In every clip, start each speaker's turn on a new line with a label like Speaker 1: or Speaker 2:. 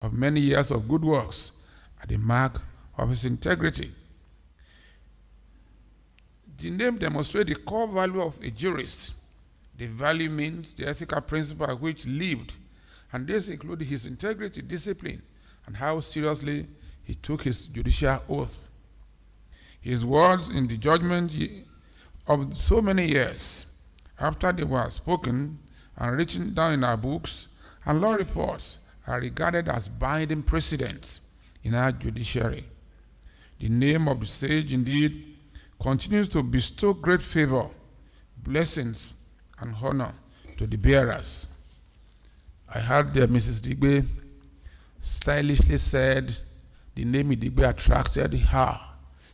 Speaker 1: of many years of good works are the mark of his integrity. The name demonstrates the core value of a jurist. The value means the ethical principle by which lived, and this included his integrity, discipline, and how seriously he took his judicial oath. His words in the judgment of so many years after they were spoken and written down in our books and law reports are regarded as binding precedents in our judiciary. The name of the sage indeed continues to bestow great favor, blessings, and honor to the bearers. I heard that Mrs. Idegbe stylishly said the name Idegbe attracted her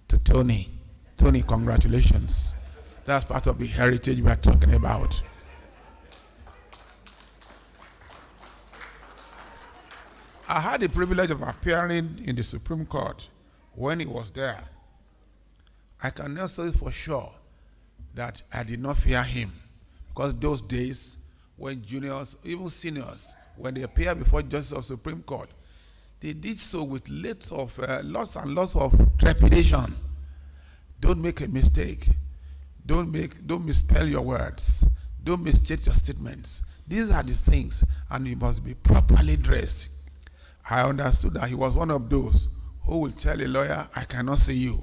Speaker 1: to Tony. Tony, congratulations. That's part of the heritage we are talking about. I had the privilege of appearing in the Supreme Court when he was there. I cannot say for sure that I did not fear him, because those days when juniors, even seniors, when they appear before judges of Supreme Court, they did so with lots and lots of trepidation. Don't make a mistake. Don't misspell your words. Don't misstate your statements. These are the things, and you must be properly dressed. I understood that he was one of those who will tell a lawyer, I cannot see you.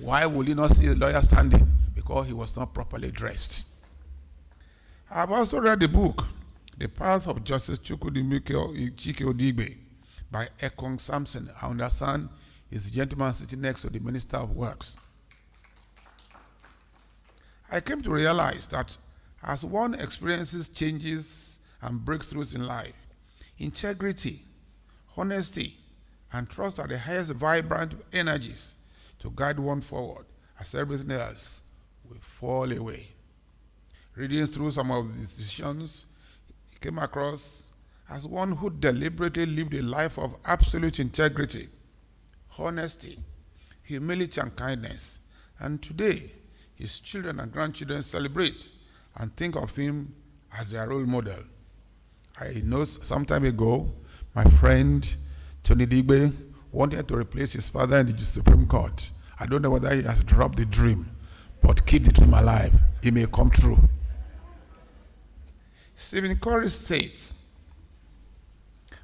Speaker 1: Why will you not see a lawyer standing? Because he was not properly dressed. I have also read the book, The Path of Justice CHUKWUNWEIKE IdIGBE by Ekong Samson. I understand he's the gentleman sitting next to the Minister of Works. I came to realize that as one experiences changes and breakthroughs in life, integrity, honesty, and trust are the highest vibrant energies to guide one forward, as everything else will fall away. Reading through some of the decisions, he came across as one who deliberately lived a life of absolute integrity, honesty, humility, and kindness. And today, his children and grandchildren celebrate and think of him as their role model. I know some time ago, my friend Tony Idegbe wanted to replace his father in the Supreme Court. I don't know whether he has dropped the dream, but keep the dream alive. It may come true. Stephen Curry states,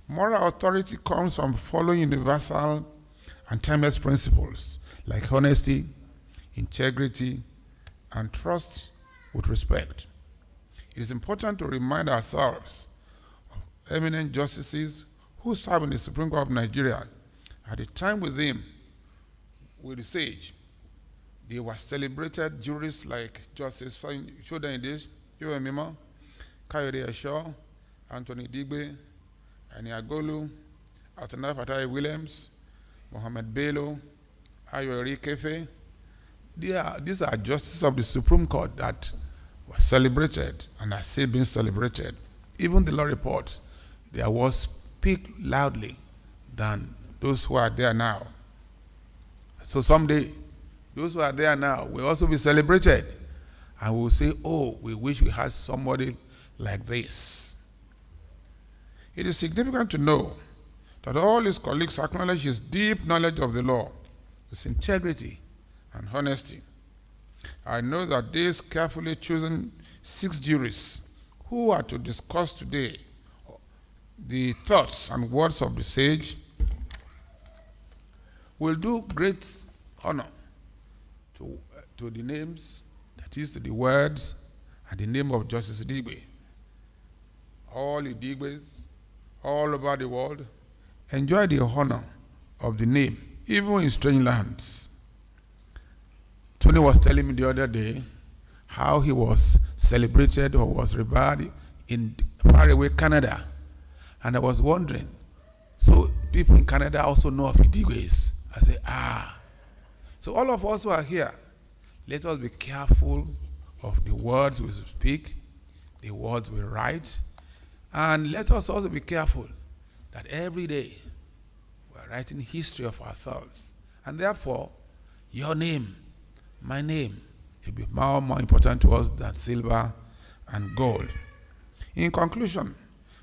Speaker 1: moral authority comes from following universal and timeless principles like honesty, integrity, and trust with respect. It is important to remind ourselves of eminent justices who served in the Supreme Court of Nigeria. At the time with him, with the sage, they were celebrated jurists like Justice Shodainde, Mima, Kayode Esho, Anthony Idegbe, Aniagolu, Atana Fatai Williams, Mohammed Bello, Ayo Kefe. These are justices of the Supreme Court that were celebrated and are still being celebrated. Even the law reports, their awards speak loudly than those who are there now. So someday, those who are there now will also be celebrated, and we will say, oh, we wish we had somebody like this. It is significant to know that all his colleagues acknowledge his deep knowledge of the law, his integrity, and honesty. I know that these carefully chosen 6 jurists who are to discuss today the thoughts and words of the sage will do great honor to the names, that is, to the words and the name of Justice Idegbe. All Idigbes all over the world enjoy the honor of the name, even in strange lands. Tony was telling me the other day how he was celebrated or was revered in faraway Canada. And I was wondering, so people in Canada also know of Idigbes? I say, So all of us who are here, let us be careful of the words we speak, the words we write, and let us also be careful that every day we are writing history of ourselves. And therefore, your name, my name, should be more important to us than silver and gold. In conclusion,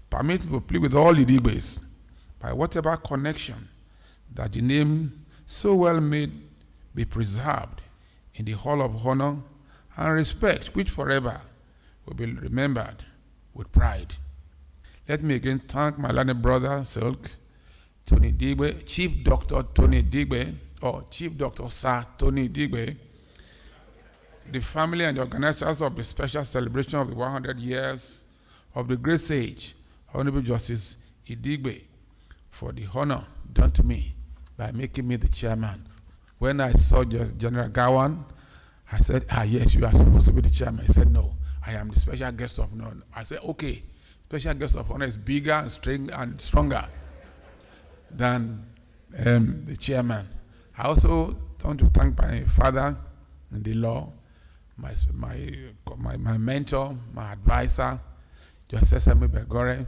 Speaker 1: permit me to plead with all Idigbes, by whatever connection, that the name so well made be preserved in the hall of honor and respect, which forever will be remembered with pride. Let me again thank my learned brother, Silk, Tony Idigbe, Chief Dr. Tony Idigbe, or Chief Dr. Sir Tony Idigbe, the family and the organizers of the special celebration of the 100 years of the great sage, Honorable Justice Idigbe, for the honor done to me by making me the chairman. When I saw General Gawan, I said, yes, you are supposed to be the chairman. He said, no, I am the special guest of honor. I said, okay, special guest of honor is bigger and stronger than the chairman. I also want to thank my father in the law, my mentor, my advisor, Justice Semi Begore.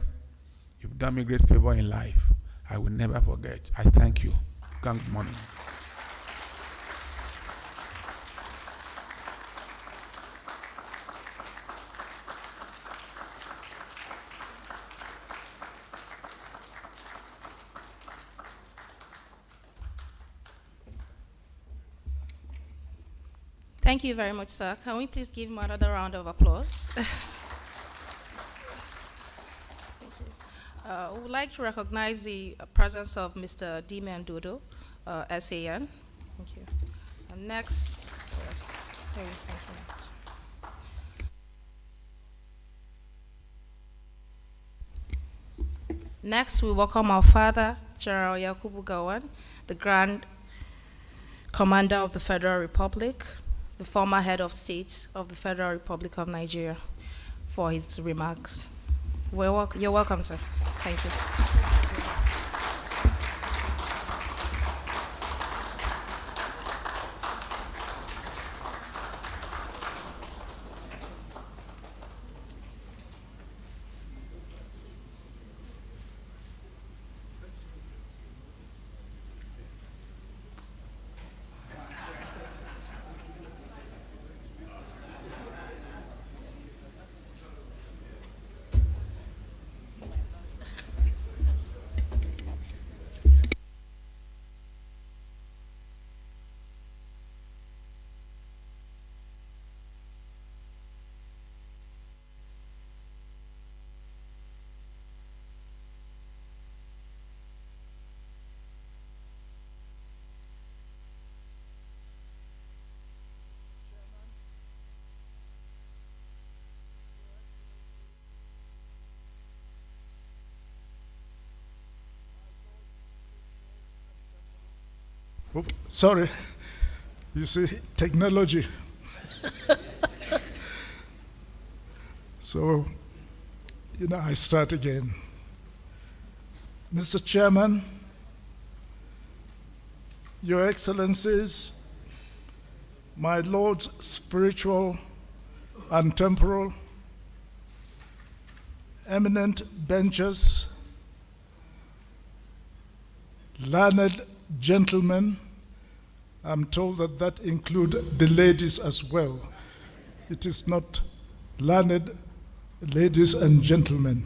Speaker 1: You've done me great favor in life. I will never forget. I thank you. Good morning.
Speaker 2: Thank you very much, sir. Can we please give him another round of applause? Thank you. We would like to recognize the presence of Mr. Dimian Dodo, SAN. Thank you. And next, yes. Thank you. Next, we welcome our father, General Yakubu Gawan, the Grand Commander of the Federal Republic, the former head of state of the Federal Republic of Nigeria, for his remarks. You're welcome, sir. Thank you.
Speaker 3: Oh, sorry, you see, technology. So, I start again. Mr. Chairman, Your Excellencies, my Lords spiritual and temporal, eminent benchers, learned gentlemen, I'm told that include the ladies as well. It is not learned ladies and gentlemen,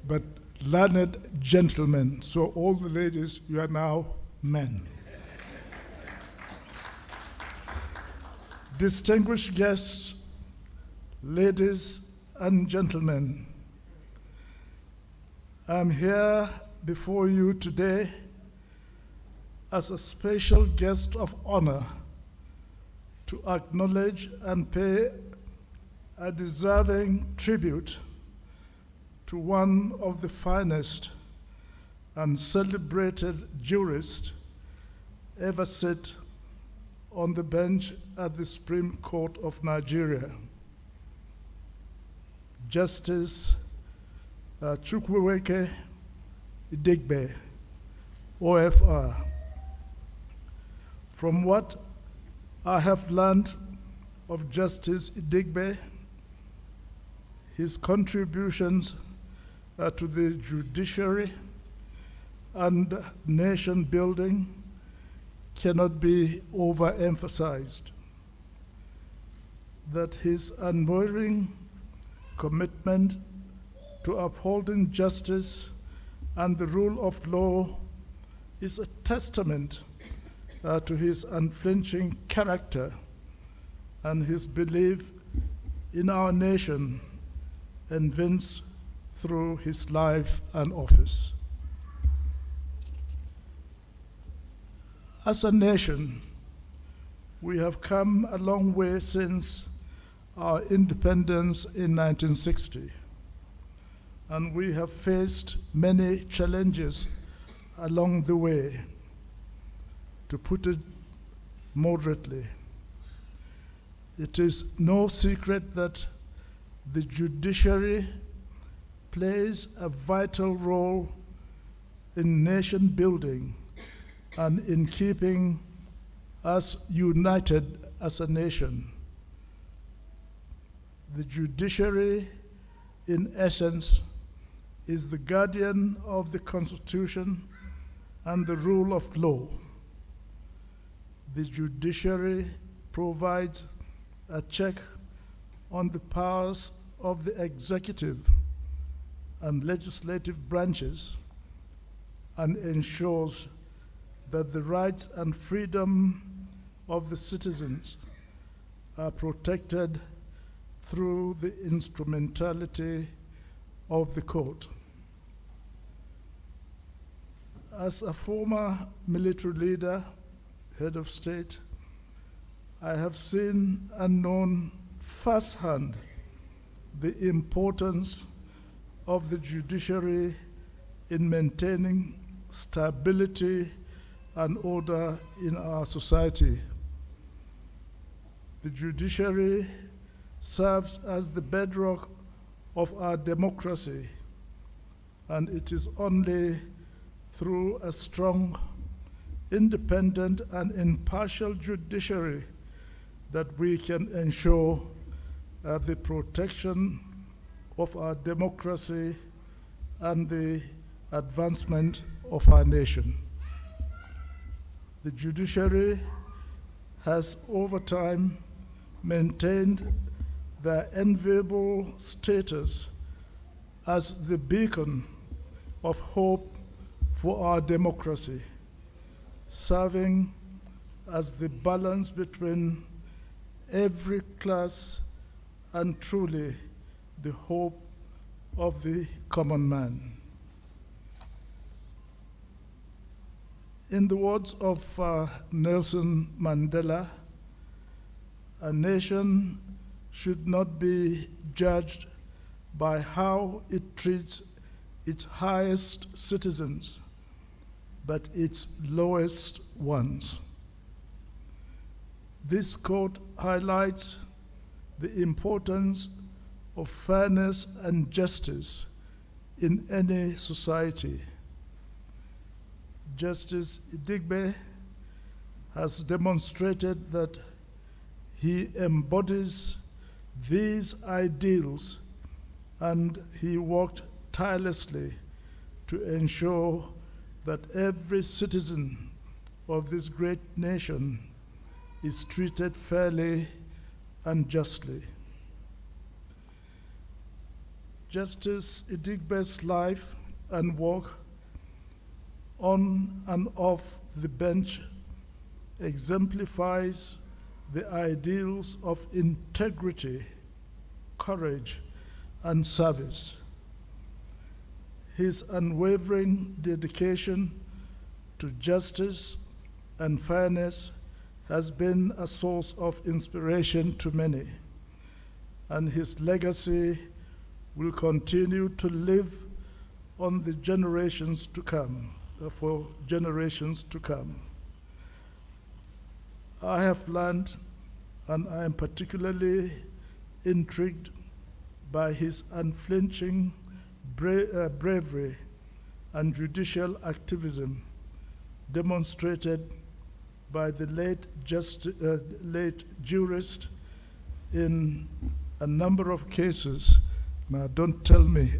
Speaker 3: but learned gentlemen. So all the ladies, you are now men. Distinguished guests, ladies and gentlemen, I'm here before you today as a special guest of honor to acknowledge and pay a deserving tribute to one of the finest and celebrated jurists ever sit on the bench at the Supreme Court of Nigeria, Justice CHUKWUNWEIKE IDIGBE, OFR. From what I have learned of Justice Idigbe, his contributions to the judiciary and nation building cannot be overemphasized. That his unwavering commitment to upholding justice and the rule of law is a testament to his unflinching character and his belief in our nation, evinced through his life and office. As a nation, we have come a long way since our independence in 1960, and we have faced many challenges along the way. To put it moderately, it is no secret that the judiciary plays a vital role in nation building and in keeping us united as a nation. The judiciary, in essence, is the guardian of the Constitution and the rule of law. The judiciary provides a check on the powers of the executive and legislative branches and ensures that the rights and freedom of the citizens are protected through the instrumentality of the court. As a former military leader, head of state, I have seen and known firsthand the importance of the judiciary in maintaining stability and order in our society. The judiciary serves as the bedrock of our democracy, and it is only through a strong, independent and impartial judiciary that we can ensure the protection of our democracy and the advancement of our nation. The judiciary has over time maintained their enviable status as the beacon of hope for our democracy, serving as the balance between every class and truly the hope of the common man. In the words of Nelson Mandela, a nation should not be judged by how it treats its highest citizens, but its lowest ones. This quote highlights the importance of fairness and justice in any society. Justice Idigbe has demonstrated that he embodies these ideals, and he worked tirelessly to ensure that every citizen of this great nation is treated fairly and justly. Justice Idigbe's life and work on and off the bench exemplifies the ideals of integrity, courage, and service. His unwavering dedication to justice and fairness has been a source of inspiration to many, and his legacy will continue to live on the generations to come, for generations to come. I have learned, and I am particularly intrigued by his unflinching bravery and judicial activism demonstrated by the late jurist in a number of cases. Now, don't tell me,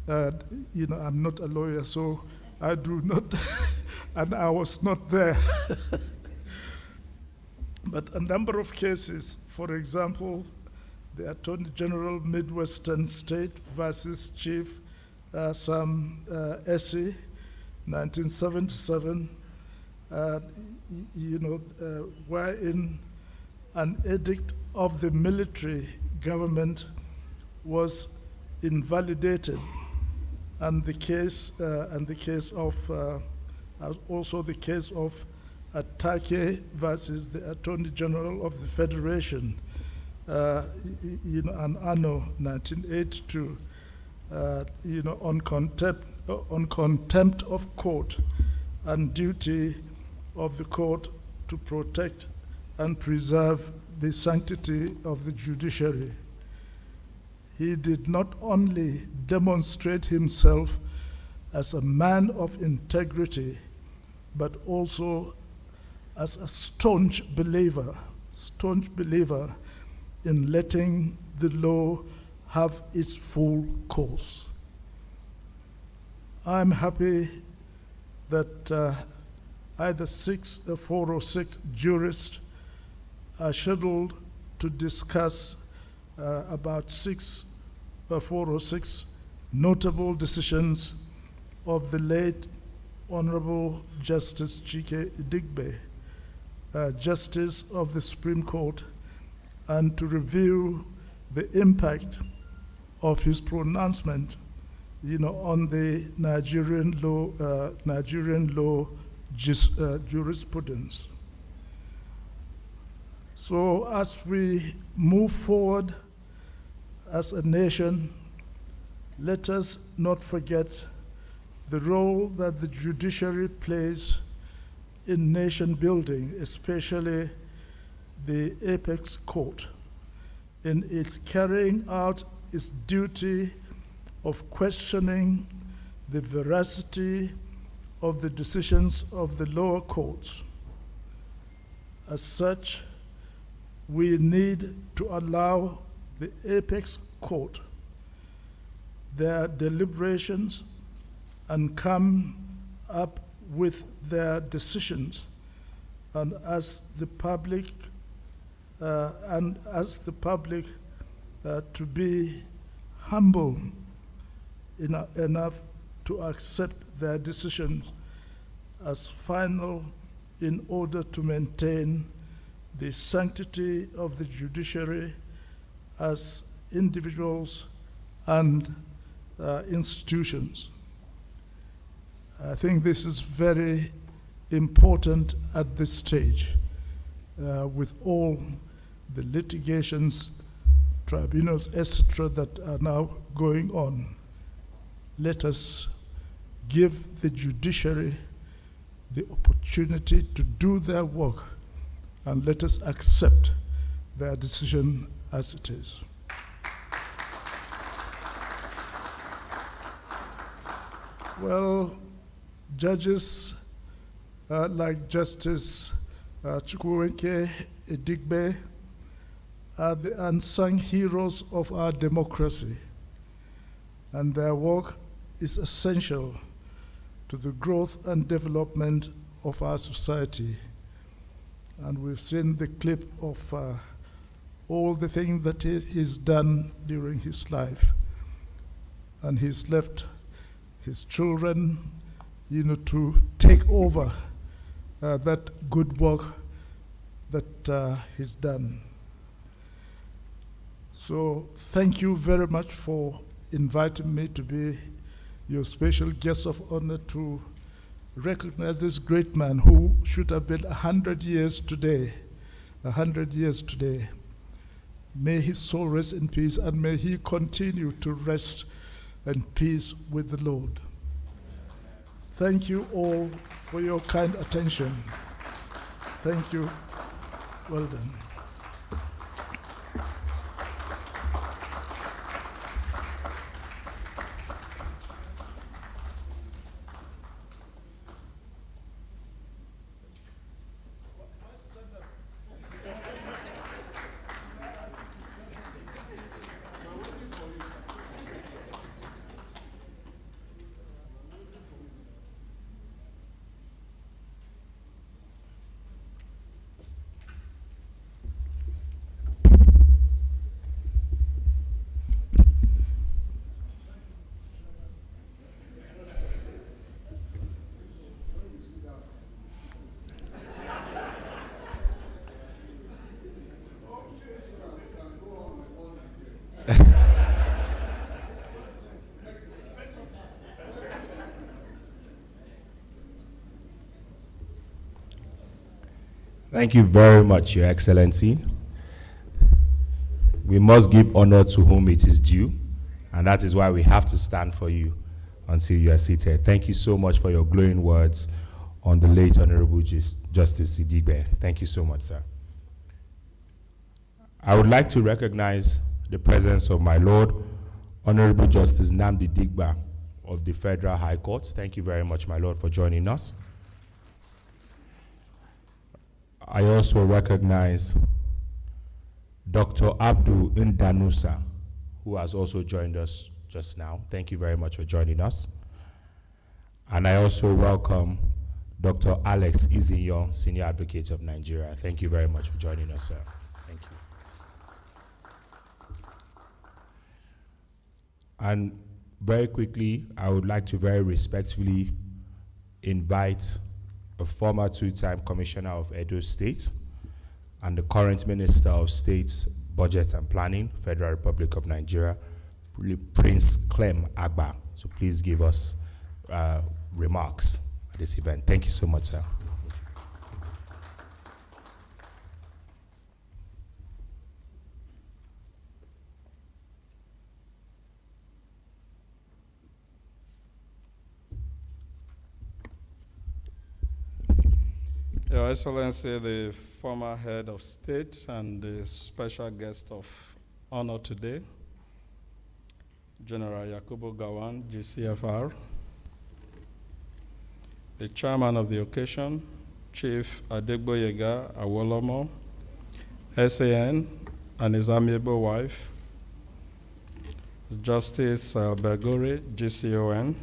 Speaker 3: I'm not a lawyer, so I do not, and I was not there. But a number of cases, for example, the Attorney General Midwestern State versus Chief some essay, 1977, wherein an edict of the military government was invalidated, and the case of also the case of Atake versus the Attorney General of the Federation, an anno 1982, on contempt of court and duty of the court to protect and preserve the sanctity of the judiciary. He did not only demonstrate himself as a man of integrity, but also as a staunch believer in letting the law have its full course. I'm happy that either 4 or 6 jurists are scheduled to discuss about 4 or 6 notable decisions of the late Honorable Justice Chike Idigbe, Justice of the Supreme Court, and to review the impact of his pronouncement, on the Nigerian law jurisprudence. So as we move forward as a nation, let us not forget the role that the judiciary plays in nation building, especially the apex court, in its carrying out its duty of questioning the veracity of the decisions of the lower courts. As such, we need to allow the apex court their deliberations and come up with their decisions, and as the public to be humble enough to accept their decisions as final in order to maintain the sanctity of the judiciary as individuals and institutions. I think this is very important at this stage with all the litigations, tribunals, etc. that are now going on. Let us give the judiciary the opportunity to do their work, and let us accept their decision as it is. Well, judges like Justice CHUKWUNWEIKE IDIGBE are the unsung heroes of our democracy, and their work is essential to the growth and development of our society. And we've seen the clip of all the things that he's done during his life. And he's left his children, to take over that good work that he's done. So thank you very much for inviting me to be your special guest of honor to recognize this great man who should have been 100 years today. 100 years today. May his soul rest in peace, and may he continue to rest in peace with the Lord. Thank you all for your kind attention. Thank you. Well done.
Speaker 4: Thank you very much, Your Excellency. We must give honor to whom it is due, and that is why we have to stand for you until you are seated. Thank you so much for your glowing words on the late Honorable Justice Idibbe. Thank you so much, sir. I would like to recognize the presence of my Lord, Honorable Justice Nnamdi Digba of the Federal High Court. Thank you very much, my Lord, for joining us. I also recognize Dr. Abdul Indanusa, who has also joined us just now. Thank you very much for joining us. And I also welcome Dr. Alex Izinyo, Senior Advocate of Nigeria. Thank you very much for joining us, sir. Thank you. And very quickly, I would like to very respectfully invite a former two-time Commissioner of Edo State and the current Minister of State, Budget and Planning, Federal Republic of Nigeria, Prince Clem Agba. So please give us remarks at this event. Thank you so much, sir.
Speaker 5: Your Excellency, the former head of state and the special guest of honor today, General Yakubu Gowon, GCFR, the chairman of the occasion, Chief Adegboyega Awolomo, SAN, and his amiable wife, Justice Bergore, GCON,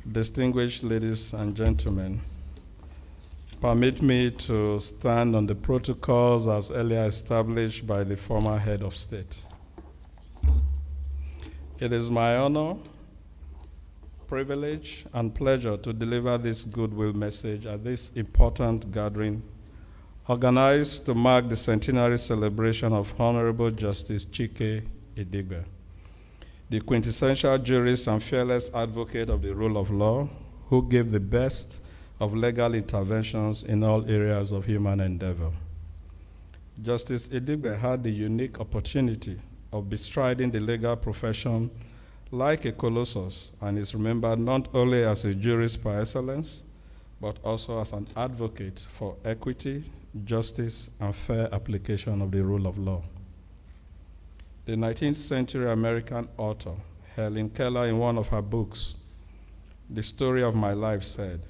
Speaker 5: distinguished ladies and gentlemen, permit me to stand on the protocols as earlier established by the former head of state. It is my honor, privilege, and pleasure to deliver this goodwill message at this important gathering organized to mark the centenary celebration of Honorable Justice Chike Idigbe, the quintessential jurist and fearless advocate of the rule of law, who gave the best of legal interventions in all areas of human endeavor. Justice Idigbe had the unique opportunity of bestriding the legal profession like a colossus and is remembered not only as a jurist par excellence, but also as an advocate for equity, justice, and fair application of the rule of law. The 19th century American author, Helen Keller, in one of her books, The Story of My Life, said,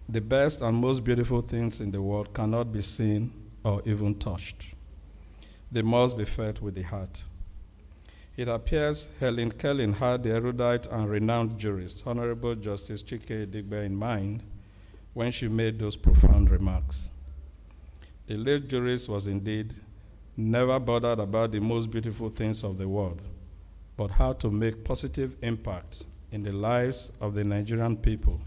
Speaker 5: "The best and most beautiful things in the world cannot be seen or even touched. They must be felt with the heart." It appears Helen Keller had the erudite and renowned jurist, Honorable Justice Chike Idigbe, in mind when she made those profound remarks. The late jurist was indeed never bothered about the most beautiful things of the world, but how to make positive impact in the lives of the Nigerian people,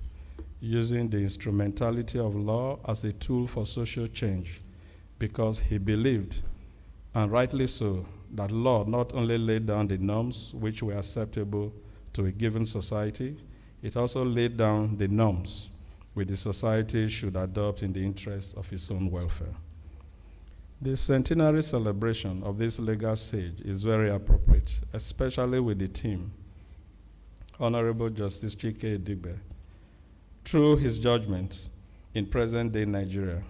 Speaker 5: using the instrumentality of law as a tool for social change, because he believed, and rightly so, that law not only laid down the norms which were acceptable to a given society, it also laid down the norms which the society should adopt in the interest of its own welfare. The centenary celebration of this legal sage is very appropriate, especially with the theme, Honorable Justice Chike Idigbe, through his judgment in present-day Nigeria,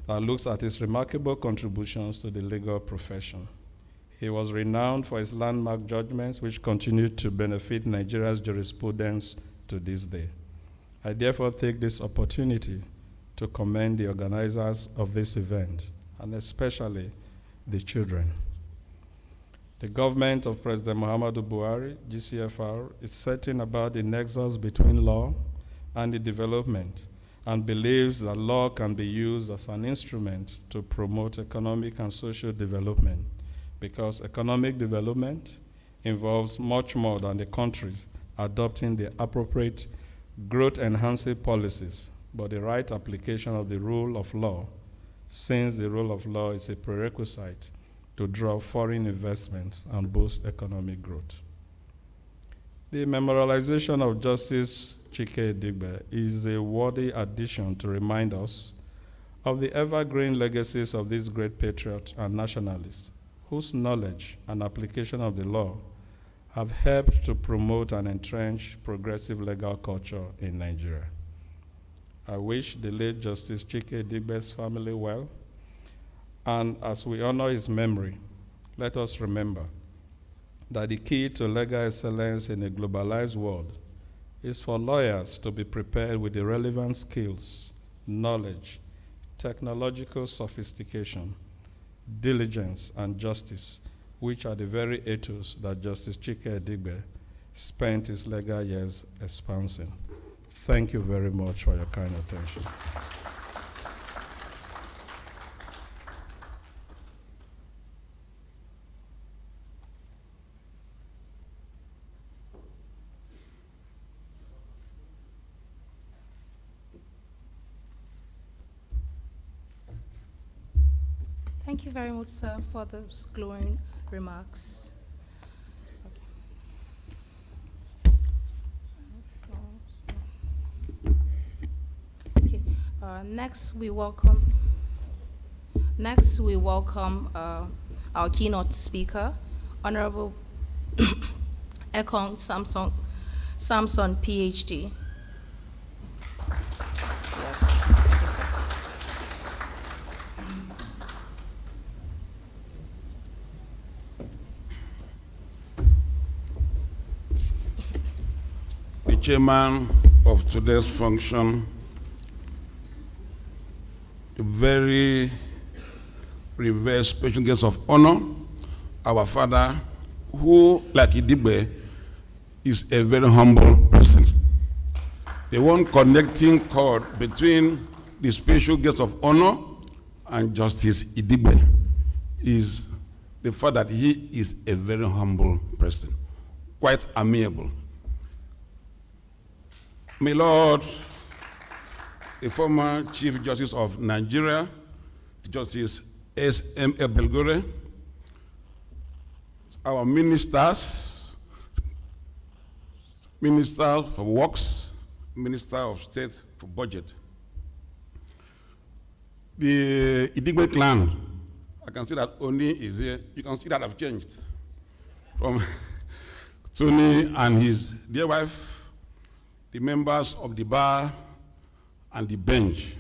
Speaker 5: that looks at his remarkable contributions to the legal profession. He was renowned for his landmark judgments, which continue to benefit Nigeria's jurisprudence to this day. I therefore take this opportunity to commend the organizers of this event, and especially the children. The government of President Muhammadu Buhari, GCFR, is certain about the nexus between law and the development, and believes that law can be used as an instrument to promote economic and social development, because economic development involves much more than the country adopting the appropriate growth-enhancing policies, but the right application of the rule of law, since the rule of law is a prerequisite to draw foreign investments and boost economic growth. The memorialization of Justice Chike Idigbe is a worthy addition to remind us of the evergreen legacies of this great patriot and nationalist, whose knowledge and application of the law have helped to promote and entrench progressive legal culture in Nigeria. I wish the late Justice Chike Idigbe's family well, and as we honor his memory, let us remember that the key to legal excellence in a globalized world is for lawyers to be prepared with the relevant skills, knowledge, technological sophistication, diligence, and justice, which are the very ethos that Justice Chike Idigbe spent his legal years espousing. Thank you very much for your kind attention.
Speaker 2: Thank you very much, sir, for those glowing remarks. Okay. Next, we welcome our keynote speaker, Honorable Ekong Samson, PhD. Yes. Thank you, sir.
Speaker 1: The chairman of today's function, the very revered special guest of honor, our father, who, like Idigbe, is a very humble person. The one connecting cord between the special guest of honor and Justice Idigbe is the fact that he is a very humble person, quite amiable. My Lord, the former Chief Justice of Nigeria, Justice S.M.L. Belgore, our ministers, Minister for Works, Minister of State for Budget. The Idigbe clan, I can see that Oni is here. You can see that I've changed from Tony and his dear wife, the members of the bar and the bench.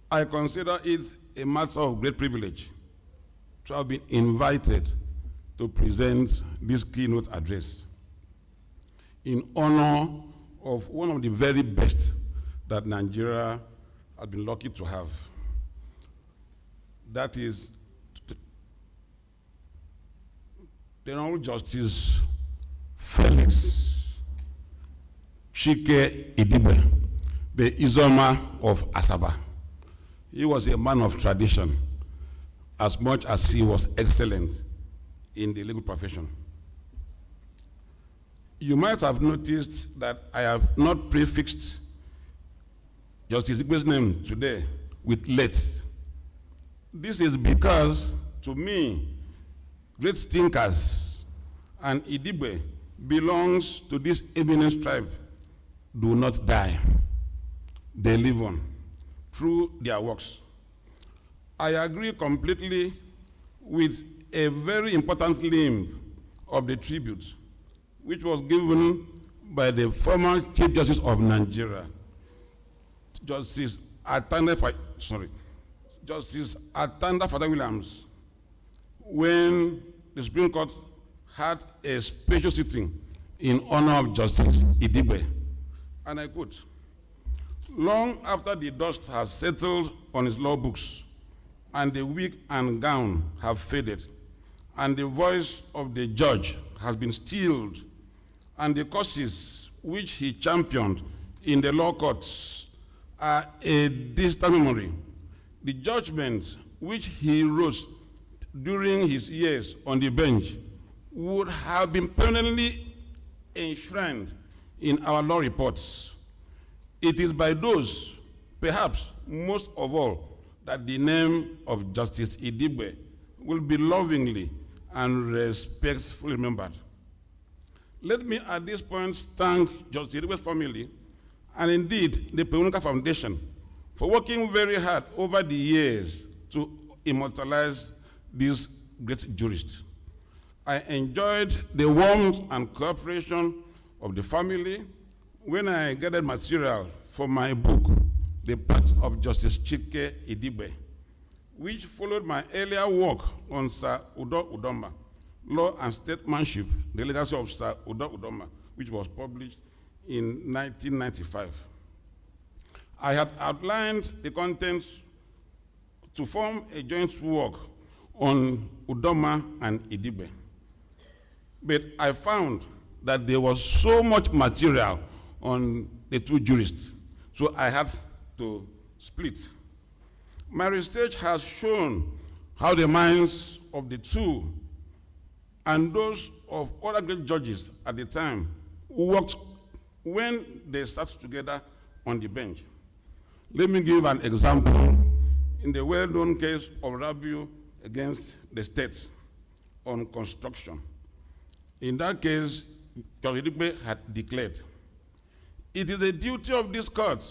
Speaker 1: I consider it a matter of great privilege to have been invited to present this keynote address in honor of one of the very best that Nigeria has been lucky to have. That is the Honorable Justice Felix Chike Idigbe, the Izoma of Asaba. He was a man of tradition as much as he was excellent in the legal profession. You might have noticed that I have not prefixed Justice Idigbe's name today with late. This is because, to me, great thinkers and Idigbe belongs to this eminent tribe do not die. They live on through their works. I agree completely with a very important limb of the tribute, which was given by the former Chief Justice of Nigeria, Justice Atanda Father Williams, when the Supreme Court had a special sitting in honor of Justice Idigbe. And I quote, "Long after the dust has settled on his law books, and the wig and gown have faded, and the voice of the judge has been stilled, and the causes which he championed in the law courts are a distant memory, the judgments which he wrote during his years on the bench would have been permanently enshrined in our law reports. It is by those, perhaps most of all,
Speaker 6: that the name of Justice Idibwe will be lovingly and respectfully remembered. Let me at this point thank Justice Idibwe's family and indeed the PUNUKA Foundation for working very hard over the years to immortalize this great jurist. I enjoyed the warmth and cooperation of the family when I gathered material for my book, The Path of Justice Chike Idibwe, which followed my earlier work on Sir Udo Udoma, Law and Statesmanship, the legacy of Sir Udo Udoma, which was published in 1995. I had outlined the contents to form a joint work on Udoma and Idibwe. But I found that there was so much material on the two jurists, so I had to split. My research has shown how the minds of the two and those of other great judges at the time worked when they sat together on the bench. Let me give an example in the well-known case of Rabiu against the state on construction. In that case, Judge Idibwe had declared, "It is the duty of this court,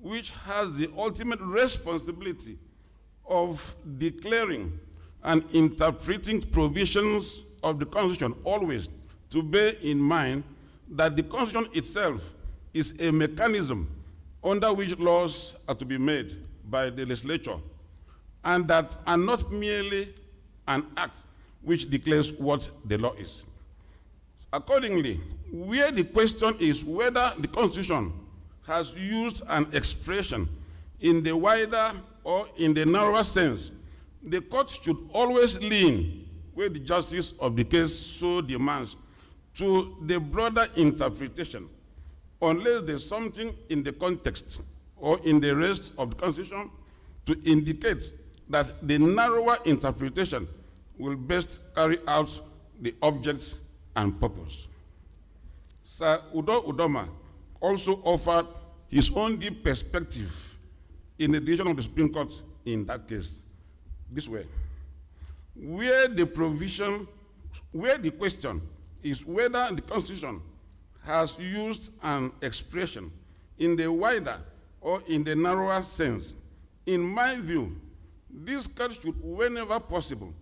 Speaker 6: which has the ultimate responsibility of declaring and interpreting provisions of the Constitution, always to bear in mind that the Constitution itself is a mechanism under which laws are to be made by the legislature, and that are not merely an act which declares what the law is." Accordingly, where the question is whether the Constitution has used an expression in the wider or in the narrower sense, the court should always lean, where the justice of the case so demands, to the broader interpretation, unless there's something in the context or in the rest of the Constitution to indicate that the narrower interpretation will best carry out the object and purpose. Sir Udo Udoma also offered his own deep perspective in the decision of the Supreme Court in that case, this way. Where the question is whether the Constitution has used an expression in the wider or in the narrower sense, in my view, this court should, whenever possible,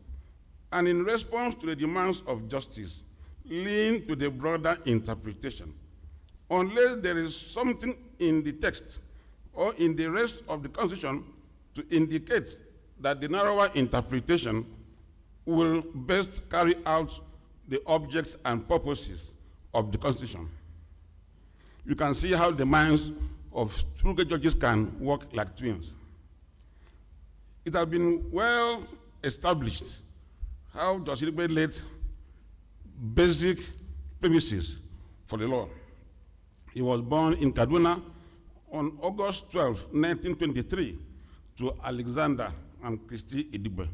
Speaker 6: and in response to the demands of justice, lean to the broader interpretation, unless there is something in the text or in the rest of the Constitution to indicate that the narrower interpretation will best carry out the objects and purposes of the Constitution. You can see how the minds of two great judges can work like twins. It has been well established how Judge Idibwe laid basic premises for the law. He was born in Kaduna on August 12, 1923, to Alexander and Christy Idibwe.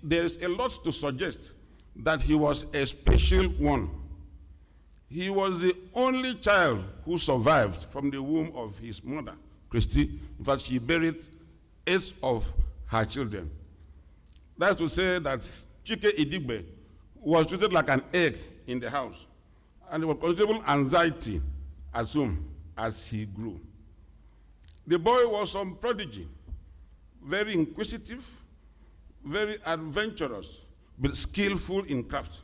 Speaker 6: There is a lot to suggest that he was a special one. He was the only child who survived from the womb of his mother, Christy. In fact, she buried 8 of her children. That's to say that Chike Idibwe was treated like an egg in the house, and there was considerable anxiety at home as he grew. The boy was some prodigy, very inquisitive, very adventurous, but skillful in craft.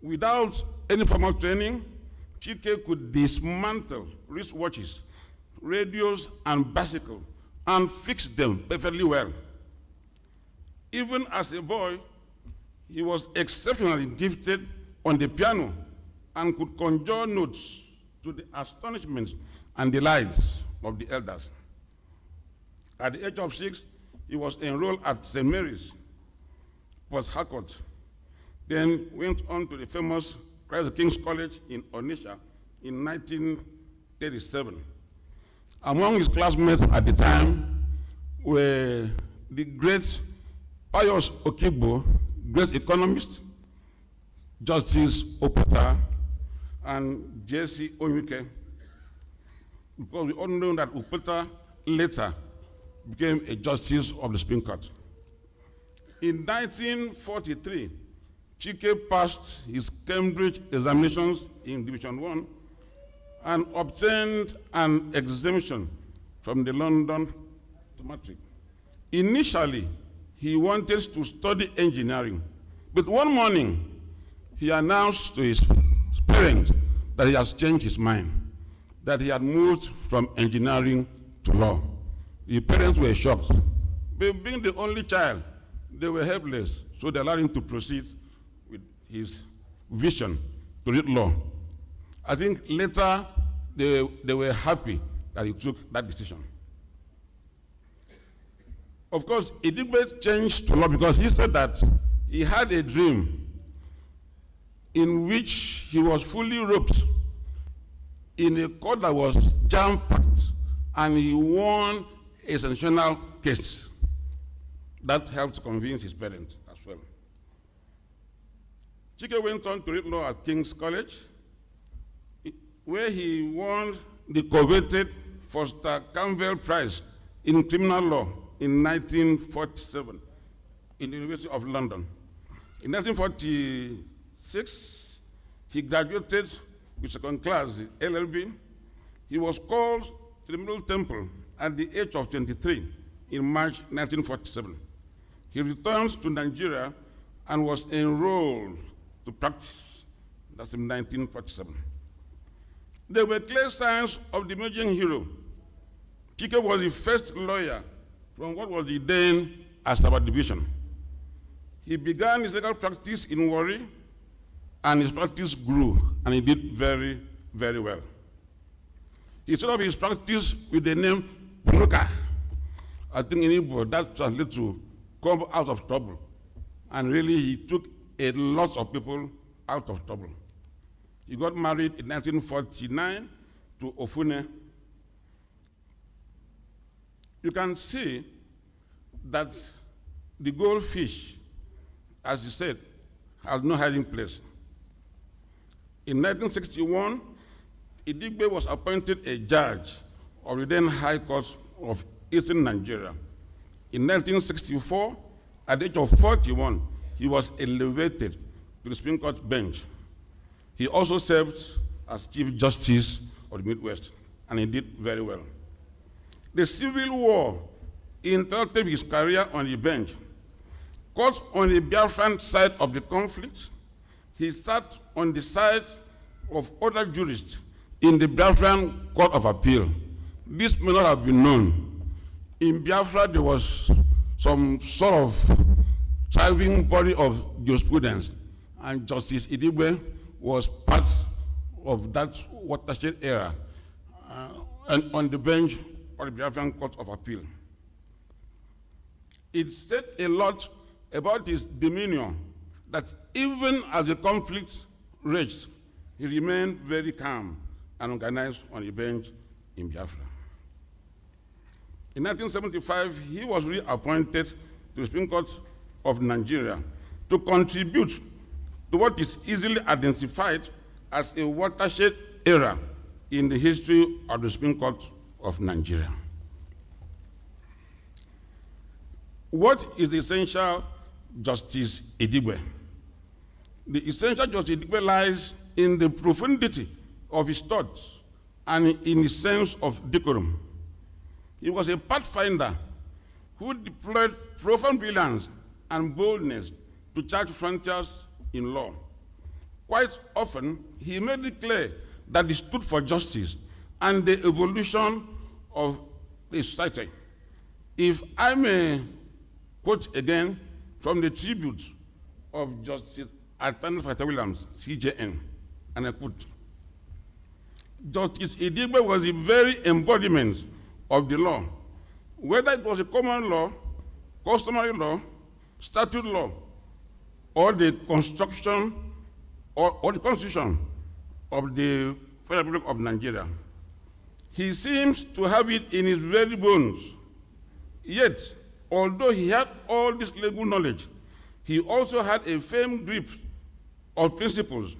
Speaker 6: Without any formal training, Chike could dismantle wristwatches, radios, and bicycles, and fix them perfectly well. Even as a boy, he was exceptionally gifted on the piano and could conjure notes to the astonishment and delights of the elders. At the age of 6, he was enrolled at St. Mary's, Port Harcourt, then went on to the famous Christ the King's College in Onitsha in 1937. Among his classmates at the time were the great Pius Okigbo, great economist, Justice Opota, and J.C. Onwuike, because we all know that Opota later became a justice of the Supreme Court. In 1943, Chike passed his Cambridge examinations in Division 1 and obtained an exemption from the London matric. Initially, he wanted to study engineering, but one morning, he announced to his parents that he has changed his mind, that he had moved from engineering to law. The parents were shocked. But being the only child, they were helpless, so they allowed him to proceed with his vision to read law. I think later they were happy that he took that decision. Of course, Idibbe changed to law because he said that he had a dream in which he was fully roped in a court that was jam-packed, and he won a sensational case. That helped convince his parents as well. Chike went on to read law at King's College, where he won the coveted Foster Campbell Prize in criminal law in 1947 in the University of London. In 1946, he graduated with second class, the LLB. He was called to the Middle Temple at the age of 23 in March 1947. He returned to Nigeria and was enrolled to practice. That's in 1947. There were clear signs of the emerging hero. Chike was the first lawyer from what was the then Asaba Division. He began his legal practice in Warri, and his practice grew, and he did very, very well. He set up his practice with the name PUNUKA. I think in Igbo that translates to come out of trouble. And really, he took a lot of people out of trouble. He got married in 1949 to Ofune. You can see that the goldfish, as he said, has no hiding place. In 1961, Idigbe was appointed a judge of the then High Court of Eastern Nigeria. In 1964, at the age of 41, he was elevated to the Supreme Court bench. He also served as Chief Justice of the Midwest, and he did very well. The Civil War interrupted his career on the bench. Caught on the Biafran side of the conflict, he sat on the side of other jurists in the Biafran Court of Appeal. This may not have been known. In Biafra, there was some sort of thriving body of jurisprudence, and Justice Idigbe was part of that watershed era and on the bench of the Biafran Court of Appeal. It said a lot about his demeanor, that even as the conflict raged, he remained very calm and organized on the bench in Biafra. In 1975, he was reappointed to the Supreme Court of Nigeria to contribute to what is easily identified as a watershed era in the history of the Supreme Court of Nigeria. What is the essential Justice Idigbe? The essential Justice Idigbe lies in the profundity of his thoughts and in his sense of decorum. He was a pathfinder who deployed profound brilliance and boldness to charge frontiers in law. Quite often, he made it clear that he stood for justice and the evolution of the society. If I may quote again from the tribute of Justice Attorney Williams, CJN, and I quote, Justice Idigbe was the very embodiment of the law, whether it was a common law, customary law, statute law, or the construction or the constitution of the Federal Republic of Nigeria. He seems to have it in his very bones. Yet, although he had all this legal knowledge, he also had a firm grip of principles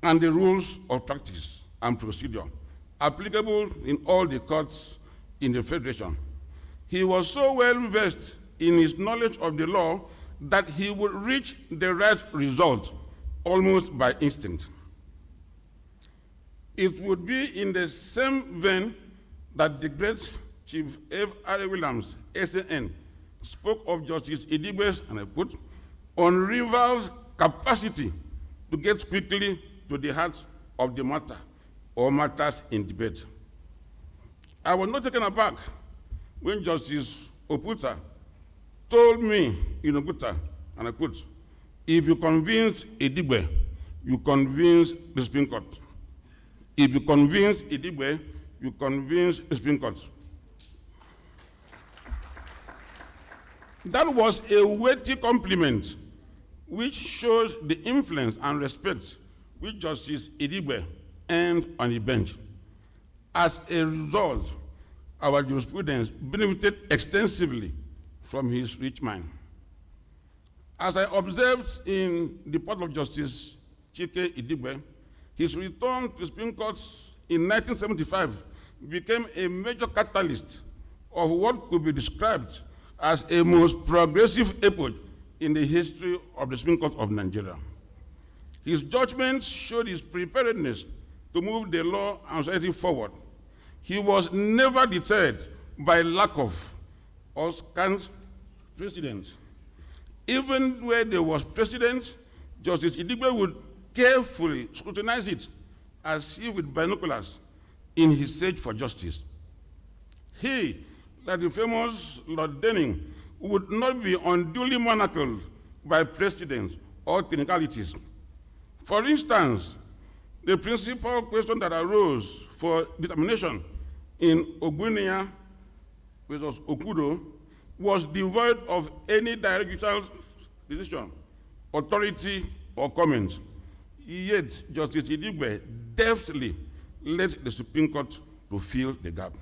Speaker 6: and the rules of practice and procedure applicable in all the courts in the Federation. He was so well versed in his knowledge of the law that he would reach the right result almost by instinct. It would be in the same vein that the great Chief F. R. Williams, SAN, spoke of Justice Idigbe's, and I quote, unrivaled capacity to get quickly to the heart of the matter or matters in debate. I was not taken aback when Justice Oputa told me in Oputa, and I quote, if you convince Idigbe, you convince the Supreme Court. If you convince Idigbe, you convince the Supreme Court. That was a weighty compliment which shows the influence and respect which Justice Idigbe earned on the bench. As a result, our jurisprudence benefited extensively from his rich mind. As I observed in the report of Justice Chike Idigbe, his return to the Supreme Court in 1975 became a major catalyst of what could be described as a most progressive epoch in the history of the Supreme Court of Nigeria. His judgments showed his preparedness to move the law and society forward. He was never deterred by lack of or scant precedent. Even where there was precedent, Justice Idigbe would carefully scrutinize it as if with binoculars in his search for justice. He, like the famous Lord Denning, would not be unduly manacled by precedents or technicalities. For instance, the principal question that arose for determination in Ogbunia versus Okudo was devoid of any direct judicial decision, authority, or comment. Yet, Justice Idigbe deftly led the Supreme Court to fill the gap.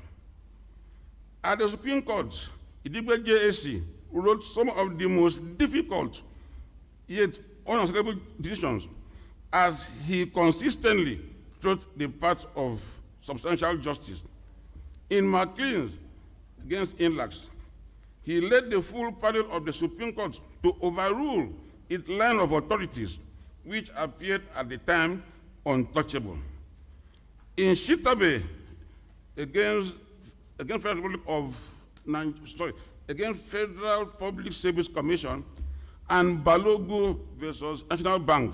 Speaker 6: At the Supreme Court, Idigbe JSC wrote some of the most difficult yet unacceptable decisions as he consistently trod the path of substantial justice. In McLean against Inlax, he led the full panel of the Supreme Court to overrule its line of authorities, which appeared at the time untouchable. In Shitabe against Federal Republic of against Federal Public Service Commission and Balogu versus National Bank,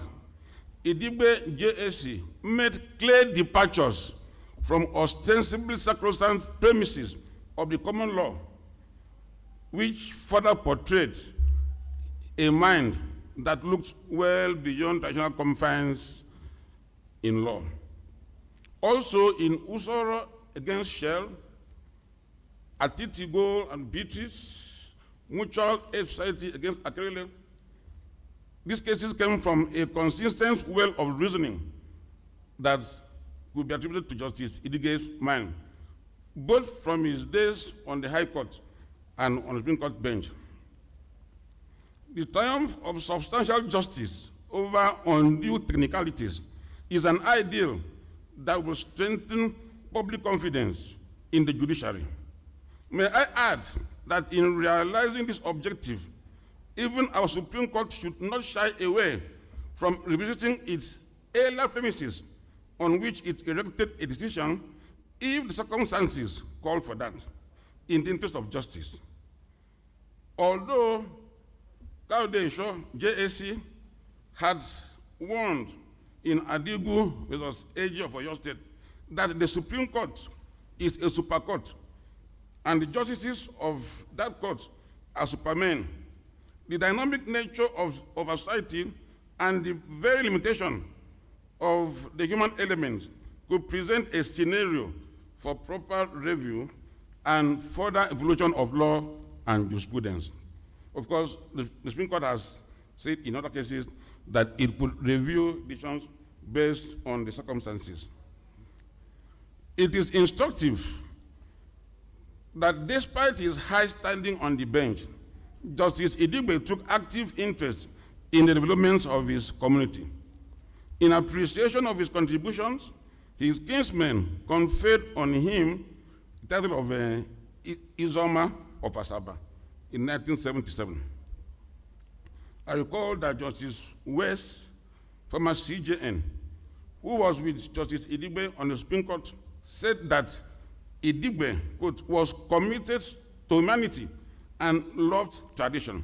Speaker 6: Idigbe JSC made clear departures from ostensibly sacrosanct premises of the common law, which further portrayed a mind that looked well beyond traditional confines in law. Also in Usoro against Shell, Atitigo and Beatrice, Mutual Aid Society against Akerele, these cases came from a consistent well of reasoning that could be attributed to Justice Idigbe's mind, both from his days on the High Court and on the Supreme Court bench. The triumph of substantial justice over undue technicalities is an ideal that will strengthen public confidence in the judiciary. May I add that in realizing this objective, even our Supreme Court should not shy away from revisiting its earlier premises on which it erected a decision if the circumstances call for that, in the interest of justice. Although Kaudensho JSC had warned in Adigu versus AG of Oyo State that the Supreme Court is a super court and the justices of that court are supermen, the dynamic nature of our society and the very limitation of the human element could present a scenario for proper review and further evolution of law and jurisprudence. Of course, the Supreme Court has said in other cases that it could review decisions based on the circumstances. It is instructive that despite his high standing on the bench, Justice Idigbe took active interest in the development of his community. In appreciation of his contributions, his kinsmen conferred on him the title of Izoma of Asaba in 1977. I recall that Justice West, former CJN, who was with Justice Idigbe on the Supreme Court, said that Idigbe, quote, was committed to humanity and loved tradition.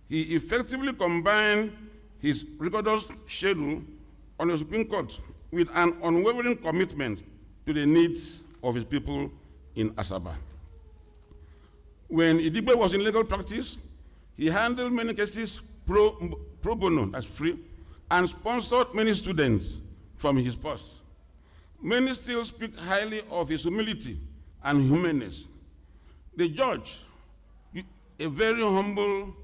Speaker 6: He effectively combined his rigorous schedule on the Supreme Court with an unwavering commitment to the needs of his people in Asaba. When Idigbe was in legal practice, he handled many cases pro bono, that's free, and sponsored many students from his purse. Many still speak highly of his humility and humanness. The judge, a very humble,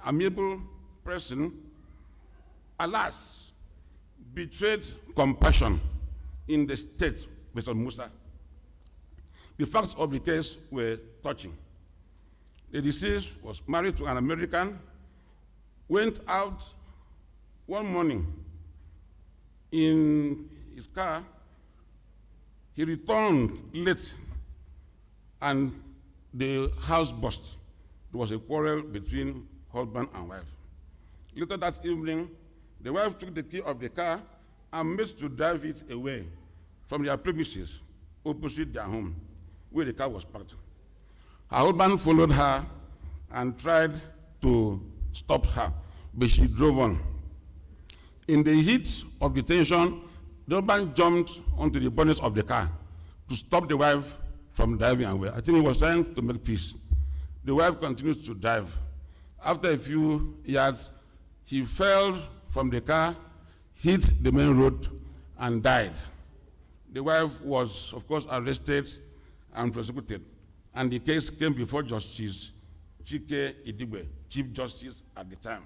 Speaker 6: amiable person, alas, betrayed compassion in the state, Mr. Musa. The facts of the case were touching. The deceased was married to an American, went out one morning in his car. He returned late and the house burst. There was a quarrel between husband and wife. Later that evening, the wife took the key of the car and made to drive it away from their premises opposite their home, where the car was parked. Her husband followed her and tried to stop her, but she drove on. In the heat of the tension, the husband jumped onto the bonnet of the car to stop the wife from driving away. I think he was trying to make peace. The wife continued to drive. After a few yards, he fell from the car, hit the main road, and died. The wife was, of course, arrested and prosecuted, and the case came before Justice Chike Idigbe, Chief Justice at the time.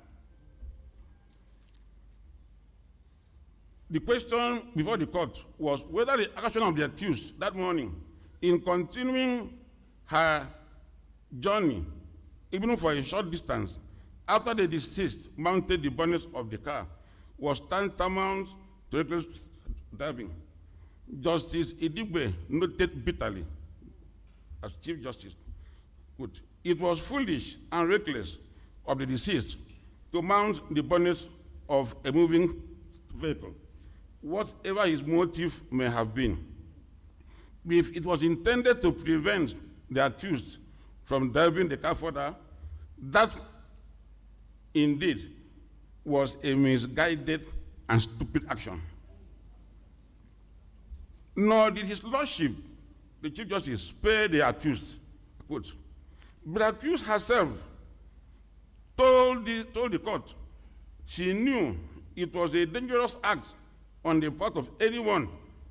Speaker 6: The question before the court was whether the action of the accused that morning in continuing her journey, even for a short distance, after the deceased mounted the bonnet of the car, was tantamount to reckless driving. Justice Idigbe noted bitterly, as Chief Justice, quote, "It was foolish and reckless of the deceased to mount the bonnet of a moving vehicle, whatever his motive may have been. If it was intended to prevent the accused from driving the car further, that indeed was a misguided and stupid action. Nor did his lordship, the Chief Justice, spare the accused, quote, but the accused herself told the court she knew it was a dangerous act on the part of anyone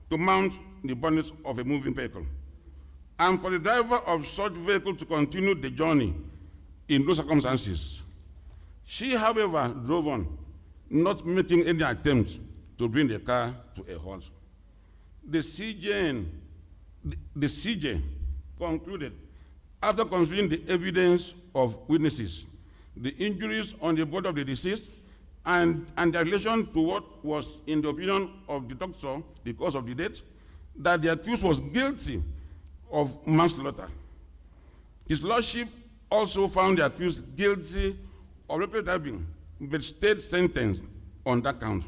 Speaker 6: to mount the bonnet of a moving vehicle, and for the driver of such vehicle to continue the journey in those circumstances. She, however, drove on, not making any attempt to bring the car to a halt. The CJ concluded, after considering the evidence of witnesses, the injuries on the body of the deceased, and the relation to what was in the opinion of the doctor, the cause of the death, that the accused was guilty of manslaughter. His lordship also found the accused guilty of reckless driving, but stayed sentenced on that count.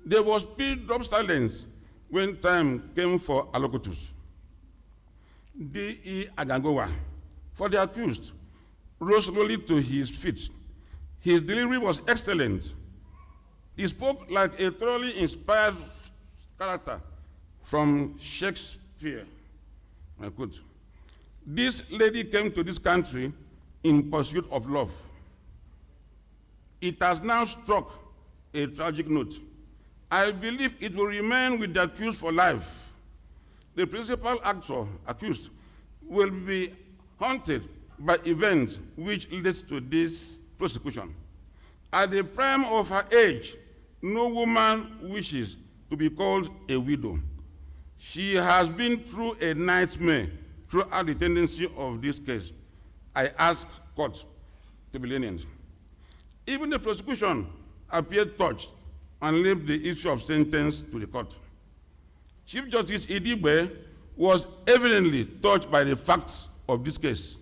Speaker 6: There was pin-drop silence when time came for allocutus. D.E. Agangowa, for the accused, rose slowly to his feet. His delivery was excellent. He spoke like a thoroughly inspired character from Shakespeare. I quote, "This lady came to this country in pursuit of love. It has now struck a tragic note. I believe it will remain with the accused for life. The principal actor, accused, will be haunted by events which led to this prosecution. At the prime of her age, no woman wishes to be called a widow. She has been through a nightmare throughout the tendency of this case. I ask court to be lenient." Even the prosecution appeared touched and left the issue of sentence to the court. Chief Justice Idigbe was evidently touched by the facts of this case,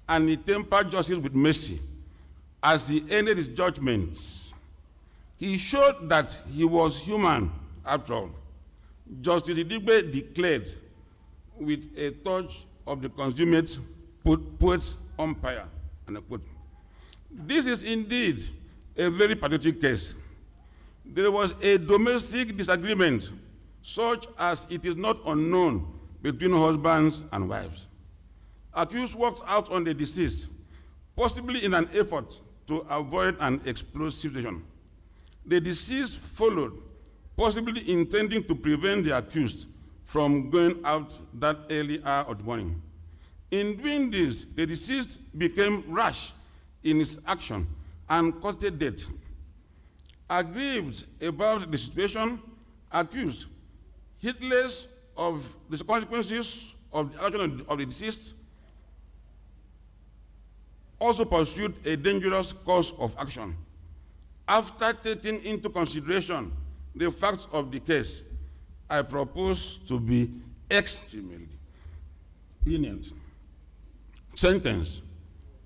Speaker 6: and he tempered justice with mercy as he ended his judgments. He showed that he was human after all. Justice Idigbe declared with a touch of the consummate poet's umpire, and I quote, "This is indeed a very pathetic case. There was a domestic disagreement such as it is not unknown between husbands and wives. Accused walked out on the deceased, possibly in an effort to avoid an explosive situation. The deceased followed, possibly intending to prevent the accused from going out that early hour of the morning. In doing this, the deceased became rash in his action and courted death. Aggrieved about the situation, accused, heedless of the consequences of the action of the deceased, also pursued a dangerous course of action. After taking into consideration the facts of the case, I propose to be extremely lenient. Sentence: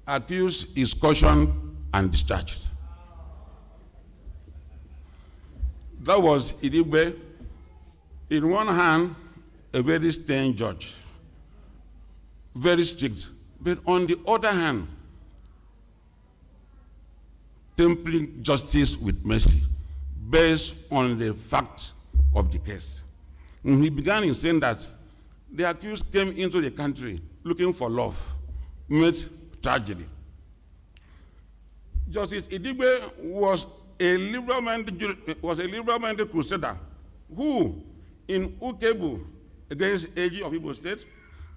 Speaker 6: accused is cautioned and discharged." That was Idigbe. In one hand, a very stern judge, very strict, but on the other hand, tempering justice with mercy based on the facts of the case. And he began in saying that the accused came into the country looking for love, met tragedy. Justice Idigbe was a liberal-minded crusader who, in Ukebu against AG of Igbo State,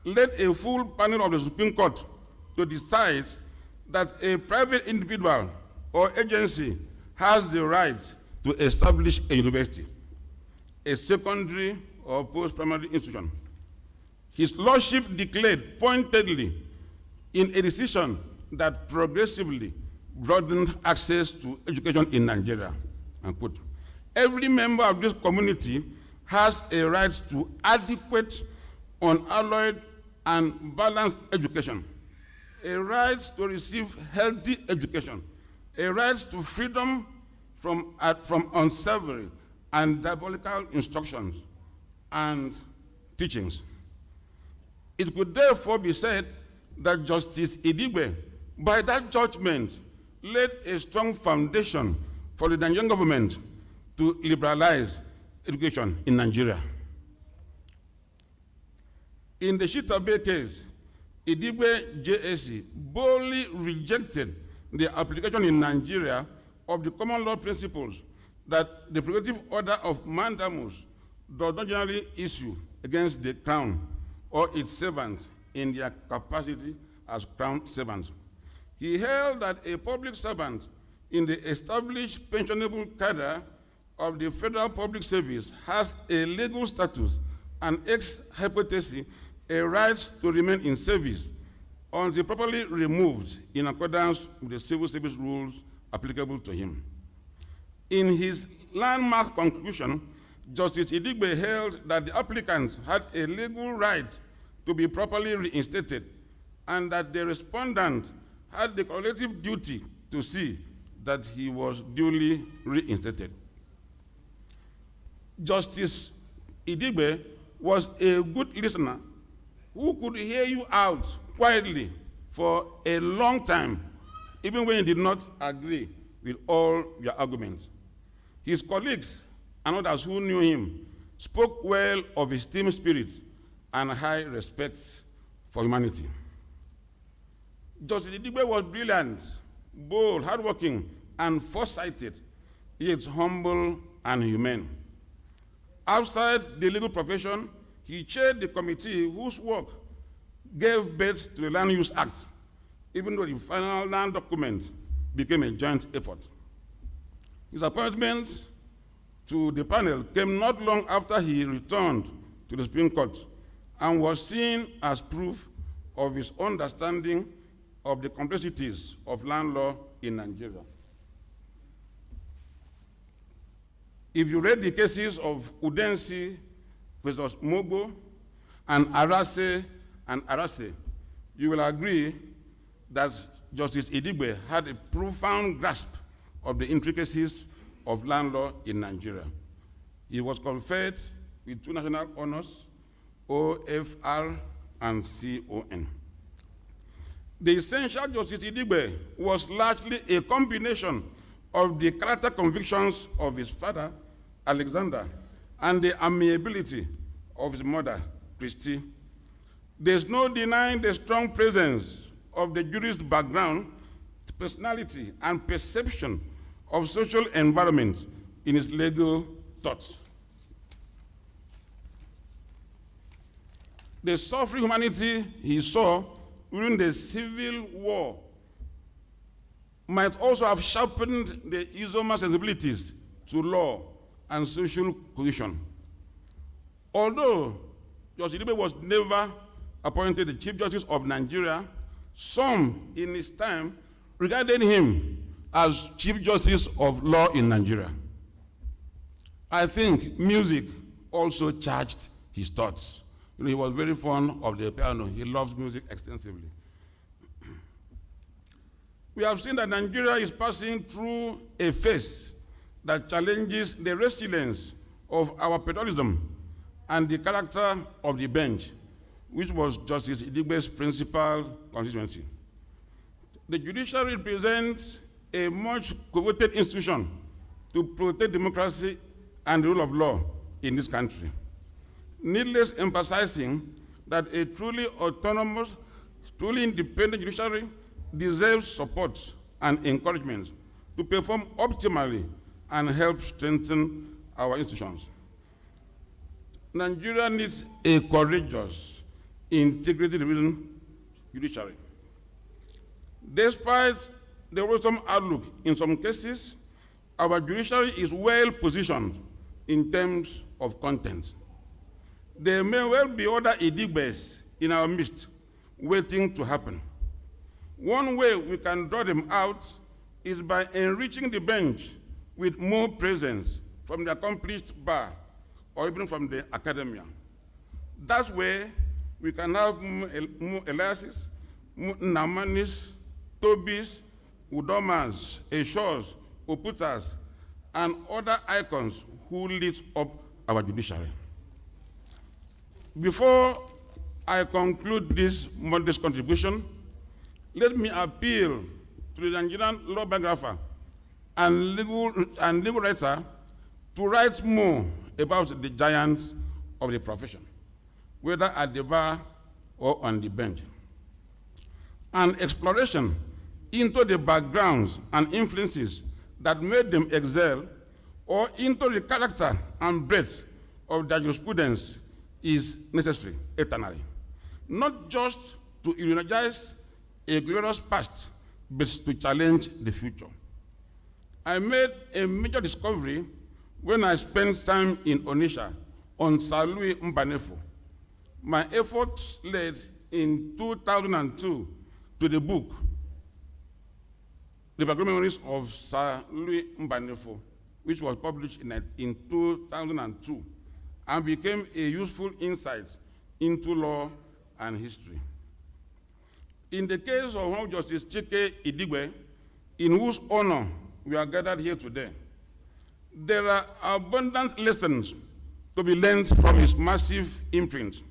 Speaker 6: led a full panel of the Supreme Court to decide that a private individual or agency has the right to establish a university, a secondary or post-primary institution. His lordship declared pointedly in a decision that progressively broadened access to education in Nigeria, unquote, "Every member of this community has a right to adequate, unalloyed, and balanced education, a right to receive healthy education, a right to freedom from unsavory and diabolical instructions and teachings." It could therefore be said that Justice Idigbe, by that judgment, laid a strong foundation for the Nigerian government to liberalize education in Nigeria. In the Shitabe case, Idigbe JSC boldly rejected the application in Nigeria of the common law principles that the prerogative order of mandamus does not generally issue against the crown or its servants in their capacity as crown servants. He held that a public servant in the established pensionable cadre of the Federal Public Service has a legal status and ex hypothesi a right to remain in service until properly removed in accordance with the civil service rules applicable to him. In his landmark conclusion, Justice Idigbe held that the applicant had a legal right to be properly reinstated and that the respondent had the collective duty to see that he was duly reinstated. Justice Idigbe was a good listener who could hear you out quietly for a long time, even when he did not agree with all your arguments. His colleagues and others who knew him spoke well of his team spirit and high respect for humanity. Justice Idigbe was brilliant, bold, hardworking, and foresighted, yet humble and humane. Outside the legal profession, he chaired the committee whose work gave birth to the Land Use Act, even though the final land document became a joint effort. His appointment to the panel came not long after he returned to the Supreme Court and was seen as proof of his understanding of the complexities of land law in Nigeria. If you read the cases of Udensi versus Mogo and Arase, you will agree that Justice Idigbe had a profound grasp of the intricacies of land law in Nigeria. He was conferred with 2 national honors, OFR and CON. The essential Justice Idigbe was largely a combination of the character convictions of his father, Alexander, and the amiability of his mother, Christy. There's no denying the strong presence of the jurist background, personality, and perception of social environment in his legal thoughts. The suffering humanity he saw during the Civil War might also have sharpened the Izoma sensibilities to law and social cohesion. Although Justice Idigbe was never appointed the Chief Justice of Nigeria, some in his time regarded him as Chief Justice of Law in Nigeria. I think music also charged his thoughts. He was very fond of the piano. He loved music extensively. We have seen that Nigeria is passing through a phase that challenges the resilience of our patriotism and the character of the bench, which was Justice Idigbe's principal constituency. The judiciary represents a much coveted institution to protect democracy and the rule of law in this country. Needless emphasizing that a truly autonomous, truly independent judiciary deserves support and encouragement to perform optimally and help strengthen our institutions. Nigeria needs a courageous, integrity-driven judiciary. Despite the worrisome outlook in some cases, our judiciary is well positioned in terms of content. There may well be other Idigbes in our midst waiting to happen. One way we can draw them out is by enriching the bench with more presence from the accomplished bar or even from the academia. That's where we can have more Eliases, more Namanis, Tobis, Udomas, Eshos, Oputas, and other icons who lead up our judiciary. Before I conclude this modest contribution, let me appeal to the Nigerian law biographer and legal writer to write more about the giants of the profession, whether at the bar or on the bench. An exploration into the backgrounds and influences that made them excel, or into the character and breadth of their jurisprudence, is necessary eternally, not just to eulogize a glorious past, but to challenge the future. I made a major discovery when I spent time in Onitsha on Sir Louis Mbanefo. My efforts led in 2002 to the book, The Background Memories of Sir Louis Mbanefo, which was published in 2002, and became a useful insight into law and history. In the case of Justice Chike Idigbe, in whose honor we are gathered here today, there are abundant lessons to be learned from his massive imprint.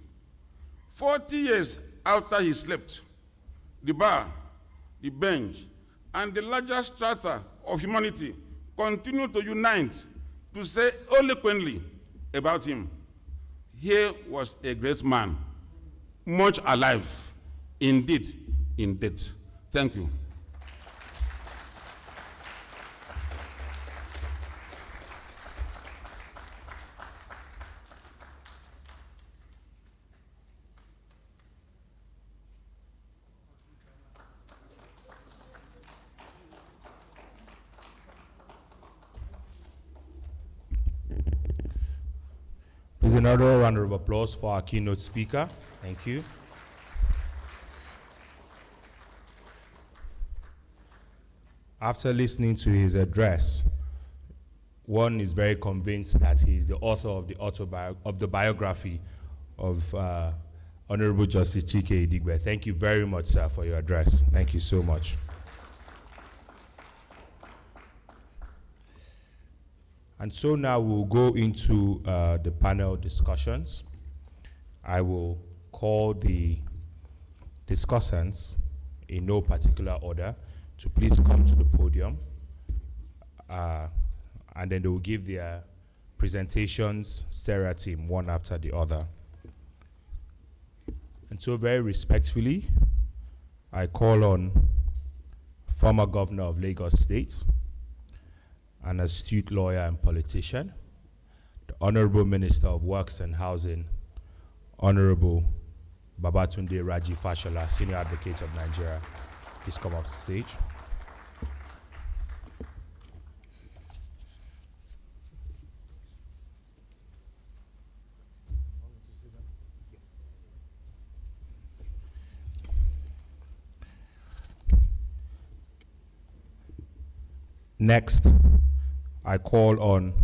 Speaker 6: 40 years after he slept, the bar, the bench, and the larger strata of humanity continue to unite to say eloquently about him: here was a great man, much alive, indeed in death. Thank you.
Speaker 4: Please, another round of applause for our keynote speaker. Thank you. After listening to his address, one is very convinced that he is the author of the biography of Honorable Justice Chike Idigbe. Thank you very much, sir, for your address. Thank you so much. And so now we'll go into the panel discussions. I will call the discussants in no particular order to please come to the podium. And then they will give their presentations seriatim, one after the other. And so very respectfully, I call on former governor of Lagos State, an astute lawyer and politician, the Honorable Minister of Works and Housing, Honorable Babatunde Raji Fashola, Senior Advocate of Nigeria. Please come up to stage. Next, I call on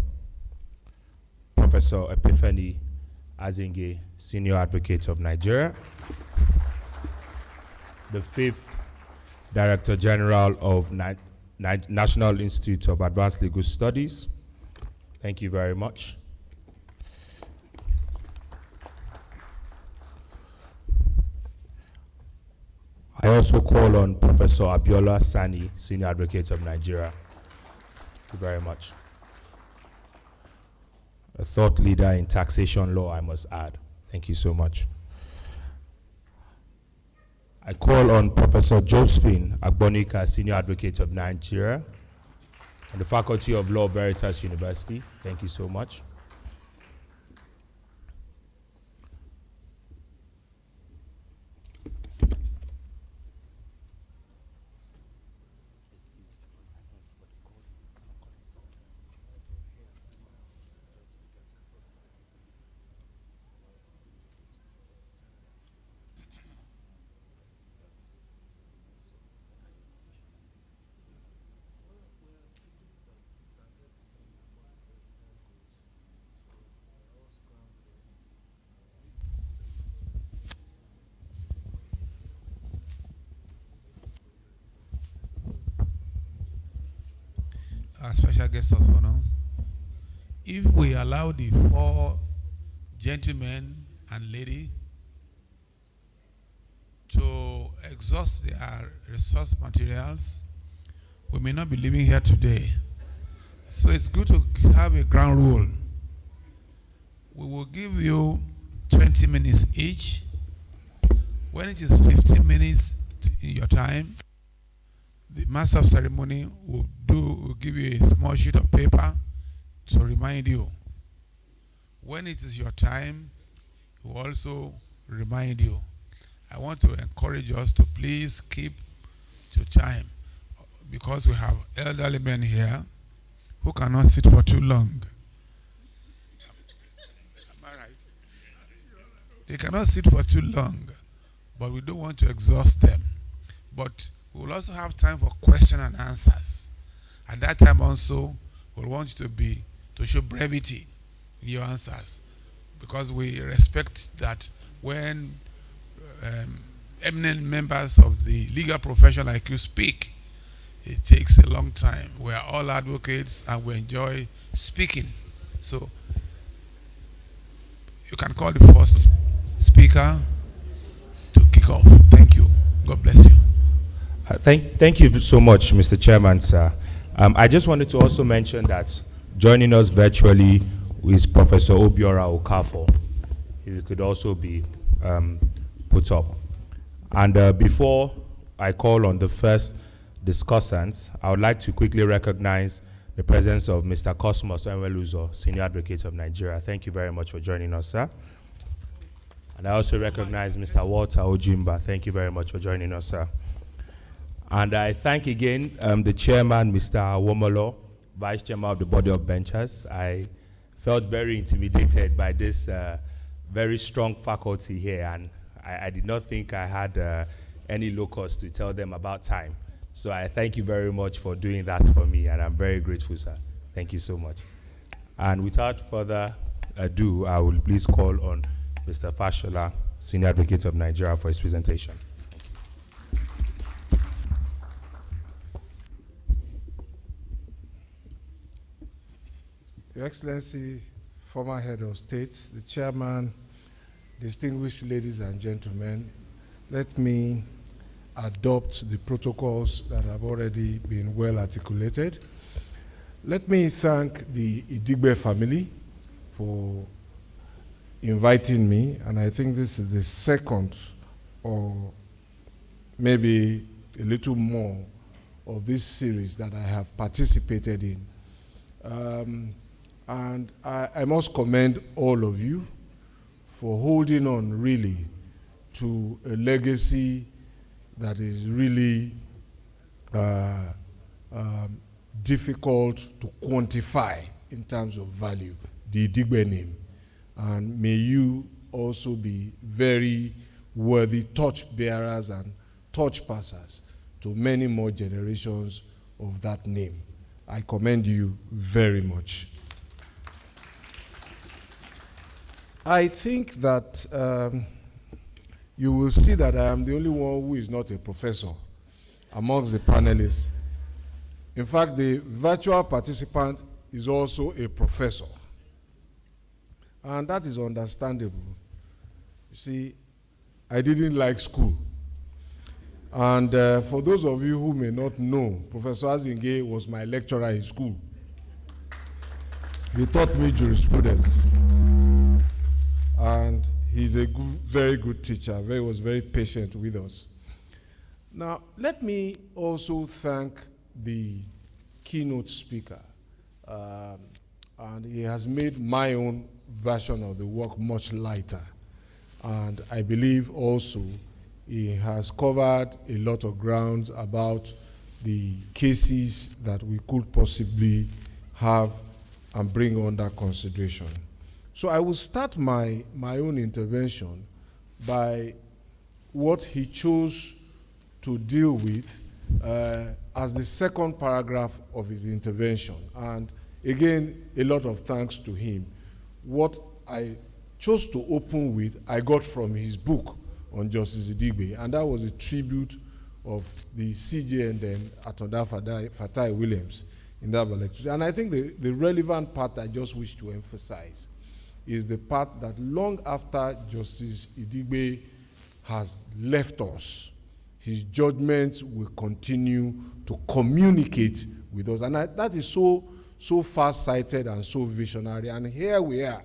Speaker 4: Professor Epiphany Azinge, Senior Advocate of Nigeria, the 5th Director General of National Institute of Advanced Legal Studies. Thank you very much. I also call on Professor Abiola Sani, Senior Advocate of Nigeria. Thank you very much. A thought leader in taxation law, I must add. Thank you so much. I call on Professor Josephine Agbonika, Senior Advocate of Nigeria, and the Faculty of Law, Veritas University. Thank you so much.
Speaker 1: Our special guest of honor, if we allow the 4 gentlemen and lady to exhaust their resource materials, we may not be living here today. So it's good to have a ground rule. We will give you 20 minutes each. When it is 15 minutes in your time, the master of ceremony will give you a small sheet of paper to remind you. When it is your time, he will also remind you. I want to encourage us to please keep to time, because we have elderly men here who cannot sit for too long. Am I right? They cannot sit for too long, but we don't want to exhaust them. But we will also have time for question and answers. At that time also, we'll want you to show brevity in your answers, because we respect that when eminent members of the legal profession like you speak, it takes a long time. We are all advocates and we enjoy speaking. So you can call the first speaker to kick off. Thank you. God bless you.
Speaker 4: Thank you so much, Mr. Chairman, sir. I just wanted to also mention that joining us virtually is Professor Obiora Okafor. If you could also be put up. And before I call on the first discussants, I would like to quickly recognize the presence of Mr. Cosmos Enweluzo, Senior Advocate of Nigeria. Thank you very much for joining us, sir. And I also recognize Mr. Walter Ojimba. Thank you very much for joining us, sir. And I thank again the chairman, Mr. Womolo, Vice Chairman of the Body of Benchers. I felt very intimidated by this very strong faculty here, and I did not think I had any locals to tell them about time. So I thank you very much for doing that for me, and I'm very grateful, sir. Thank you so much. And without further ado, I will please call on Mr. Fashola, Senior Advocate of Nigeria, for his presentation.
Speaker 7: Your Excellency, former Head of State, the Chairman, distinguished ladies and gentlemen, let me adopt the protocols that have already been well articulated. Let me thank the Idigbe family for inviting me, and I think this is the second or maybe a little more of this series that I have participated in. And I must commend all of you for holding on really to a legacy that is really difficult to quantify in terms of value, the Idigbe name. And may you also be very worthy torch bearers and torch passers to many more generations of that name. I commend you very much. I think that you will see that I am the only one who is not a professor amongst the panelists. In fact, the virtual participant is also a professor. And that is understandable. You see, I didn't like school. And for those of you who may not know, Professor Azinge was my lecturer in school. He taught me jurisprudence. And he's a very good teacher. He was very patient with us. Now, let me also thank the keynote speaker. And he has made my own version of the work much lighter. And I believe also he has covered a lot of grounds about the cases that we could possibly have and bring under consideration. So I will start my own intervention by what he chose to deal with as the second paragraph of his intervention. And again, a lot of thanks to him. What I chose to open with, I got from his book on Justice Idigbe, and that was a tribute of the CJ and then Atonda Fatai Williams in that lecture. And I think the relevant part I just wish to emphasize is the part that long after Justice Idigbe has left us, his judgments will continue to communicate with us. And that is so far-sighted and so visionary. And here we are,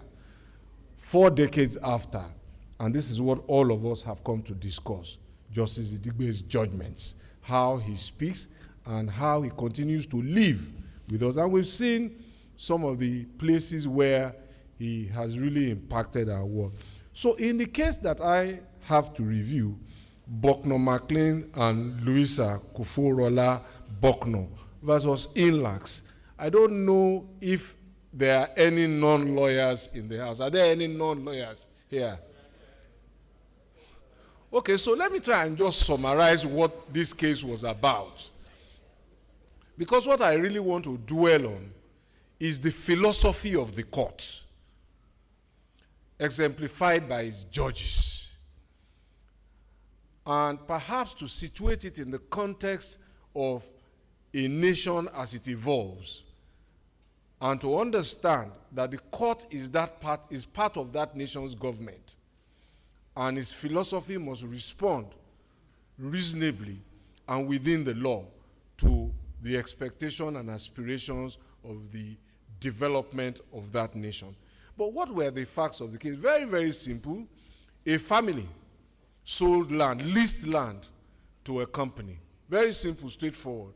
Speaker 7: 4 decades after, and this is what all of us have come to discuss, Justice Idigbe's judgments, how he speaks and how he continues to live with us. And we've seen some of the places where he has really impacted our work. So in the case that I have to review, Bucknor McLean and Louisa Kuforola Bucknor versus Inlax, I don't know if there are any non-lawyers in the house. Are there any non-lawyers here? Okay, so let me try and just summarize what this case was about. Because what I really want to dwell on is the philosophy of the court, exemplified by its judges. And perhaps to situate it in the context of a nation as it evolves, and to understand that the court is part of that nation's government, and its philosophy must respond reasonably and within the law to the expectation and aspirations of the development of that nation. But what were the facts of the case? Very, very simple. A family sold land, leased land to a company. Very simple, straightforward.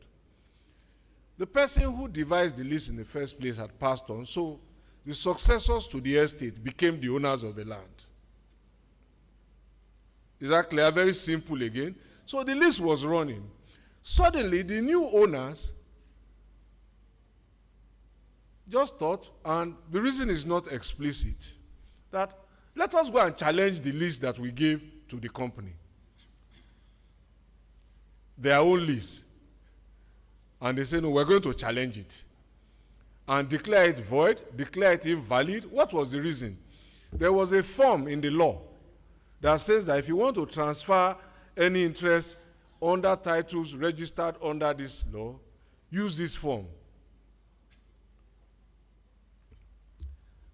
Speaker 7: The person who devised the lease in the first place had passed on, so the successors to the estate became the owners of the land. Is that clear? Very simple again. So the lease was running. Suddenly, the new owners just thought, and the reason is not explicit, that let us go and challenge the lease that we gave to the company. Their own lease. And they say, no, we're going to challenge it. And declare it void, declare it invalid. What was the reason? There was a form in the law that says that if you want to transfer any interest under titles registered under this law, use this form.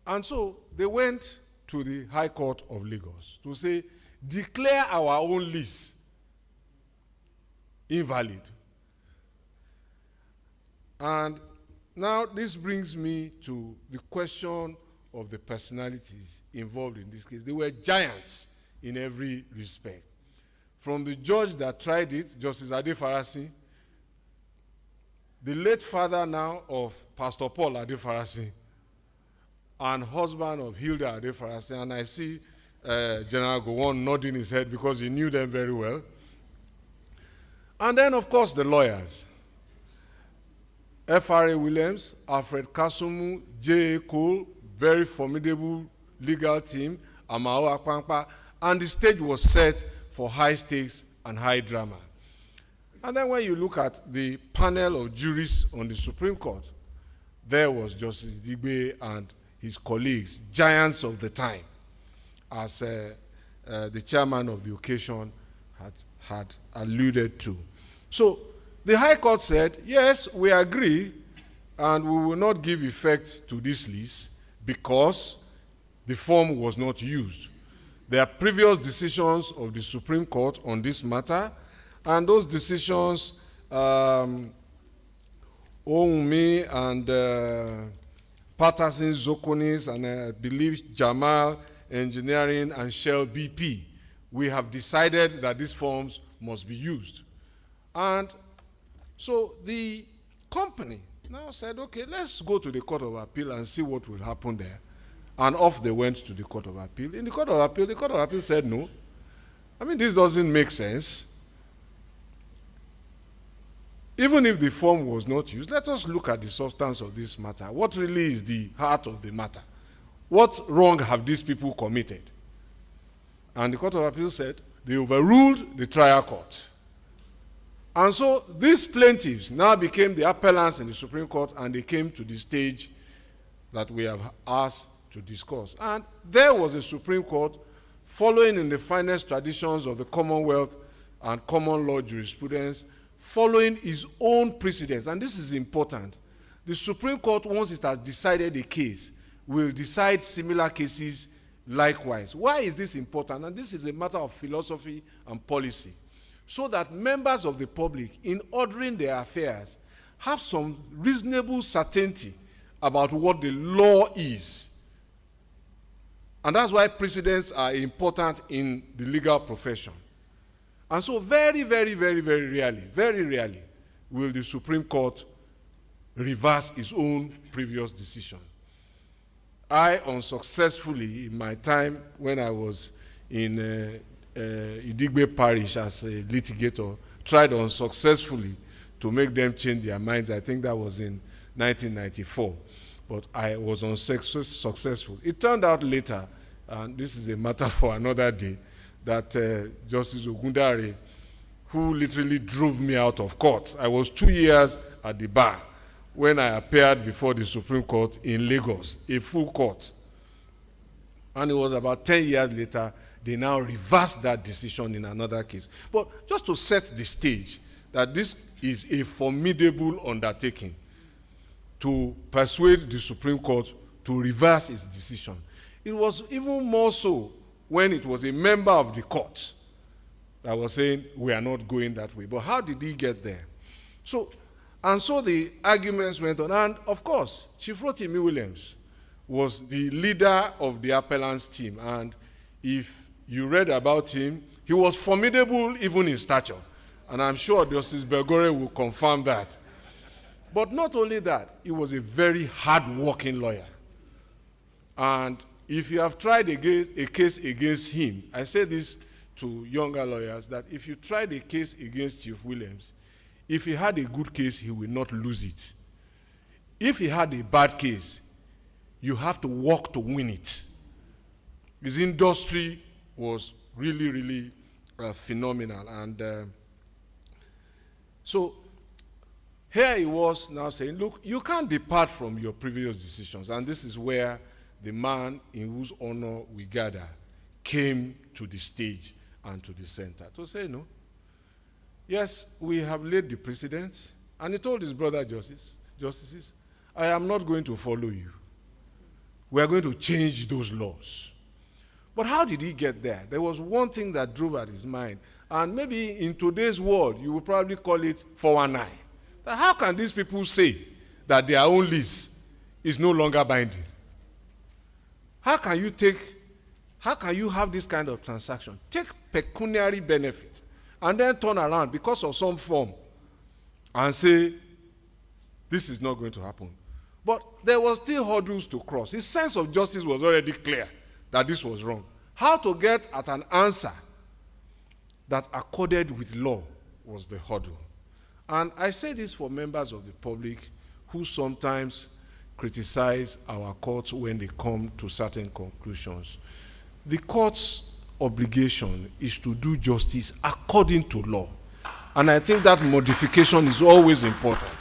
Speaker 7: And so they went to the High Court of Lagos to say, declare our own lease invalid. And now this brings me to the question of the personalities involved in this case. They were giants in every respect. From the judge that tried it, Justice Adefarasi, the late father now of Pastor Paul Adefarasi, and husband of Hilda Adefarasi, and I see General Gowon nodding his head because he knew them very well. And then, of course, the lawyers. F.R.A. Williams, Alfred Kasumu, J.A. Cole, very formidable legal team, Amao Akpampa, and the stage was set for high stakes and high drama. And then when you look at the panel of jurists on the Supreme Court, there was Justice Idigbe and his colleagues, giants of the time, as the chairman of the occasion had alluded to. So the High Court said, yes, we agree, and we will not give effect to this lease because the form was not used. There are previous decisions of the Supreme Court on this matter, and those decisions, Ounmi and Patterson Zokonis, and I believe Jamal Engineering and Shell BP, we have decided that these forms must be used. And so the company now said, okay, let's go to the Court of Appeal and see what will happen there. And off they went to the Court of Appeal. In the Court of Appeal said no. I mean, this doesn't make sense. Even if the form was not used, let us look at the substance of this matter. What really is the heart of the matter? What wrong have these people committed? And the Court of Appeal said they overruled the trial court. And so these plaintiffs now became the appellants in the Supreme Court, and they came to the stage that we have asked to discuss. And there was a Supreme Court following in the finest traditions of the Commonwealth and common law jurisprudence, following its own precedents. And this is important. The Supreme Court, once it has decided a case, will decide similar cases likewise. Why is this important? And this is a matter of philosophy and policy. So that members of the public, in ordering their affairs, have some reasonable certainty about what the law is. And that's why precedents are important in the legal profession. And so very, very, very, very rarely will the Supreme Court reverse its own previous decision. I unsuccessfully, in my time when I was in Idigbe Parish as a litigator, tried unsuccessfully to make them change their minds. I think that was in 1994. But I was unsuccessful. It turned out later, and this is a matter for another day, that Justice Ogundare, who literally drove me out of court. I was 2 years at the bar when I appeared before the Supreme Court in Lagos, a full court. And it was about 10 years later, they now reversed that decision in another case. But just to set the stage, that this is a formidable undertaking to persuade the Supreme Court to reverse its decision. It was even more so when it was a member of the court that was saying, we are not going that way. But how did he get there? So the arguments went on. And of course, Chief Rotimi Williams was the leader of the appellant's team. And if you read about him, he was formidable even in stature. And I'm sure Justice Belgore will confirm that. But not only that, he was a very hard-working lawyer. And if you have tried a case against him, I say this to younger lawyers, that if you tried a case against Chief Williams, if he had a good case, he will not lose it. If he had a bad case, you have to work to win it. His industry was really, really phenomenal. And so here he was now saying, look, you can't depart from your previous decisions. And this is where the man in whose honor we gather came to the stage and to the center to say, no, yes, we have laid the precedents. And he told his brother justices, I am not going to follow you. We are going to change those laws. But how did he get there? There was one thing that drove at his mind. And maybe in today's world, you would probably call it 419. That how can these people say that their own lease is no longer binding? How can you have this kind of transaction? Take pecuniary benefit and then turn around because of some form and say, this is not going to happen. But there was still hurdles to cross. His sense of justice was already clear that this was wrong. How to get at an answer that accorded with law was the hurdle. And I say this for members of the public who sometimes criticize our courts when they come to certain conclusions. The court's obligation is to do justice according to law. And I think that modification is always important.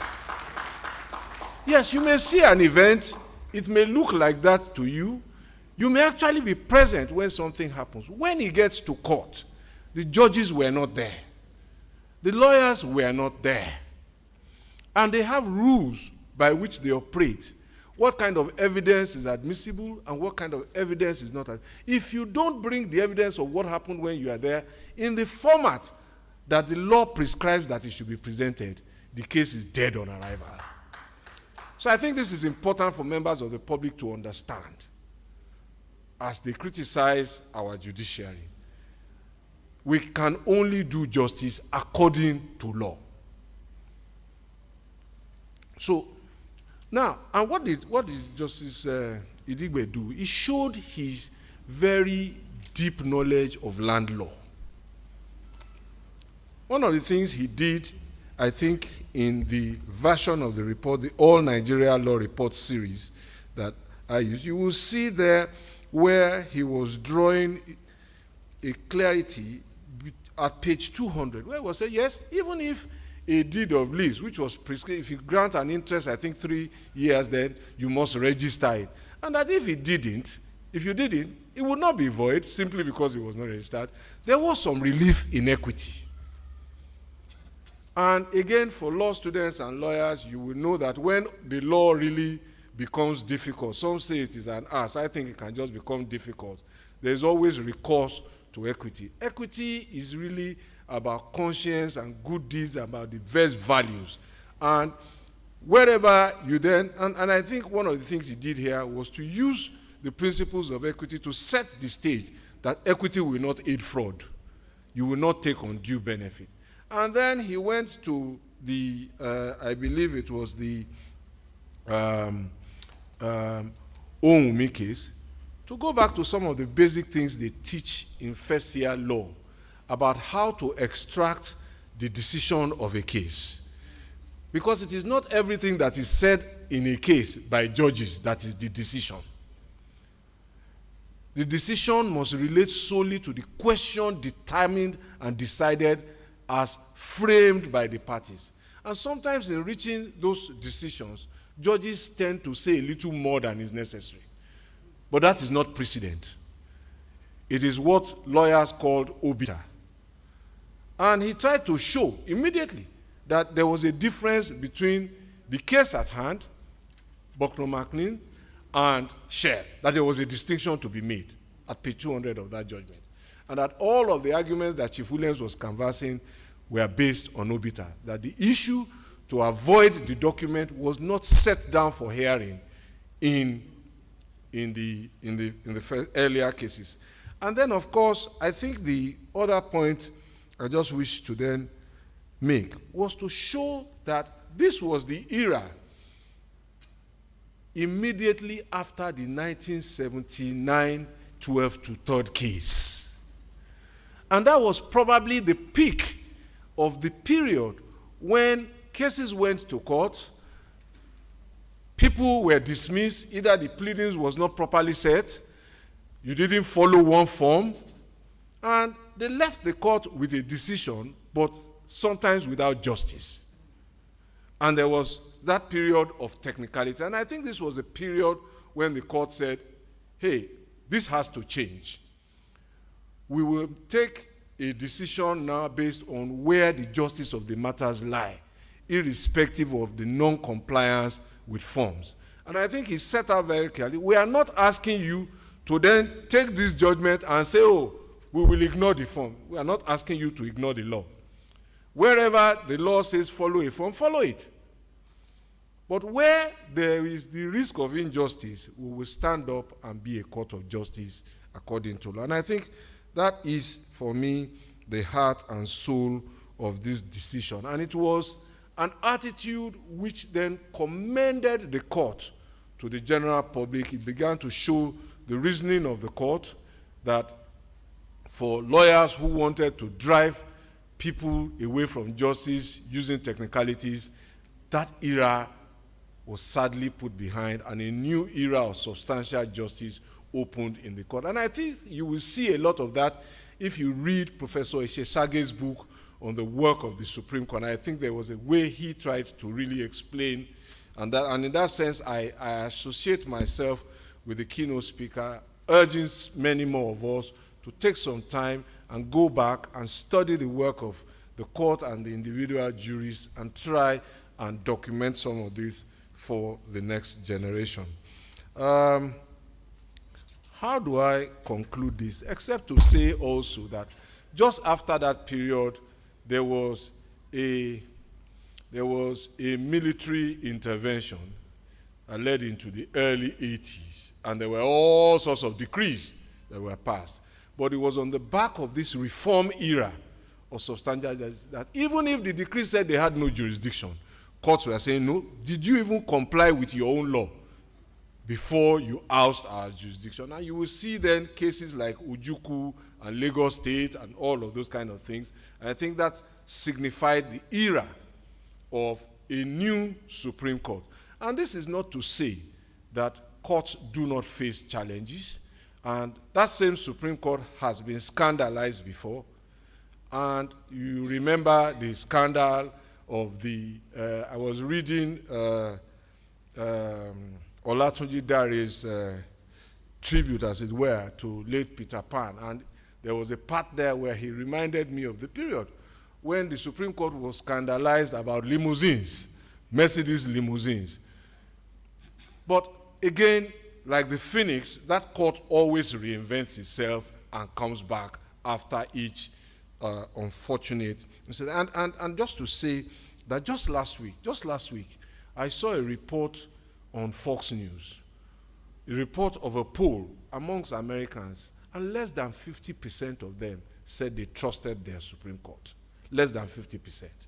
Speaker 7: Yes, you may see an event, it may look like that to you. You may actually be present when something happens. When it gets to court, the judges were not there. The lawyers were not there. And they have rules by which they operate. What kind of evidence is admissible and what kind of evidence is not. If you don't bring the evidence of what happened when you are there in the format that the law prescribes that it should be presented, the case is dead on arrival. So I think this is important for members of the public to understand as they criticize our judiciary. We can only do justice according to law. So, now, and what did Justice Idigbe do? He showed his very deep knowledge of land law. One of the things he did, I think, in the version of the report, the All Nigeria Law Report series that I use, you will see there where he was drawing a clarity at page 200, where he was saying, yes, even if a deed of lease, which was prescribed, if you grant an interest, I think 3 years, then you must register it. And that if you didn't, it would not be void simply because it was not registered. There was some relief in equity. And again, for law students and lawyers, you will know that when the law really becomes difficult, some say it is an art, I think it can just become difficult. There's always recourse to equity. Equity is really about conscience and good deeds, about the best values. And wherever you then, and I think one of the things he did here was to use the principles of equity to set the stage that equity will not aid fraud. You will not take undue benefit. And then he went to the, I believe it was the Onwumi case, to go back to some of the basic things they teach in first year law about how to extract the decision of a case. Because it is not everything that is said in a case by judges that is the decision. The decision must relate solely to the question determined and decided as framed by the parties. And sometimes in reaching those decisions, judges tend to say a little more than is necessary. But that is not precedent. It is what lawyers called obiter. And he tried to show immediately that there was a difference between the case at hand, Bucknor McLean, and Share, that there was a distinction to be made at page 200 of that judgment. And that all of the arguments that Chief Williams was canvassing were based on obiter, that the issue to avoid the document was not set down for hearing in the first earlier cases. And then, of course, I think the other point I just wish to then make was to show that this was the era immediately after the 1979 12 to 3rd case. And that was probably the peak of the period when cases went to court, people were dismissed, either the pleadings was not properly set, you didn't follow one form, and they left the court with a decision, but sometimes without justice. And there was that period of technicality. And I think this was a period when the court said, hey, this has to change. We will take a decision now based on where the justice of the matters lie, irrespective of the non-compliance with forms. And I think he set out very clearly, we are not asking you to then take this judgment and say, oh, we will ignore the form. We are not asking you to ignore the law. Wherever the law says follow a form, follow it. But where there is the risk of injustice, we will stand up and be a court of justice according to law. And I think that is, for me, the heart and soul of this decision. And it was an attitude which then commended the court to the general public. It began to show the reasoning of the court that for lawyers who wanted to drive people away from justice using technicalities, that era was sadly put behind, and a new era of substantial justice opened in the court. And I think you will see a lot of that if you read Professor Eshesage's book on the work of the Supreme Court. And I think there was a way he tried to really explain, and in that sense, I associate myself with the keynote speaker, urging many more of us to take some time and go back and study the work of the court and the individual juries and try and document some of this for the next generation. How do I conclude this? Except to say also that just after that period, there was a military intervention that led into the early 80s, and there were all sorts of decrees that were passed. But it was on the back of this reform era of substantial justice that even if the decree said they had no jurisdiction, courts were saying, no, did you even comply with your own law before you oust our jurisdiction? And you will see then cases like Ojukwu and Lagos State and all of those kind of things. And I think that signified the era of a new Supreme Court. And this is not to say that courts do not face challenges. And that same Supreme Court has been scandalized before. And you remember the scandal of the, I was reading Olatunji Dare's tribute, as it were, to late Peter Pan. And there was a part there where he reminded me of the period when the Supreme Court was scandalized about limousines, Mercedes limousines. But again, like the phoenix, that court always reinvents itself and comes back after each unfortunate incident. And just to say that just last week, I saw a report on Fox News, a report of a poll amongst Americans, and less than 50% of them said they trusted their Supreme Court. Less than 50%.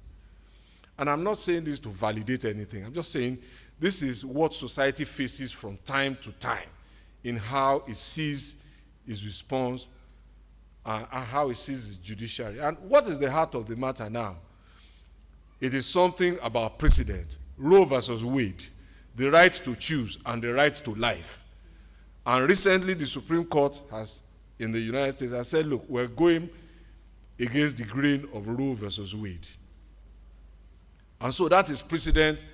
Speaker 7: And I'm not saying this to validate anything. I'm just saying this is what society faces from time to time in how it sees its response and how it sees its judiciary. And what is the heart of the matter now? It is something about precedent. Roe versus Wade, the right to choose and the right to life. And recently the Supreme Court has, in the United States, has said, look, we're going against the grain of Roe versus Wade. And so that is precedent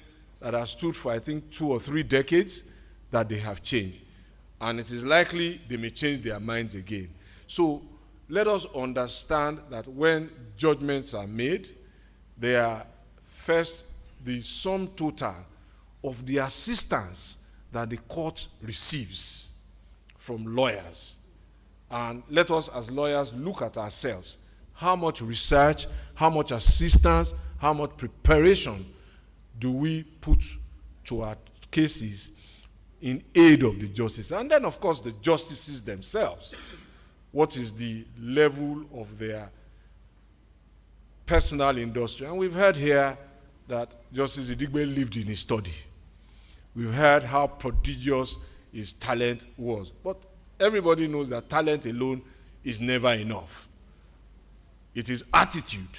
Speaker 7: that has stood for, I think, 2 or 3 decades that they have changed. And it is likely they may change their minds again. So let us understand that when judgments are made, they are first the sum total of the assistance that the court receives from lawyers. And let us as lawyers look at ourselves. How much research, how much assistance, how much preparation do we put to our cases in aid of the justice? And then, of course, the justices themselves. What is the level of their personal industry? And we've heard here that Justice Idigbe lived in his study. We've heard how prodigious his talent was. But everybody knows that talent alone is never enough. It is attitude.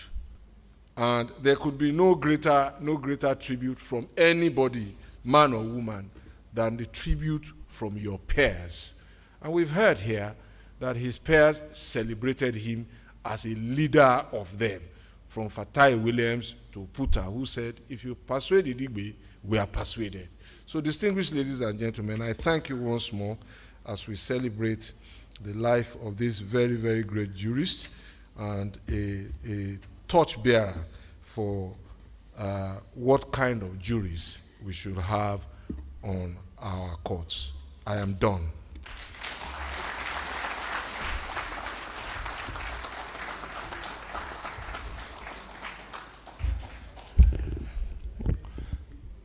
Speaker 7: And there could be no greater tribute from anybody, man or woman, than the tribute from your peers. And we've heard here that his peers celebrated him as a leader of them, from Fatai Williams to Puta, who said, if you persuade Idigbe, we are persuaded. So distinguished ladies and gentlemen, I thank you once more, as we celebrate the life of this very, very great jurist and a torchbearer for what kind of juries we should have on our courts. I am done.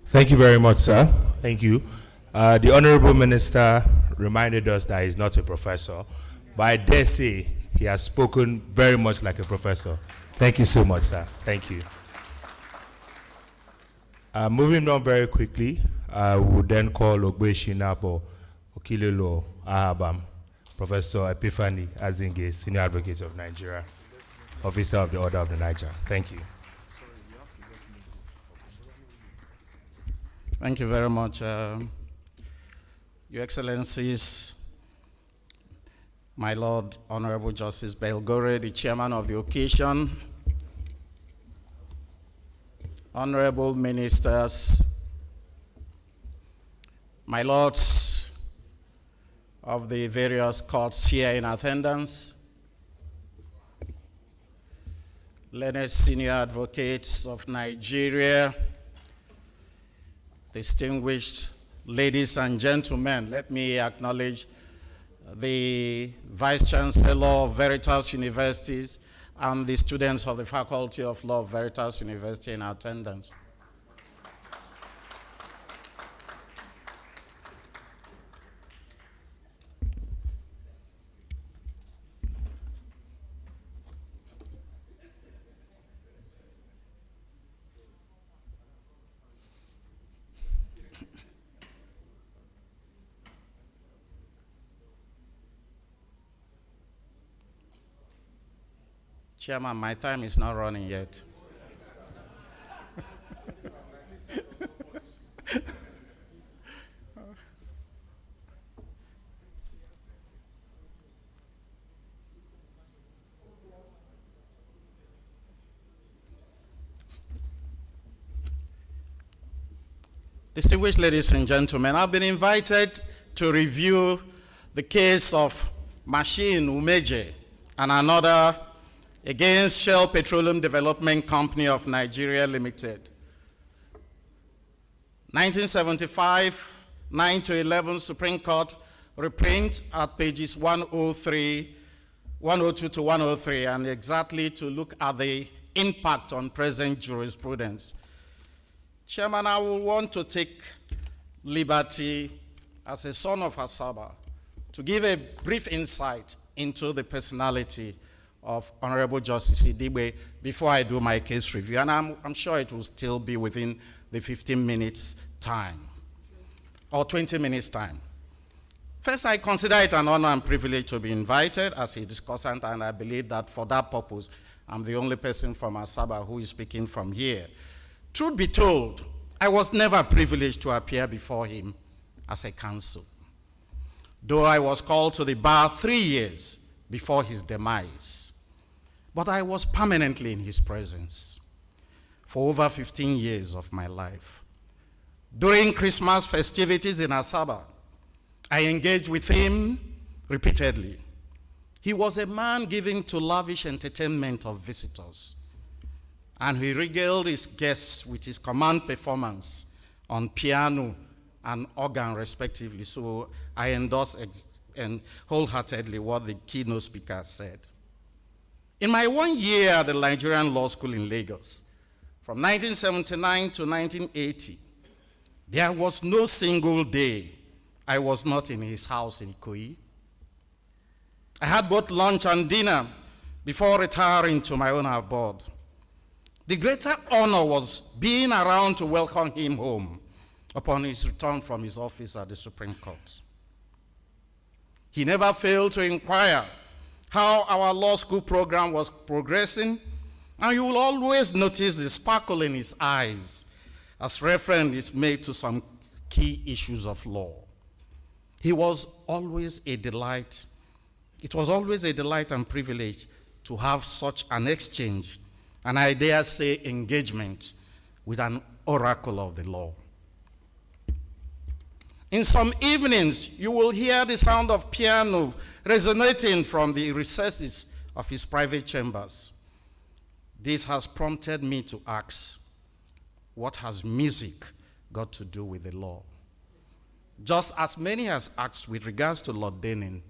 Speaker 4: Thank you very much, sir. Thank you. The Honorable Minister reminded us that he's not a professor, but I dare say he has spoken very much like a professor. Thank you so much, sir. Thank you. Moving on very quickly, we would then call Ogbe Shinapo Okilelo Ahabam, Professor Epiphany Azinge, Senior Advocate of Nigeria, Officer of the Order of the Niger. Thank you.
Speaker 8: Thank you very much, Your Excellencies, my Lord Honorable Justice Belgore, the chairman of the occasion, honorable ministers, my lords of the various courts here in attendance, learned senior advocates of Nigeria, distinguished ladies and gentlemen, let me acknowledge the Vice Chancellor of Veritas Universities and the students of the Faculty of Law of Veritas University in attendance. Chairman, my time is not running yet. Distinguished ladies and gentlemen, I've been invited to review the case of Machine Umeje and another against Shell Petroleum Development Company of Nigeria Limited. 1975, 9 to 11 Supreme Court reprint at pages 103, 102 to 103, and exactly to look at the impact on present jurisprudence. Chairman, I will want to take liberty as a son of Asaba to give a brief insight into the personality of Honorable Justice Idibwe before I do my case review, and I'm sure it will still be within the 15 minutes time, or 20 minutes time. First, I consider it an honor and privilege to be invited as a discussant, and I believe that for that purpose, I'm the only person from Asaba who is speaking from here. Truth be told, I was never privileged to appear before him as a counsel, though I was called to the bar 3 years before his demise. But I was permanently in his presence for over 15 years of my life. During Christmas festivities in Asaba, I engaged with him repeatedly. He was a man given to lavish entertainment of visitors, and he regaled his guests with his command performance on piano and organ respectively. So I endorse and wholeheartedly what the keynote speaker said. In my 1 year at the Nigerian Law School in Lagos, from 1979 to 1980, there was no single day I was not in his house in Ikoyi. I had both lunch and dinner before retiring to my own abode. The greater honor was being around to welcome him home upon his return from his office at the Supreme Court. He never failed to inquire how our law school program was progressing, and you will always notice the sparkle in his eyes as reference is made to some key issues of law. He was always a delight. It was always a delight and privilege to have such an exchange, and I dare say engagement, with an oracle of the law. In some evenings, you will hear the sound of piano resonating from the recesses of his private chambers. This has prompted me to ask, what has music got to do with the law? Just as many has asked with regards to Lord Denning,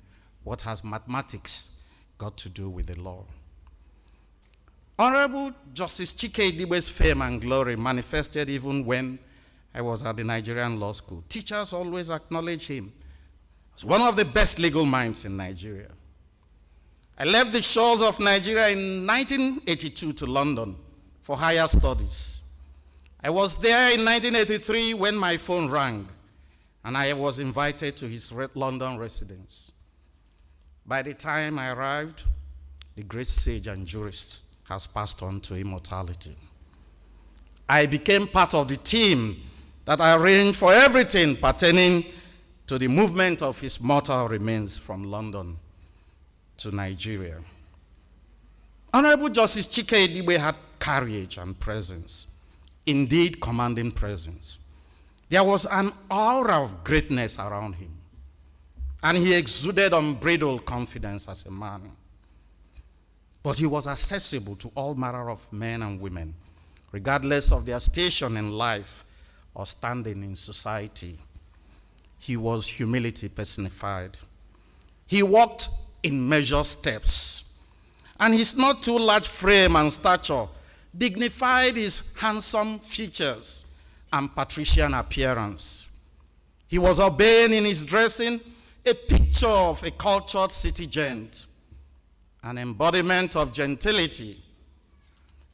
Speaker 8: what has mathematics got to do with the law? Honorable Justice Chike Idigbe's fame and glory manifested even when I was at the Nigerian Law School. Teachers always acknowledge him as one of the best legal minds in Nigeria. I left the shores of Nigeria in 1982 to London for higher studies. I was there in 1983 when my phone rang, and I was invited to his London residence. By the time I arrived, the great sage and jurist has passed on to immortality. I became part of the team that arranged for everything pertaining to the movement of his mortal remains from London to Nigeria. Honorable Justice Chike Idigbe had courage and presence, indeed commanding presence. There was an aura of greatness around him, and he exuded unbridled confidence as a man. But he was accessible to all manner of men and women, regardless of their station in life or standing in society. He was humility personified. He walked in measured steps, and his not too large frame and stature dignified his handsome features and patrician appearance. He was urbane in his dressing, a picture of a cultured city gent, an embodiment of gentility,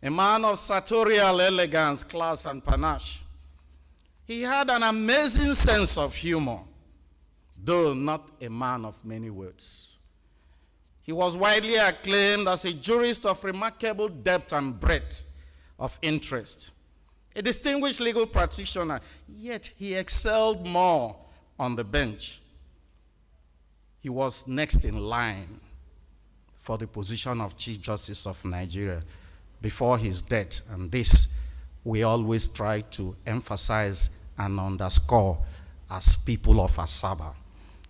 Speaker 8: a man of sartorial elegance, class, and panache. He had an amazing sense of humor, though not a man of many words. He was widely acclaimed as a jurist of remarkable depth and breadth of interest, a distinguished legal practitioner, yet he excelled more on the bench. He was next in line for the position of Chief Justice of Nigeria before his death, and this we always try to emphasize and underscore as people of Asaba,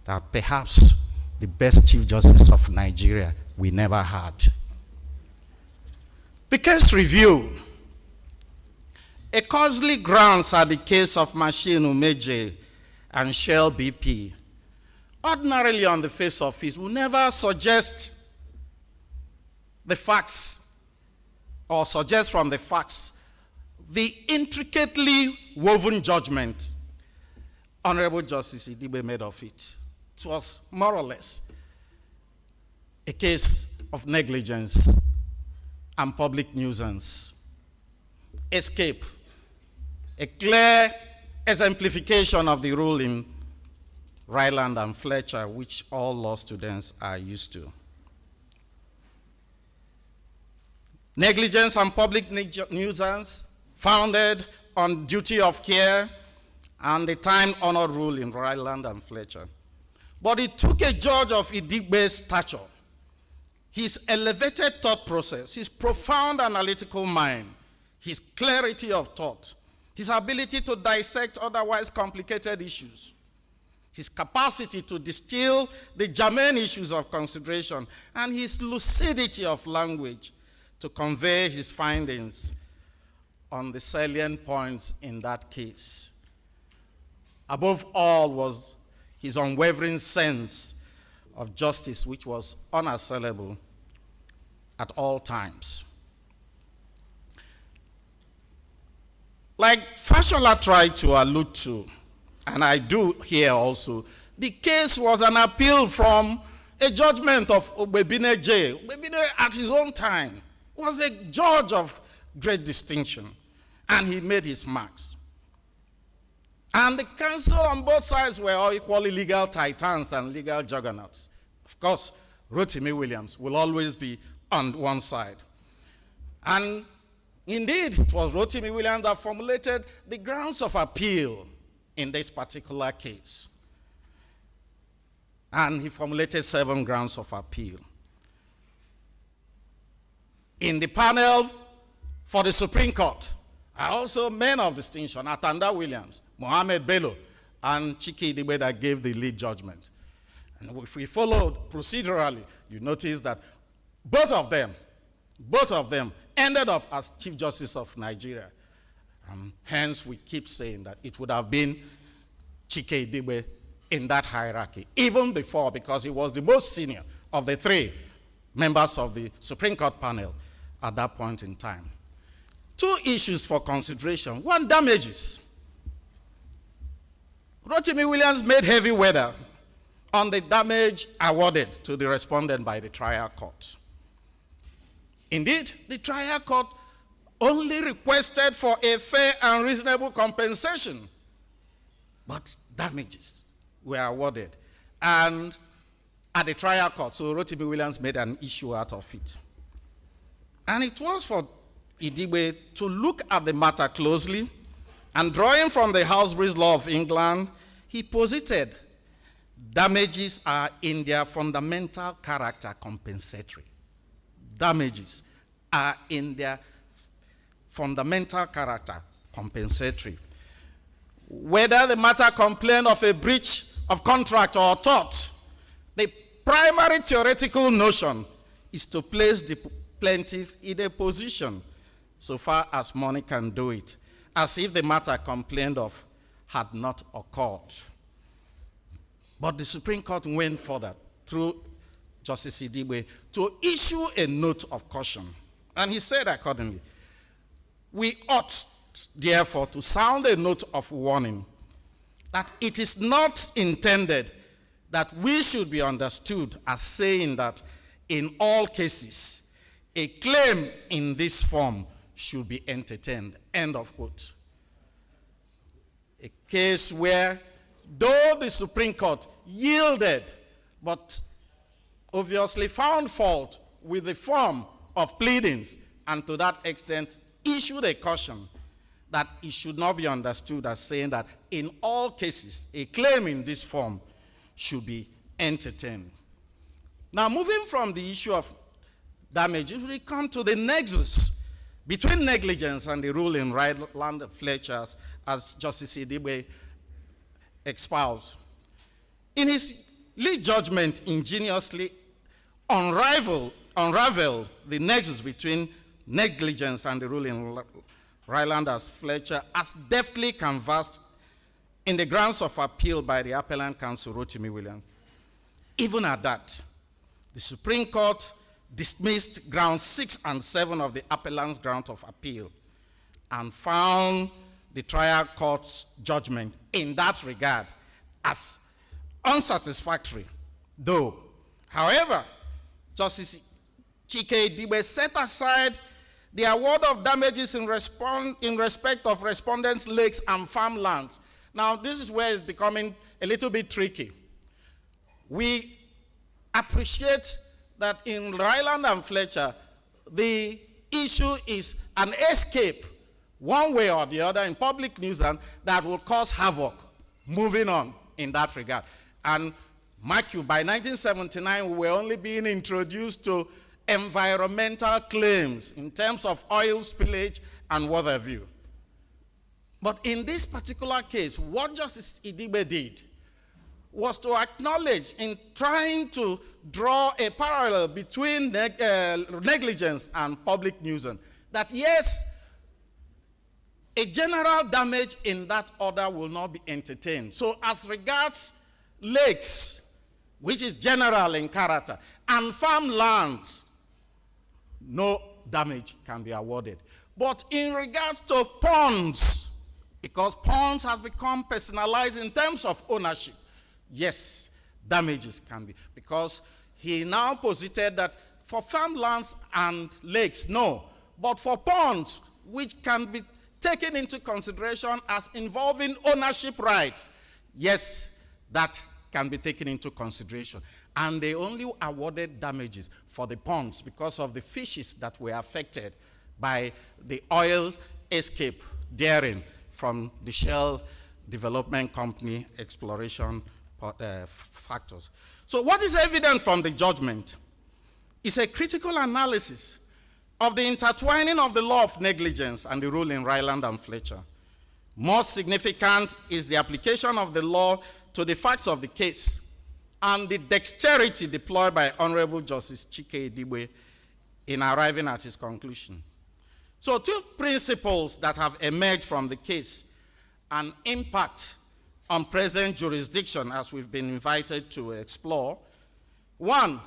Speaker 8: that perhaps the best Chief Justice of Nigeria we never had. The case review. A costly grounds are the case of Machine Umeje and Shell BP. Ordinarily on the face of it, will never suggest the facts or suggest from the facts the intricately woven judgment Honorable Justice Idigbe made of it. It was more or less a case of negligence and public nuisance. Escape, a clear exemplification of the rule in Ryland and Fletcher, which all law students are used to. Negligence and public nuisance founded on duty of care and the time-honored rule in Ryland and Fletcher. But it took a judge of Idigbe's stature, his elevated thought process, his profound analytical mind, his clarity of thought, his ability to dissect otherwise complicated issues, his capacity to distill the germane issues of consideration, and his lucidity of language to convey his findings on the salient points in that case. Above all was his unwavering sense of justice, which was unassailable at all times. Like Fashola tried to allude to, and I do here also, the case was an appeal from a judgment of Obebine J. Obebine at his own time was a judge of great distinction, and he made his marks. And the counsel on both sides were all equally legal titans and legal juggernauts. Of course, Rotimi Williams will always be on one side. And indeed, it was Rotimi Williams that formulated the grounds of appeal in this particular case. And he formulated 7 grounds of appeal. In the panel for the Supreme Court are also men of distinction: Atanda Williams, Mohammed Bello, and Chike Idegbe that gave the lead judgment. And if we followed procedurally, you notice that both of them ended up as Chief Justice of Nigeria. And hence, we keep saying that it would have been Chike Idegbe in that hierarchy, even before, because he was the most senior of the three members of the Supreme Court panel at that point in time. Two issues for consideration. One, damages. Rotimi Williams made heavy weather on the damage awarded to the respondent by the trial court. Indeed, the trial court only requested for a fair and reasonable compensation, but damages were awarded. And at the trial court, so Rotimi Williams made an issue out of it. And it was for Idegbe to look at the matter closely, and drawing from the Housebridge law of England, he posited damages are in their fundamental character compensatory. Damages are in their fundamental character compensatory. Whether the matter complained of a breach of contract or tort, the primary theoretical notion is to place the plaintiff in a position, so far as money can do it, as if the matter complained of had not occurred. But the Supreme Court went further through Justice Idegbe to issue a note of caution. And he said accordingly, we ought, therefore, to sound a note of warning that it is not intended that we should be understood as saying that in all cases, a claim in this form should be entertained. End of quote. A case where, though the Supreme Court yielded, but obviously found fault with the form of pleadings, and to that extent issued a caution that it should not be understood as saying that in all cases, a claim in this form should be entertained. Now, moving from the issue of damages, we come to the nexus between negligence and the rule in Ryland Fletcher, as Justice Idegbe espoused. In his lead judgment, ingeniously unraveled the nexus between negligence and the rule in Ryland as Fletcher, as deftly canvassed in the grounds of appeal by the appellant counsel Rotimi Williams. Even at that, the Supreme Court dismissed grounds 6 and 7 of the appellant's ground of appeal and found the trial court's judgment in that regard as unsatisfactory. Though, however, Justice Chike Idegbe set aside the award of damages in respect of respondents' lakes and farmlands. Now, this is where it's becoming a little bit tricky. We appreciate that in Ryland and Fletcher, the issue is an escape, one way or the other, in public nuisance that will cause havoc. Moving on in that regard. And mark you, by 1979, we were only being introduced to environmental claims in terms of oil spillage and what have you. But in this particular case, what Justice Idegbe did was to acknowledge, in trying to draw a parallel between negligence and public nuisance, that yes, a general damage in that order will not be entertained. So as regards lakes, which is general in character, and farmlands, no damage can be awarded. But in regards to ponds, because ponds have become personalized in terms of ownership, yes, damages can be. Because he now posited that for farmlands and lakes, no. But for ponds, which can be taken into consideration as involving ownership rights, yes, that can be taken into consideration. And they only awarded damages for the ponds because of the fishes that were affected by the oil escape daring from the Shell Development Company exploration factors. So what is evident from the judgment is a critical analysis of the intertwining of the law of negligence and the rule in Ryland and Fletcher Most significant is the application of the law to the facts of the case and the dexterity deployed by Honorable Justice Chike Idigbe in arriving at his conclusion. So 2 principles that have emerged from the case and impact on present jurisdiction as we've been invited to explore. 1,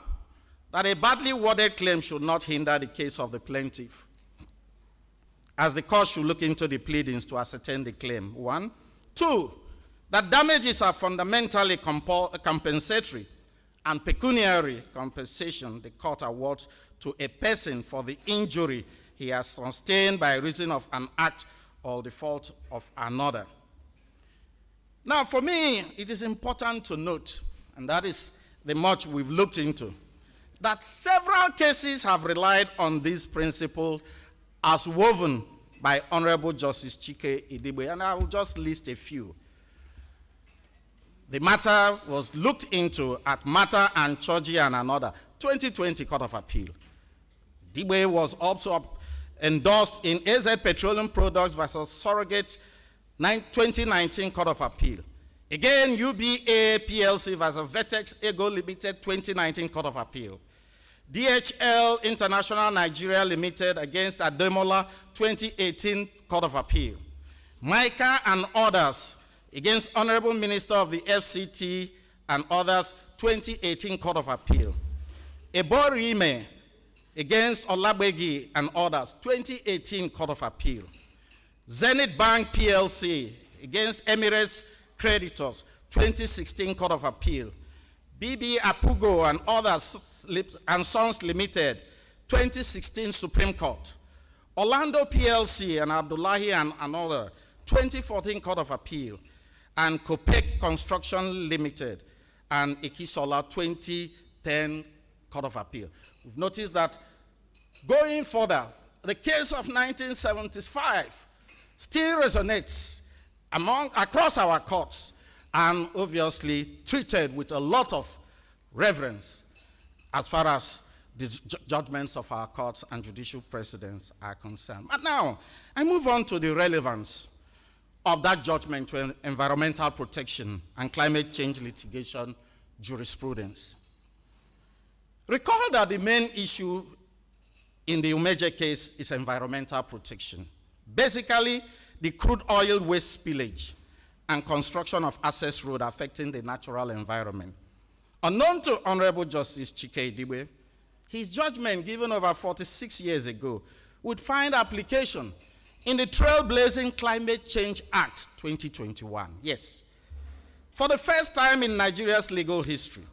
Speaker 8: that a badly worded claim should not hinder the case of the plaintiff, as the court should look into the pleadings to ascertain the claim. 1. 2, that damages are fundamentally compensatory and pecuniary compensation the court awards to a person for the injury he has sustained by reason of an act or the fault of another. Now, for me, it is important to note, and that is the much we've looked into, that several cases have relied on this principle as woven by Honorable Justice Chike Idigbe, and I will just list a few. The matter was looked into at Mata and Choji and another, 2020 Court of Appeal. Idigbe was also endorsed in AZ Petroleum Products versus Surrogate 2019 Court of Appeal. Again, UBA PLC versus Vetex Ego Limited 2019 Court of Appeal. DHL International Nigeria Limited against Ademola 2018 Court of Appeal. Micah and others against Honorable Minister of the FCT and others 2018 Court of Appeal. Eborime against Olabegi and others 2018 Court of Appeal. Zenith Bank PLC against Emirates Creditors 2016 Court of Appeal. BB Apugo and others and Sons Limited 2016 Supreme Court. Orlando PLC and Abdullahi and another 2014 Court of Appeal. And Copec Construction Limited and Ikisola 2010 Court of Appeal. We've noticed that going further, the case of 1975 still resonates across our courts and obviously treated with a lot of reverence as far as the judgments of our courts and judicial precedents are concerned. But now, I move on to the relevance of that judgment to environmental protection and climate change litigation jurisprudence. Recall that the main issue in the Umeje case is environmental protection. Basically, the crude oil waste spillage and construction of access road affecting the natural environment. Unknown to Honorable Justice Chike Idigbe, his judgment given over 46 years ago would find application in the Trailblazing Climate Change Act 2021. Yes. For the first time in Nigeria's legal history,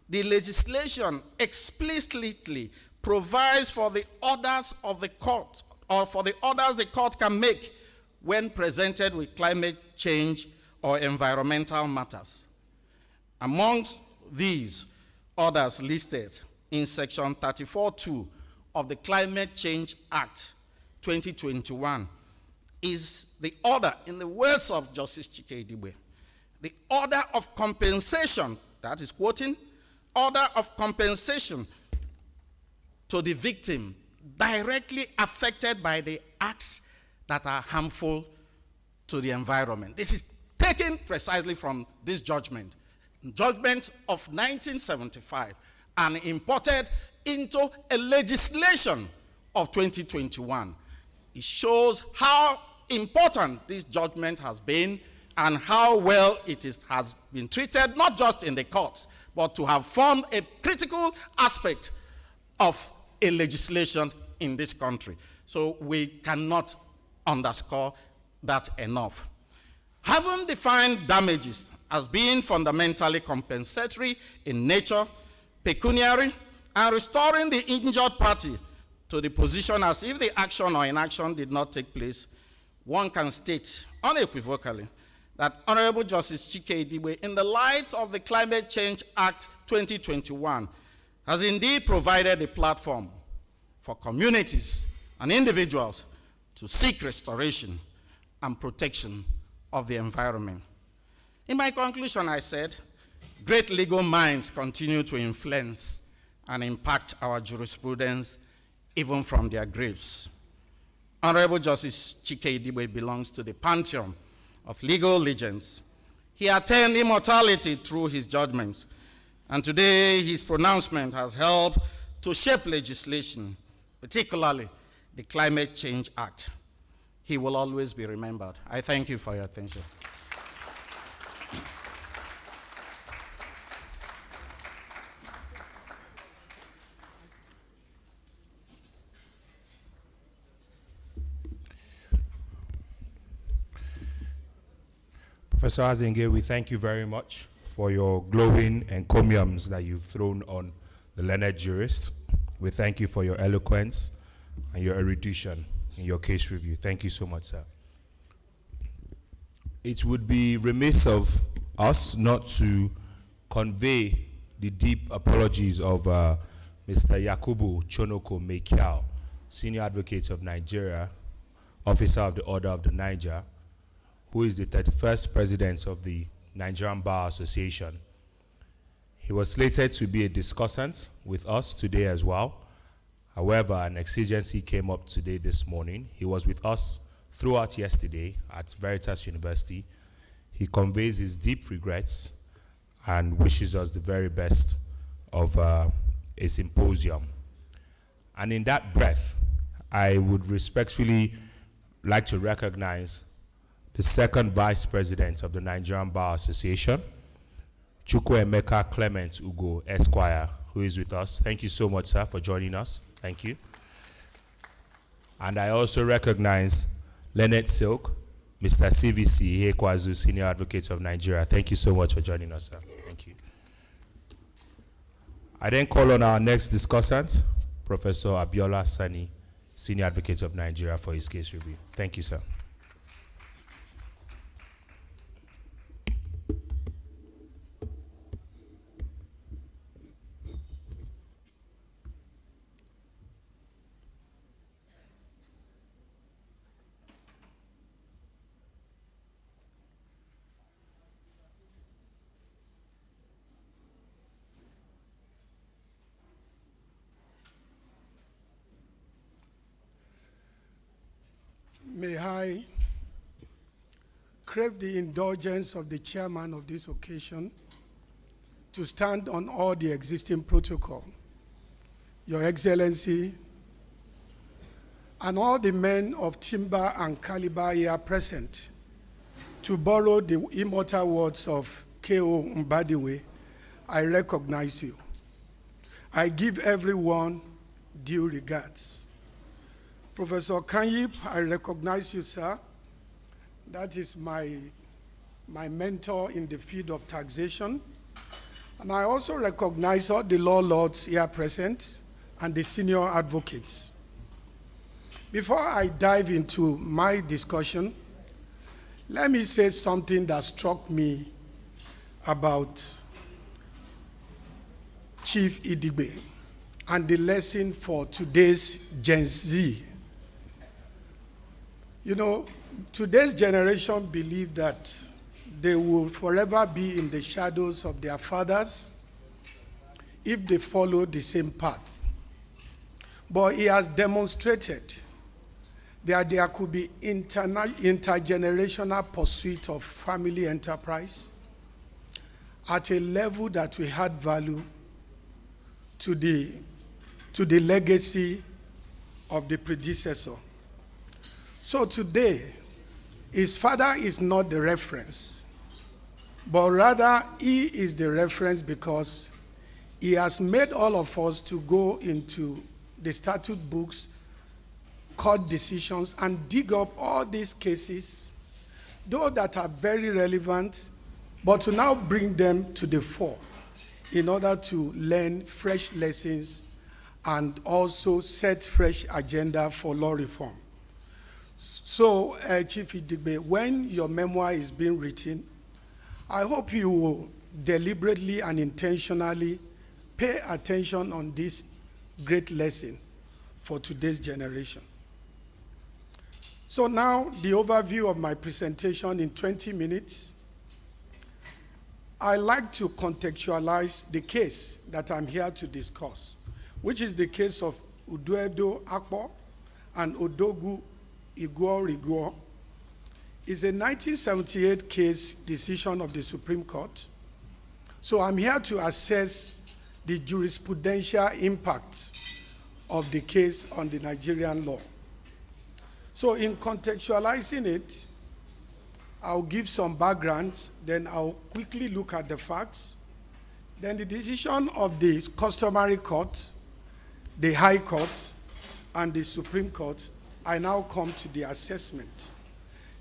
Speaker 8: the legislation explicitly provides for the orders of the court, or for the orders the court can make when presented with climate change or environmental matters. Amongst these orders listed in section 34(2) of the Climate Change Act 2021 is the order, in the words of Justice Chike Idigbe, the order of compensation, that is quoting, order of compensation to the victim directly affected by the acts that are harmful to the environment. This is taken precisely from this judgment of 1975, and imported into a legislation of 2021. It shows how important this judgment has been and how well has been treated, not just in the courts, but to have formed a critical aspect of a legislation in this country. So we cannot underscore that enough. Having defined damages as being fundamentally compensatory in nature, pecuniary, and restoring the injured party to the position as if the action or inaction did not take place, one can state unequivocally that Honorable Justice Chike Idigbe, in the light of the Climate Change Act 2021, has indeed provided a platform for communities and individuals to seek restoration and protection of the environment. In my conclusion, I said, great legal minds continue to influence and impact our jurisprudence even from their graves. Honorable Justice Chike Idigbe belongs to the pantheon of legal legends. He attained immortality through his judgments, and today his pronouncement has helped to shape legislation, particularly the Climate Change Act. He will always be remembered. I thank you for your attention.
Speaker 4: Professor Azenge, we thank you very much for your glowing encomiums that you've thrown on the learned jurist. We thank you for your eloquence and your erudition in your case review. Thank you so much, sir. It would be remiss of us not to convey the deep apologies of Mr. Yakubu Chonoko Mekiao, Senior Advocate of Nigeria, Officer of the Order of the Niger, who is the 31st President of the Nigerian Bar Association. He was slated to be a discussant with us today as well. However, an exigency came up today this morning. He was with us throughout yesterday at Veritas University. He conveys his deep regrets and wishes us the very best of a symposium. And in that breath, I would respectfully like to recognize the second Vice President of the Nigerian Bar Association, CHUKWUNWEIKE Clement Ugo, Esquire, who is with us. Thank you so much, sir, for joining us. Thank you. And I also recognize Leonard Silk, Mr. CVC Hekwazu, Senior Advocate of Nigeria. Thank you so much for joining us, sir. Thank you. I then call on our next discussant, Professor Abiola Sani, Senior Advocate of Nigeria, for his case review. Thank you, sir.
Speaker 9: May I crave the indulgence of the chairman of this occasion to stand on all the existing protocol. Your Excellency, and all the men of timber and caliber here present, to borrow the immortal words of K.O. Mbadiwe, I recognize you. I give everyone due regards. Professor Kanyip, I recognize you, sir. That is my mentor in the field of taxation. And I also recognize all the law lords here present and the senior advocates. Before I dive into my discussion, let me say something that struck me about Chief Idibbe and the lesson for today's Gen Z. You know, today's generation believe that they will forever be in the shadows of their fathers if they follow the same path. But he has demonstrated that there could be intergenerational pursuit of family enterprise at a level that we add value to the legacy of the predecessor. So today, his father is not the reference, but rather he is the reference because he has made all of us to go into the statute books, court decisions, and dig up all these cases, though that are very relevant, but to now bring them to the fore in order to learn fresh lessons and also set fresh agenda for law reform. So, Chief Idibbe, when your memoir is being written, I hope you will deliberately and intentionally pay attention on this great lesson for today's generation. So now, the overview of my presentation in 20 minutes. I like to contextualize the case that I'm here to discuss, which is the case of Uduedo Akpo and Odogu Igor is a 1978 case decision of the Supreme Court. So I'm here to assess the jurisprudential impact of the case on the Nigerian law. So in contextualizing it, I'll give some background, then I'll quickly look at the facts. Then the decision of the customary court, the High Court, and the Supreme Court, I now come to the assessment.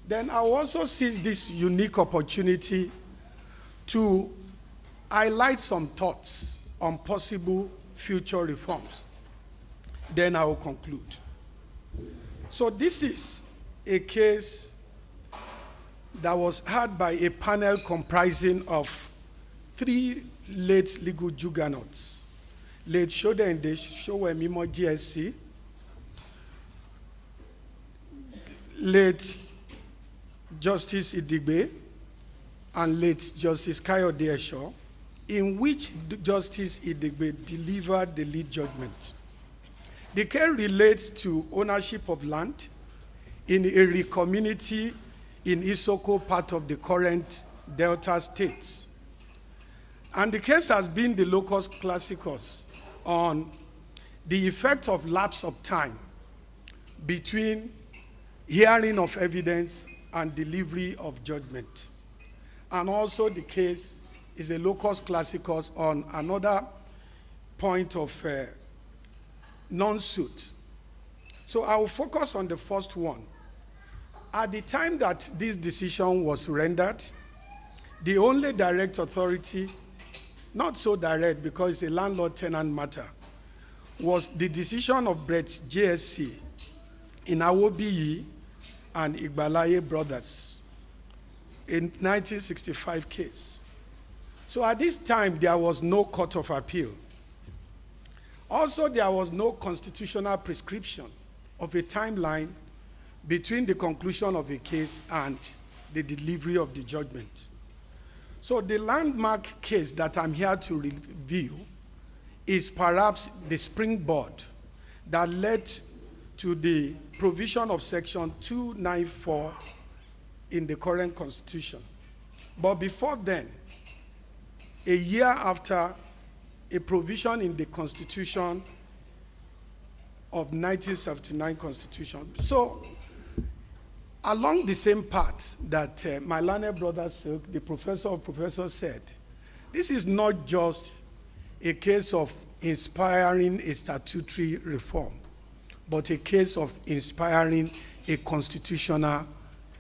Speaker 9: Then I'll also seize this unique opportunity to highlight some thoughts on possible future reforms. Then I will conclude. So this is a case that was heard by a panel comprising of 3 late legal juggernauts. Late Shodende Showemimo GSC, late Justice Idigbe, and late Justice Kayode Esho, in which Justice Idigbe delivered the lead judgment. The case relates to ownership of land in a community in Isoko, part of the current Delta states. And the case has been the locus classicus on the effect of lapse of time between hearing of evidence and delivery of judgment. And also the case is a locus classicus on another point of non-suit. So I will focus on the first one. At the time that this decision was rendered, the only direct authority, not so direct because it's a landlord-tenant matter, was the decision of Brett's JSC in Awobiyi and Igbalaye brothers in 1965 case. So at this time, there was no court of appeal. Also, there was no constitutional prescription of a timeline between the conclusion of a case and the delivery of the judgment. So the landmark case that I'm here to review is perhaps the springboard that led to the provision of Section 294 in the current Constitution. But before then, a year after a provision in the Constitution of 1979 Constitution. So, along the same path that my learned brother, the professor of professors, said, this is not just a case of inspiring a statutory reform, but a case of inspiring a constitutional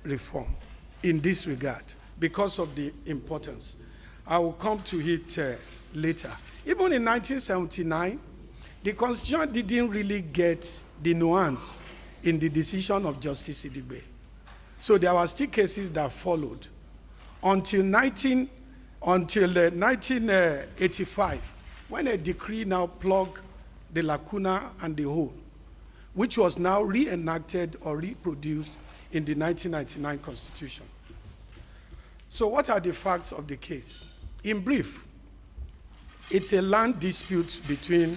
Speaker 9: reform in this regard because of the importance. I will come to it later. Even in 1979, the Constitution didn't really get the nuance in the decision of Justice Idigbe. So there were still cases that followed until 1985, when a decree now plugged the lacuna and the hole, which was now reenacted or reproduced in the 1999 Constitution. So what are the facts of the case? In brief, it's a land dispute between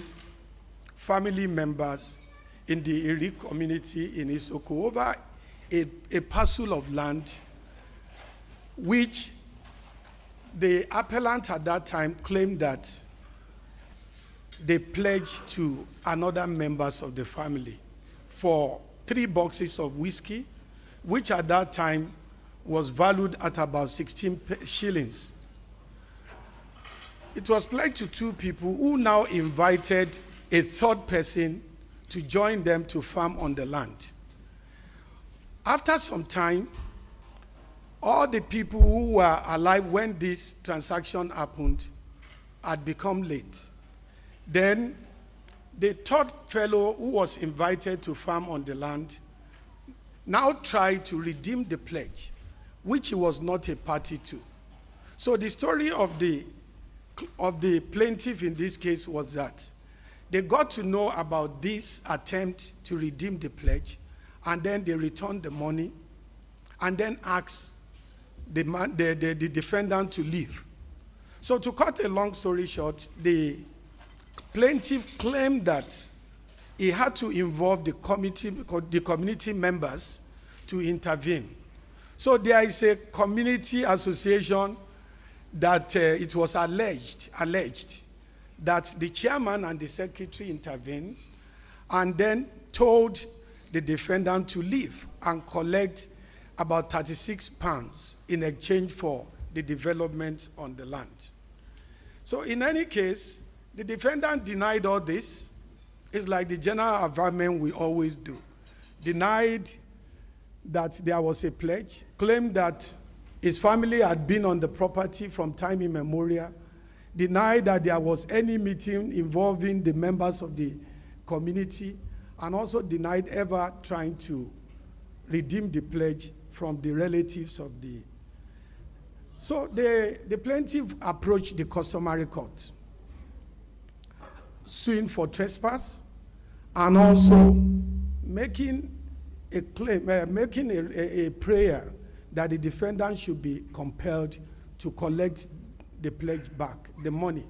Speaker 9: family members in the Eri community in Isoko over a parcel of land which the appellant at that time claimed that they pledged to another members of the family for 3 boxes of whiskey, which at that time was valued at about 16 shillings. It was pledged to 2 people who now invited a 3rd person to join them to farm on the land. After some time, all the people who were alive when this transaction happened had become late. Then the 3rd fellow who was invited to farm on the land now tried to redeem the pledge, which he was not a party to. So the story of the plaintiff in this case was that they got to know about this attempt to redeem the pledge, and then they returned the money and then asked the defendant to leave. So to cut a long story short, the plaintiff claimed that he had to involve the community members to intervene. So there is a community association that it was alleged that the chairman and the secretary intervened and then told the defendant to leave and collect about 36 pounds in exchange for the development on the land. So in any case, the defendant denied all this. It's like the general environment we always do. Denied that there was a pledge, claimed that his family had been on the property from time immemorial, denied that there was any meeting involving the members of the community, and also denied ever trying to redeem the pledge from the relatives of the. So the plaintiff approached the customary court, suing for trespass, and also making a claim, making a prayer that the defendant should be compelled to collect the pledge back, the money.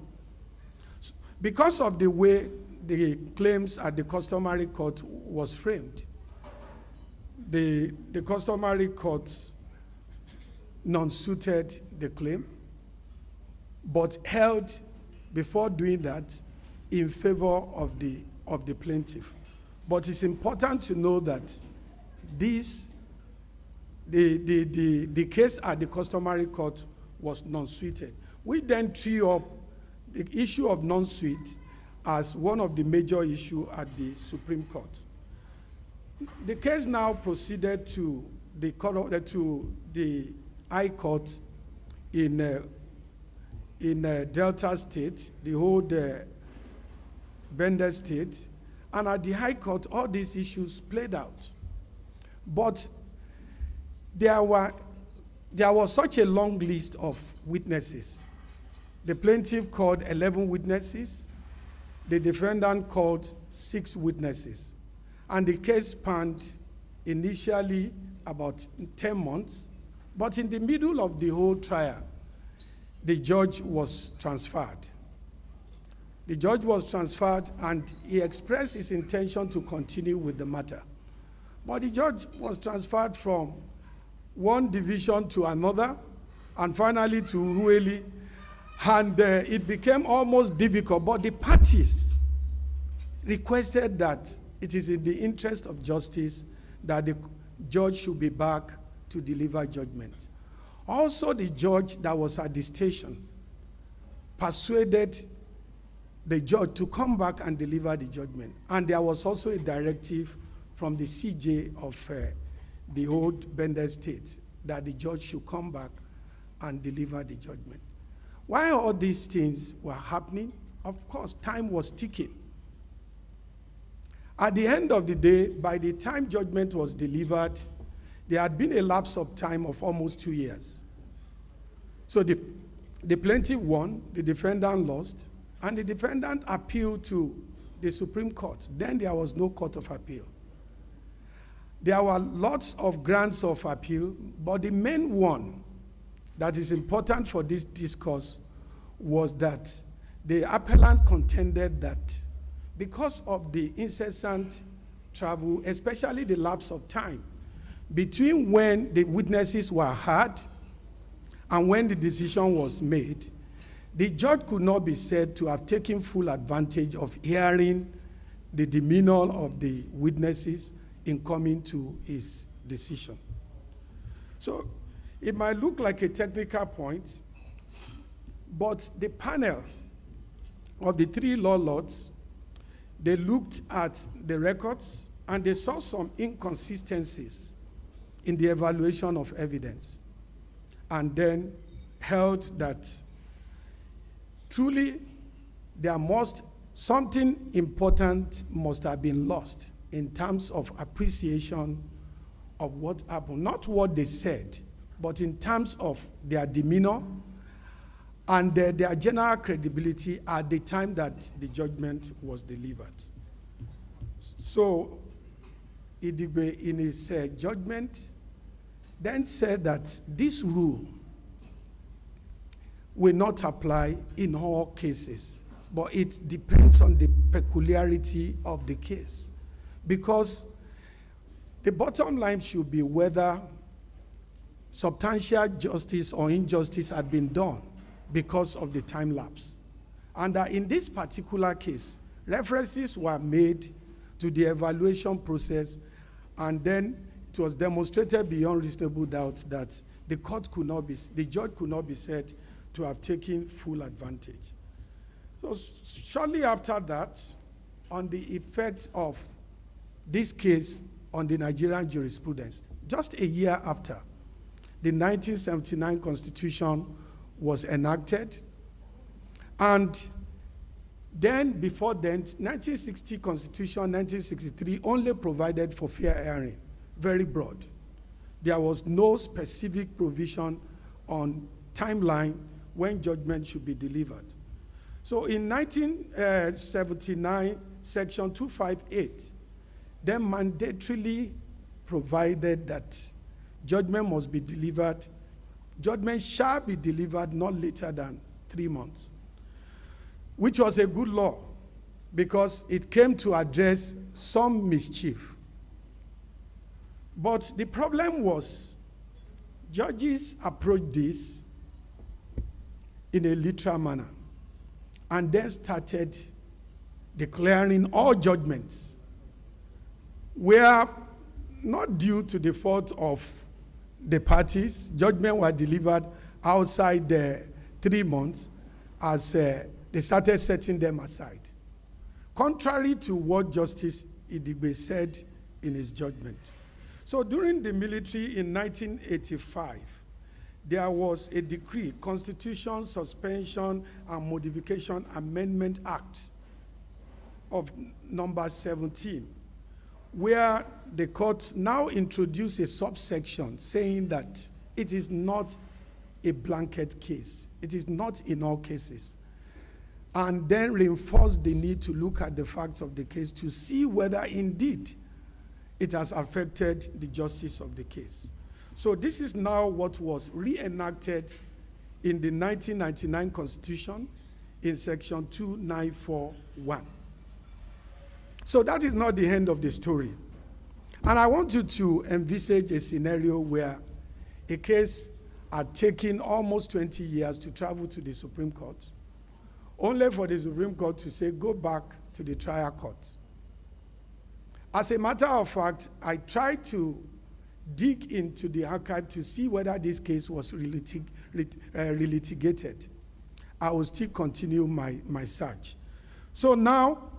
Speaker 9: Because of the way the claims at the customary court was framed, the customary court non-suited the claim, but held, before doing that, in favor of the plaintiff. But it's important to know that the case at the customary court was non-suited. We then treat up the issue of non-suit as one of the major issues at the Supreme Court. The case now proceeded to the High Court in Delta State, the whole Bender State, and at the High Court, all these issues played out. But there was such a long list of witnesses. The plaintiff called 11 witnesses. The defendant called 6 witnesses. And the case spanned initially about 10 months. But in the middle of the whole trial, the judge was transferred. The judge was transferred, and he expressed his intention to continue with the matter. But the judge was transferred from one division to another, and finally to Rueli, and it became almost difficult. But the parties requested that it is in the interest of justice that the judge should be back to deliver judgment. Also, the judge that was at the station persuaded the judge to come back and deliver the judgment. And there was also a directive from the CJ of the old Bender State that the judge should come back and deliver the judgment. While all these things were happening, of course, time was ticking. At the end of the day, by the time judgment was delivered, there had been a lapse of time of almost 2 years. So the plaintiff won, the defendant lost, and the defendant appealed to the Supreme Court. Then there was no court of appeal. There were lots of grounds of appeal, but the main one that is important for this discourse was that the appellant contended that because of the incessant travel, especially the lapse of time between when the witnesses were heard and when the decision was made, the judge could not be said to have taken full advantage of hearing the demeanor of the witnesses in coming to his decision. So it might look like a technical point, but the panel of the 3 law lords, they looked at the records and they saw some inconsistencies in the evaluation of evidence, and then held that truly something important must have been lost in terms of appreciation of what happened. Not what they said, but in terms of their demeanor and their general credibility at the time that the judgment was delivered. So Idigbe, in his judgment, then said that this rule will not apply in all cases, but it depends on the peculiarity of the case. Because The bottom line should be whether substantial justice or injustice had been done because of the time lapse. And that in this particular case, references were made to the evaluation process, and then it was demonstrated beyond reasonable doubt that the judge could not be said to have taken full advantage. So shortly after that, on the effect of this case on the Nigerian jurisprudence, just a year after, the 1979 Constitution was enacted, and then before then, 1960 Constitution, 1963 only provided for fair hearing, very broad. There was no specific provision on timeline when judgment should be delivered. So in 1979, Section 258 then mandatorily provided that judgment must be delivered, judgment shall be delivered not later than 3 months, which was a good law because it came to address some mischief. But the problem was judges approached this in a literal manner and then started declaring all judgments were not due to the fault of the parties. Judgment were delivered outside the 3 months as they started setting them aside, contrary to what Justice Idigbe said in his judgment. So during the military in 1985, there was a decree, Constitution Suspension and Modification Amendment Act of number 17, where the court now introduced a subsection saying that it is not a blanket case. It is not in all cases. And then reinforced the need to look at the facts of the case to see whether indeed it has affected the justice of the case. So this is now what was reenacted in the 1999 Constitution in Section 2941. So that is not the end of the story. And I want you to envisage a scenario where a case had taken almost 20 years to travel to the Supreme Court, only for the Supreme Court to say, go back to the trial court. As a matter of fact, I tried to dig into the archive to see whether this case was relitigated. I will still continue my search. So now,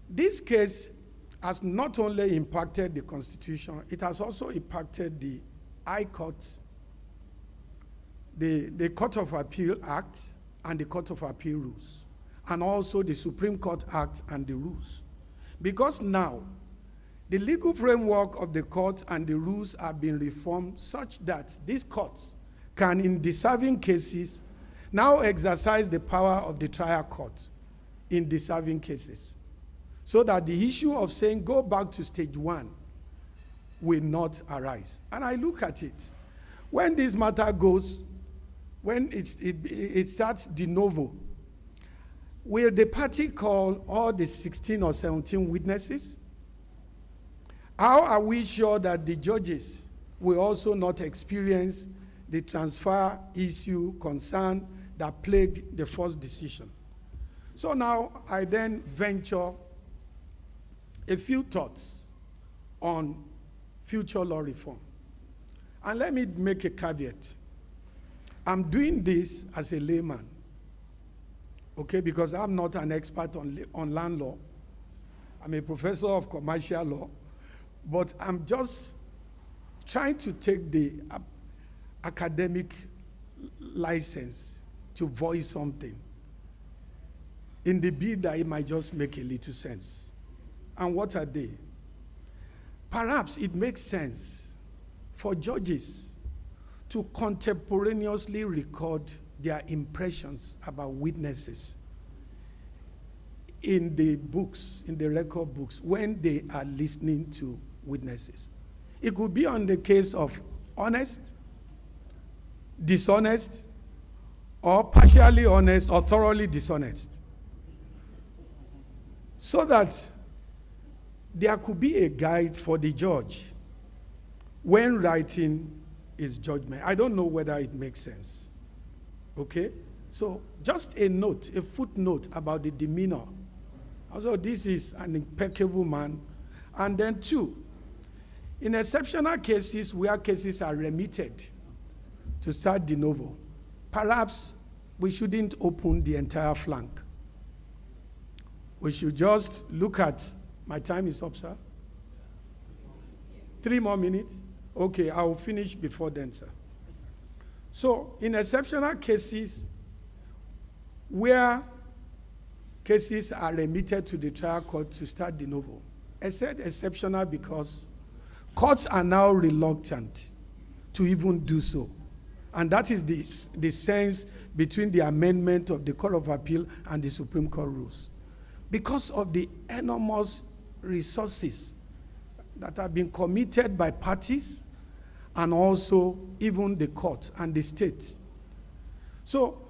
Speaker 9: this case has not only impacted the Constitution, it has also impacted the High Court, the Court of Appeal Act, and the Court of Appeal rules, and also the Supreme Court Act and the rules. Because now, the legal framework of the court and the rules have been reformed such that these courts can, in deserving cases, now exercise the power of the trial court in deserving cases, so that the issue of saying go back to stage one will not arise. And I look at it. When this matter goes, when it starts de novo, will the party call all the 16 or 17 witnesses? How are we sure that the judges will also not experience the transfer issue concern that plagued the first decision? So now I then venture a few thoughts on future law reform. And let me make a caveat. I'm doing this as a layman, okay, because I'm not an expert on land law. I'm a professor of commercial law, but I'm just trying to take the academic license to voice something in the bid that it might just make a little sense. And what are they? Perhaps it makes sense for judges to contemporaneously record their impressions about witnesses in the books, in the record books, when they are listening to witnesses. It could be on the case of honest, dishonest, or partially honest, or thoroughly dishonest. So that there could be a guide for the judge when writing his judgment. I don't know whether it makes sense. Okay? So just a note, a footnote about the demeanor. Also, this is an impeccable man. And then 2, in exceptional cases where cases are remitted to start de novo, perhaps we shouldn't open the entire flank. We should just look at, my time is up, sir. 3 more minutes? Okay, I will finish before then, sir. So, in exceptional cases where cases are remitted to the trial court to start de novo, I said exceptional because courts are now reluctant to even do so. And that is the sense between the amendment of the Court of Appeal and the Supreme Court rules. Because of the enormous resources that have been committed by parties and also even the courts and the states. So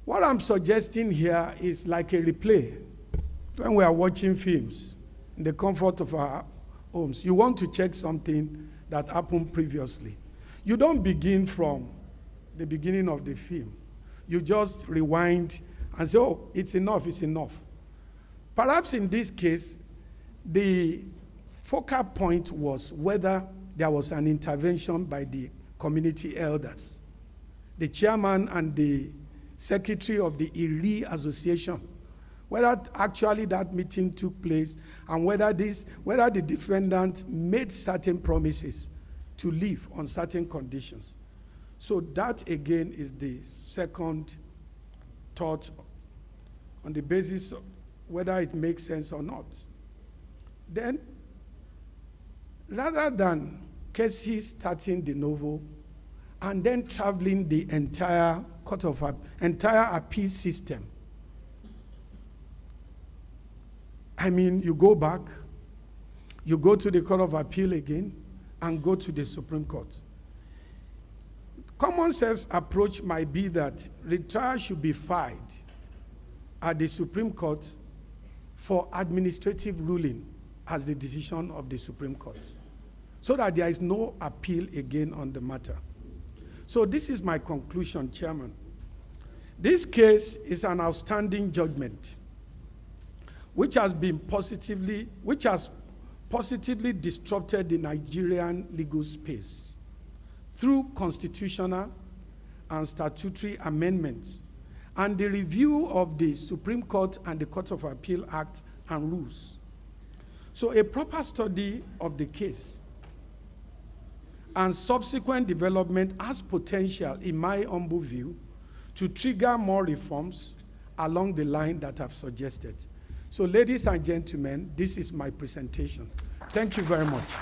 Speaker 9: what I'm suggesting here is like a replay. When we are watching films in the comfort of our homes, you want to check something that happened previously. You don't begin from the beginning of the film. You just rewind and say, oh, it's enough, it's enough. Perhaps in this case, the focal point was whether there was an intervention by the community elders, the chairman and the secretary of the IRI Association, whether actually that meeting took place and whether the defendant made certain promises to live on certain conditions. So that again is the second thought on the basis of whether it makes sense or not. Then, rather than cases starting de novo and then traveling the entire entire appeal system, I mean, you go back, you go to the Court of Appeal again, and go to the Supreme Court. Common sense approach might be that retrial should be filed at the Supreme Court for administrative ruling as the decision of the Supreme Court, so that there is no appeal again on the matter. So this is my conclusion, Chairman. This case is an outstanding judgment which has positively disrupted the Nigerian legal space through constitutional and statutory amendments and the review of the Supreme Court and the Court of Appeal Act and rules. So a proper study of the case and subsequent development has potential, in my humble view, to trigger more reforms along the line that I've suggested. So ladies and gentlemen, this is my presentation. Thank you very much.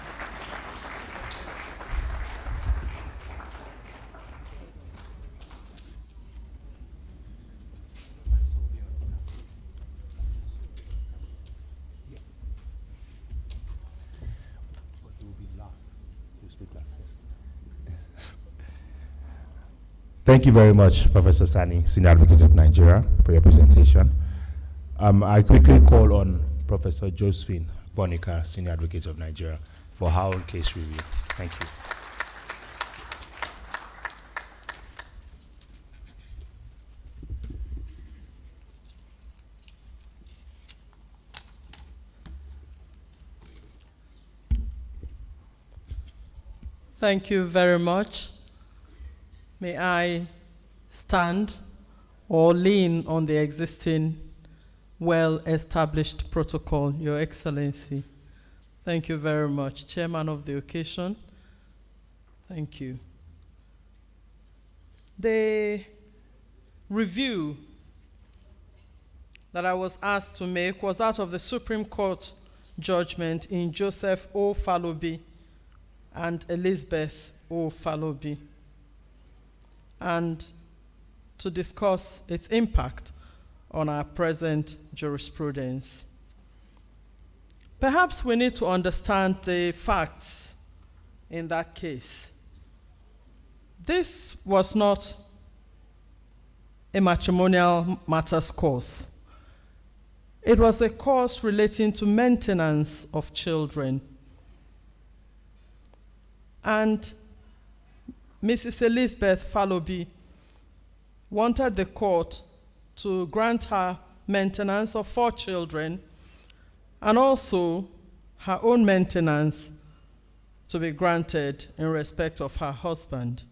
Speaker 4: Thank you very much, Professor Sani, Senior Advocate of Nigeria, for your presentation. I quickly call on Professor Josephine Bonica, Senior Advocate of Nigeria, for her own case review. Thank you.
Speaker 10: Thank you very much. May I stand or lean on the existing well-established protocol, Your Excellency? Thank you very much. Chairman of the occasion, thank you. The review that I was asked to make was that of the Supreme Court judgment in Joseph O. Falobi and Elizabeth O. Falobi, and to discuss its impact on our present jurisprudence. Perhaps we need to understand the facts in that case. This was not a matrimonial matters cause. It was a course relating to maintenance of children. And Mrs. Elizabeth Fallowby wanted the court to grant her maintenance of 4 children and also her own maintenance to be granted in respect of her husband.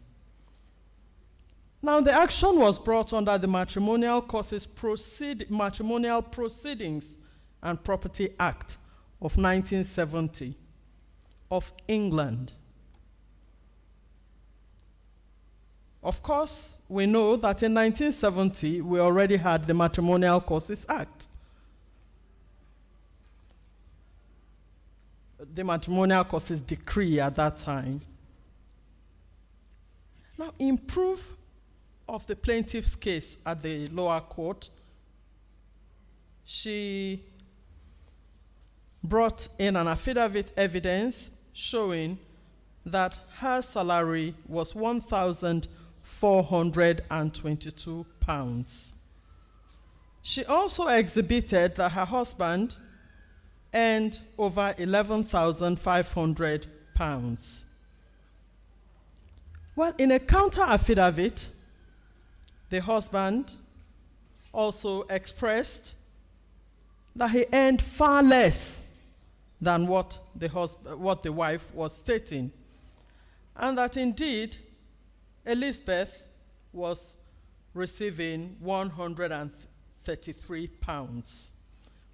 Speaker 10: Now, the action was brought under the Matrimonial Proceedings and Property Act of 1970 of England. Of course, we know that in 1970, we already had the Matrimonial Causes Act. The Matrimonial Causes Decree at that time. Now, in proof of the plaintiff's case at the lower court, she brought in an affidavit evidence showing that her salary was £1,422. She also exhibited that her husband earned over £11,500. Well, in a counter affidavit, the husband also expressed that he earned far less than what the wife was stating, and that indeed Elizabeth was receiving £133,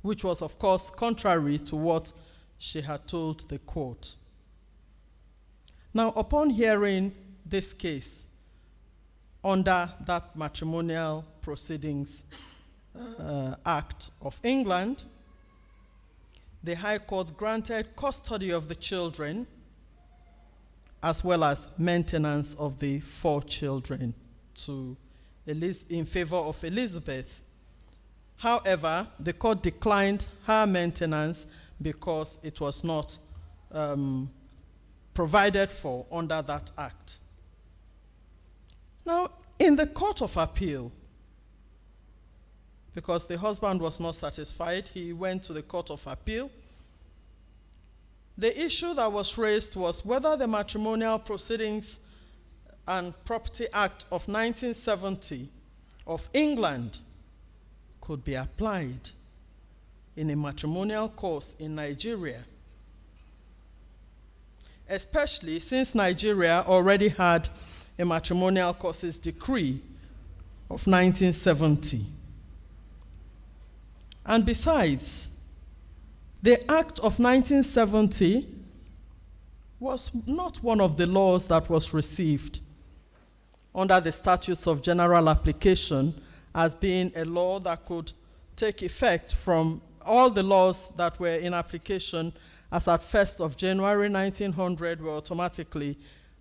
Speaker 10: which was, of course, contrary to what she had told the court. Now, upon hearing this case under that Matrimonial Proceedings Act of England, the High Court granted custody of the children as well as maintenance of the 4 children in favor of Elizabeth. However, the court declined her maintenance because it was not provided for under that act. Now, in the Court of Appeal, because the husband was not satisfied, he went to the Court of Appeal. The issue that was raised was whether the Matrimonial Proceedings and Property Act of 1970 of England could be applied in a matrimonial cause in Nigeria, especially since Nigeria already had a Matrimonial Causes Decree of 1970. And besides, the Act of 1970 was not one of the laws that was received under the Statutes of General Application as being a law that could take effect from all the laws that were in application as at 1st of January 1900 were automatically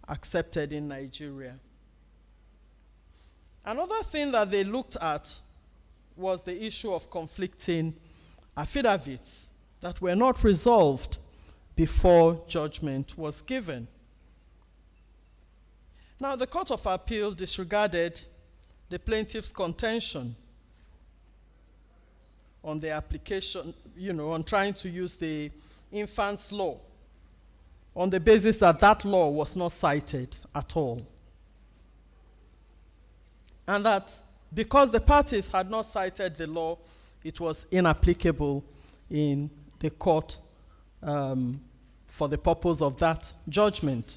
Speaker 10: accepted in Nigeria. Another thing that they looked at was the issue of conflicting affidavits that were not resolved before judgment was given. Now, the Court of Appeal disregarded the plaintiff's contention on the application, on trying to use the infant's law on the basis that that law was not cited at all. And that because the parties had not cited the law, it was inapplicable in the court for the purpose of that judgment.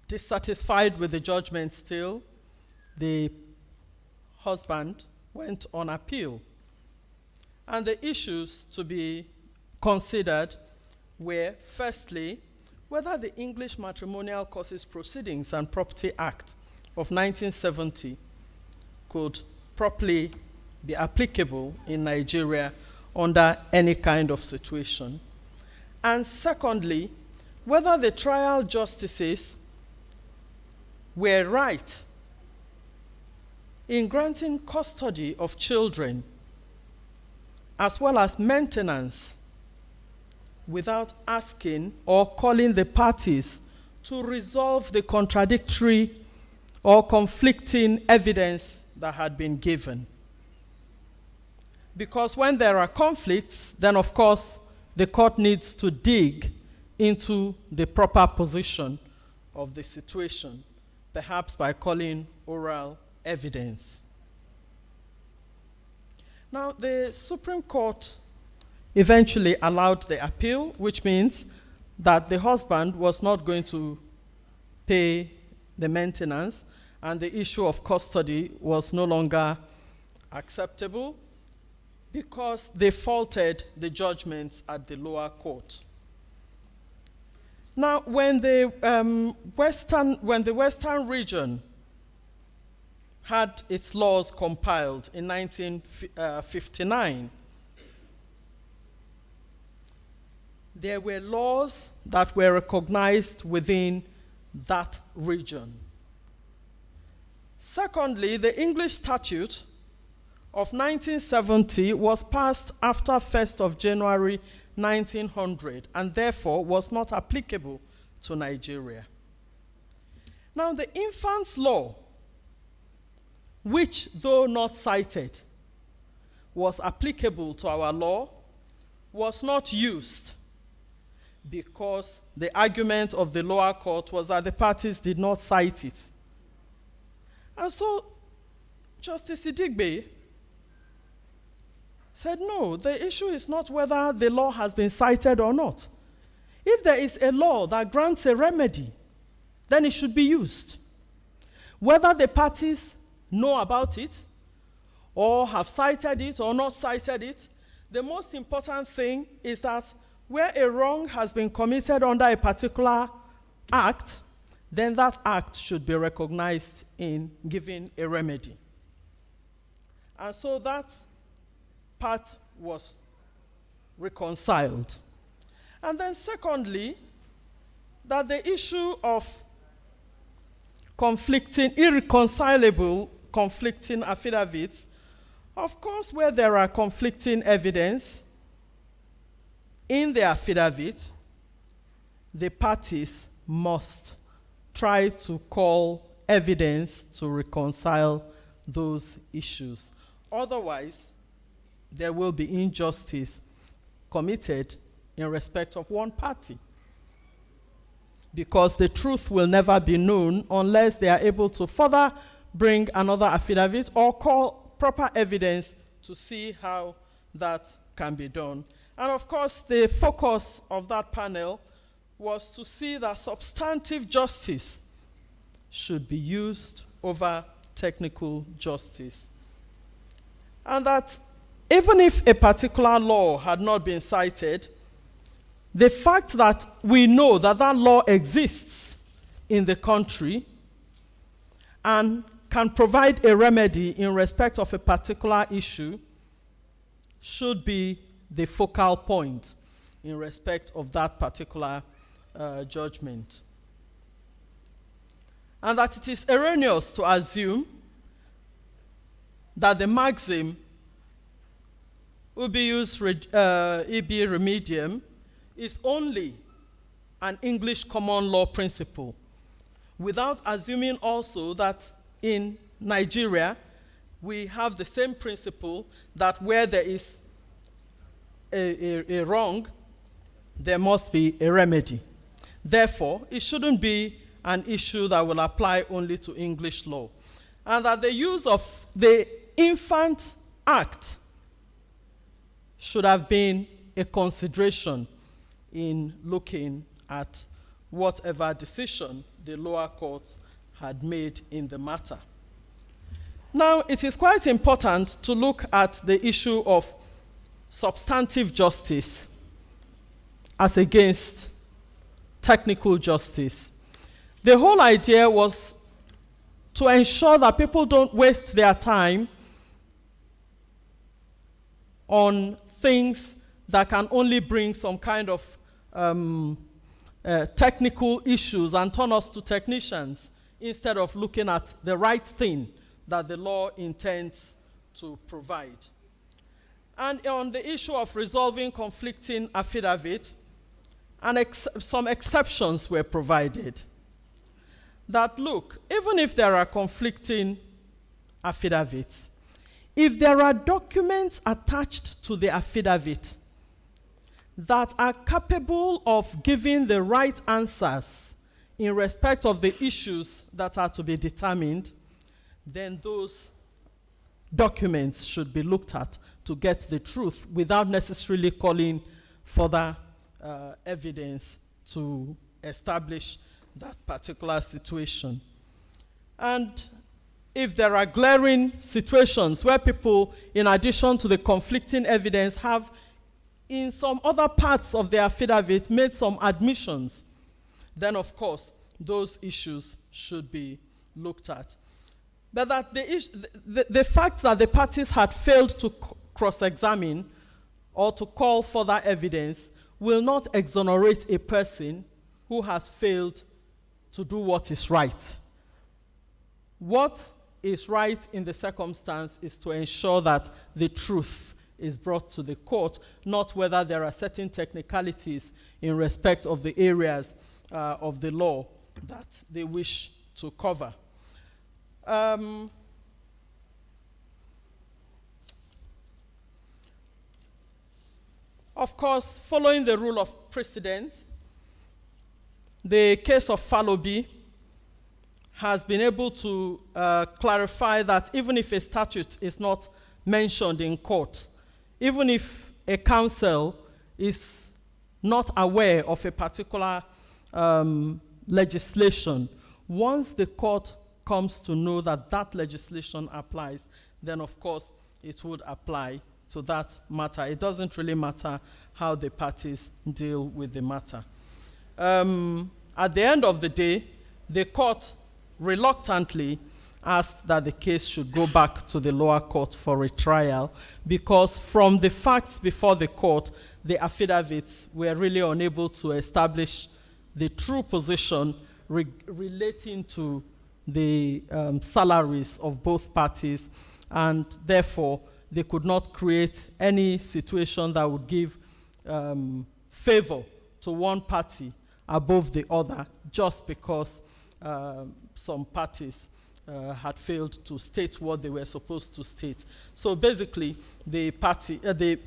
Speaker 10: Dissatisfied with the judgment still, the husband went on appeal. And the issues to be considered were, firstly, whether the English Matrimonial Causes Proceedings and Property Act of 1970 could properly be applicable in Nigeria under any kind of situation. And secondly, whether the trial justices were right in granting custody of children as well as maintenance without asking or calling the parties to resolve the contradictory or conflicting evidence that had been given. Because when there are conflicts, then of course the court needs to dig into the proper position of the situation, perhaps by calling oral evidence. Now, the Supreme Court eventually allowed the appeal, which means that the husband was not going to pay the maintenance, and the issue of custody was no longer acceptable because they faulted the judgments at the lower court. Now, when the Western region had its laws compiled in 1959, there were laws that were recognized within that region. Secondly, the English Statute of 1970 was passed after 1st of January 1900 and therefore was not applicable to Nigeria. Now, the Infants Law, which, though not cited, was applicable to our law, was not used because the argument of the lower court was that the parties did not cite it. And so Justice Idigbe said, no, the issue is not whether the law has been cited or not. If there is a law that grants a remedy, then it should be used. Whether the parties know about it or have cited it or not cited it, the most important thing is that where a wrong has been committed under a particular act, then that act should be recognized in giving a remedy. And so that part was reconciled. And then secondly, that the issue of irreconcilable conflicting affidavits, of course, where there are conflicting evidence in the affidavit, the parties must try to call evidence to reconcile those issues. Otherwise, there will be injustice committed in respect of one party, because the truth will never be known unless they are able to further bring another affidavit or call proper evidence to see how that can be done. And of course, the focus of that panel was to see that substantive justice should be used over technical justice. And that even if a particular law had not been cited, the fact that we know that that law exists in the country and can provide a remedy in respect of a particular issue should be the focal point in respect of that particular judgment. And that it is erroneous to assume that the maxim ubius ibi remedium is only an English common law principle, without assuming also that in Nigeria we have the same principle that where there is a wrong, there must be a remedy. Therefore, it shouldn't be an issue that will apply only to English law. And that the use of the Infant Act should have been a consideration in looking at whatever decision the lower court had made in the matter. Now, it is quite important to look at the issue of substantive justice as against technical justice. The whole idea was to ensure that people don't waste their time on things that can only bring some kind of technical issues and turn us to technicians, instead of looking at the right thing that the law intends to provide. And on the issue of resolving conflicting affidavit, some exceptions were provided. that, look, even if there are conflicting affidavits, if there are documents attached to the affidavit that are capable of giving the right answers in respect of the issues that are to be determined, then those documents should be looked at to get the truth without necessarily calling further evidence to establish that particular situation. And if there are glaring situations where people, in addition to the conflicting evidence, have in some other parts of the affidavit made some admissions, then of course those issues should be looked at. But that the fact that the parties had failed to cross-examine or to call further evidence will not exonerate a person who has failed to do what is right. What is right in the circumstance is to ensure that the truth is brought to the court, not whether there are certain technicalities in respect of the areas of the law that they wish to cover. Of course, following the rule of precedent, the case of Falobi has been able to clarify that even if a statute is not mentioned in court, even if a counsel is not aware of a particular legislation, once the court comes to know that that legislation applies, then of course it would apply to that matter. It doesn't really matter how the parties deal with the matter. At the end of the day, the court reluctantly asked that the case should go back to the lower court for a trial, because from the facts before the court, the affidavits were really unable to establish the true position relating to the salaries of both parties, and therefore they could not create any situation that would give favor to one party above the other just because some parties had failed to state what they were supposed to state. So basically, the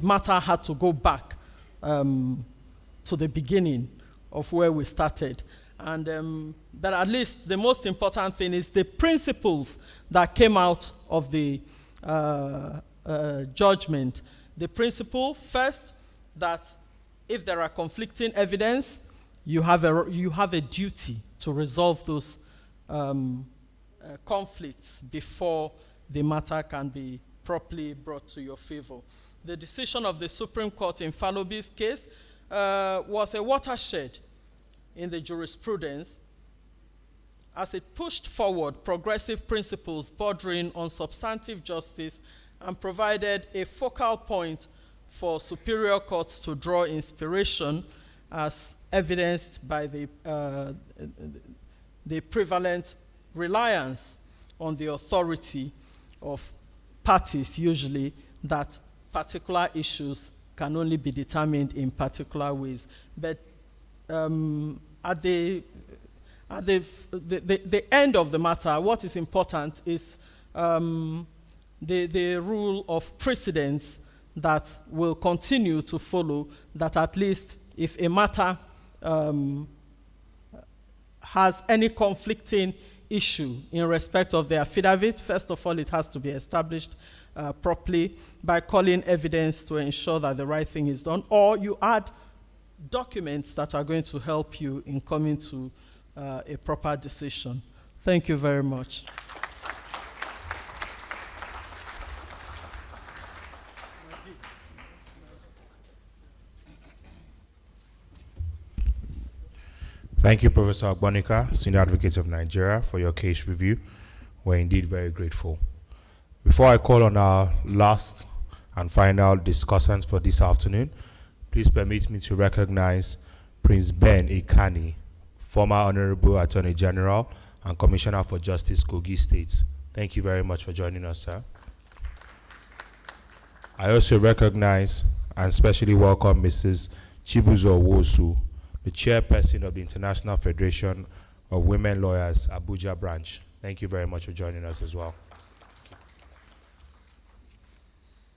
Speaker 10: matter had to go back to the beginning of where we started. And but at least the most important thing is the principles that came out of the judgment. The principle, first, that if there are conflicting evidence, you have a duty to resolve those conflicts before the matter can be properly brought to your favor. The decision of the Supreme Court in Falobi's case was a watershed in the jurisprudence as it pushed forward progressive principles bordering on substantive justice and provided a focal point for superior courts to draw inspiration, as evidenced by the prevalent reliance on the authority of parties, usually, that particular issues can only be determined in particular ways. But at the end of the matter, what is important is the rule of precedence that will continue to follow, that at least if a matter has any conflicting issue in respect of the affidavit, first of all, it has to be established properly by calling evidence to ensure that the right thing is done, or you add documents that are going to help you in coming to a proper decision. Thank you very much.
Speaker 4: Thank you, Professor Agbonika, Senior Advocate of Nigeria, for your case review. We're indeed very grateful. Before I call on our last and final discussants for this afternoon, please permit me to recognize Prince Ben Ikani, former Honorable Attorney General and Commissioner for Justice, Kogi State. Thank you very much for joining us, sir. I also recognize and especially welcome Mrs. Chibuzo Wosu, the chairperson of the International Federation of Women Lawyers, Abuja branch. Thank you very much for joining us as well.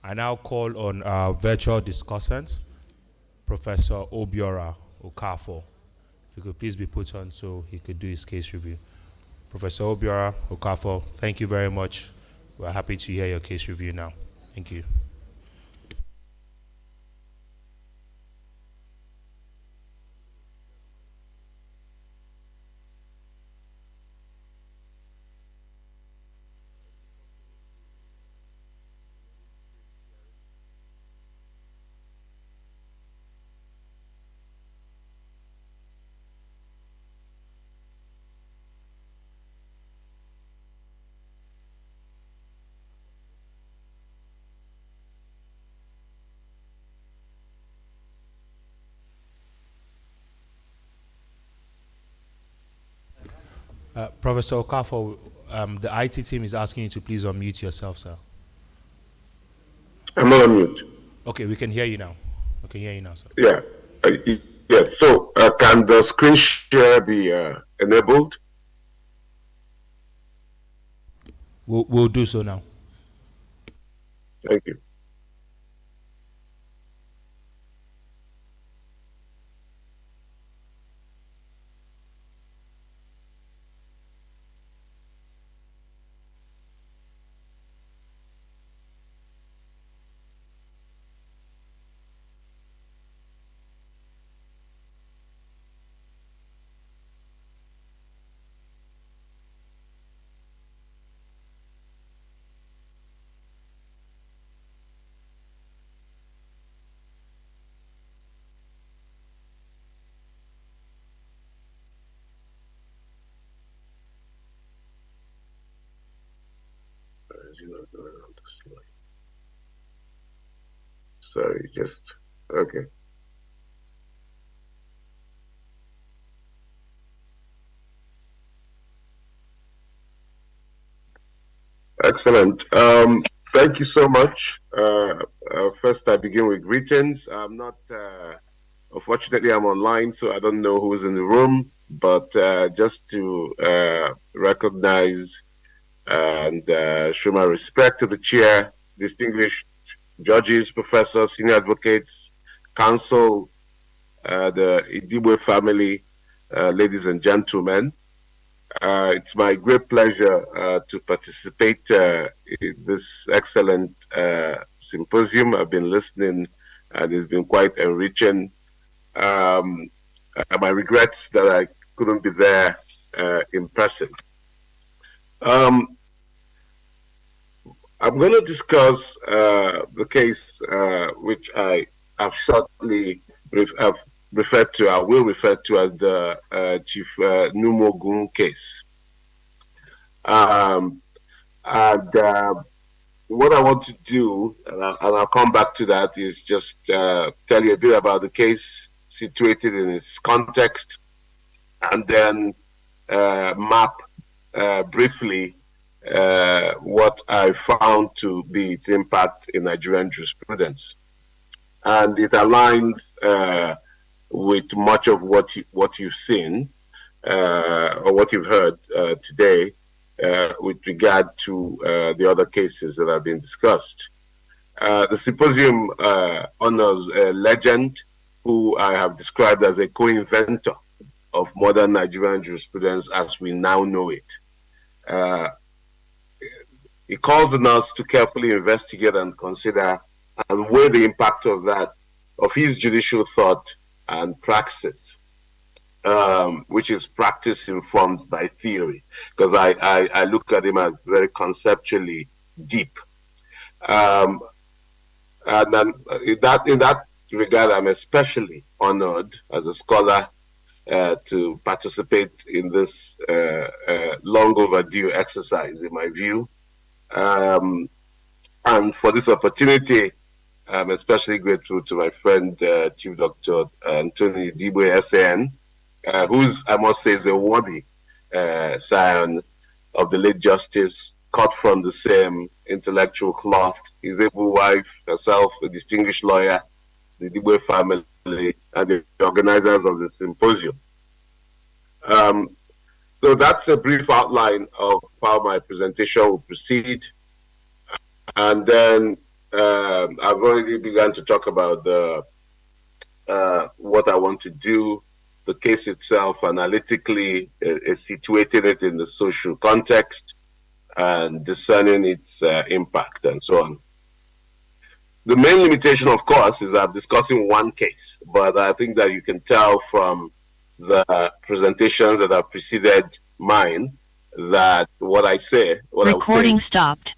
Speaker 4: I now call on our virtual discussant, Professor Obiora Okafor. If he could please be put on so he could do his case review. Professor Obiora Okafor, thank you very much. We're happy to hear your case review now. Thank you. Professor Okafor, the IT team is asking you to please unmute yourself, sir.
Speaker 11: I'm not on mute.
Speaker 4: Okay, we can hear you now. We can hear you now, sir.
Speaker 11: Yeah. Yes. So, can the screen share be enabled?
Speaker 4: We'll do so now.
Speaker 11: Thank you. Sorry, just okay. Excellent. Thank you so much. First, I begin with greetings. I'm not, unfortunately, I'm online, so I don't know who's in the room, but just to recognize and show my respect to the chair, distinguished judges, professors, senior advocates, counsel, the Idigbe family, ladies and gentlemen. It's my great pleasure to participate in this excellent symposium. I've been listening and it's been quite enriching. My regrets that I couldn't be there in person. I'm going to discuss the case which I have shortly referred to, I will refer to as the Chief Numogun case. And what I want to do, and I'll come back to that, is just tell you a bit about the case, situated in its context, and then map briefly what I found to be its impact in Nigerian jurisprudence. And it aligns with much of what you've seen or what you've heard today with regard to the other cases that have been discussed. The symposium honors a legend who I have described as a co-inventor of modern Nigerian jurisprudence as we now know it. It calls on us to carefully investigate and consider and weigh the impact of that, of his judicial thought and praxis, which is practice informed by theory, because I look at him as very conceptually deep. And then in that regard, I'm especially honored as a scholar to participate in this long overdue exercise, in my view. And for this opportunity, I'm especially grateful to my friend, Chief Dr. Anthony Idigbe, SAN, who's, I must say, is a worthy scion of the late Justice, cut from the same intellectual cloth. His able wife, herself, a distinguished lawyer, the Idigbe family, and the organizers of the symposium. So that's a brief outline of how my presentation will proceed. And then I've already begun to talk about the what I want to do, the case itself analytically, situating it in the social context, and discerning its impact and so on. The main limitation, of course, is I'm discussing one case, but I think that you can tell from the presentations that have preceded mine that what I say, what
Speaker 12: Recording
Speaker 11: I would say,
Speaker 12: stopped.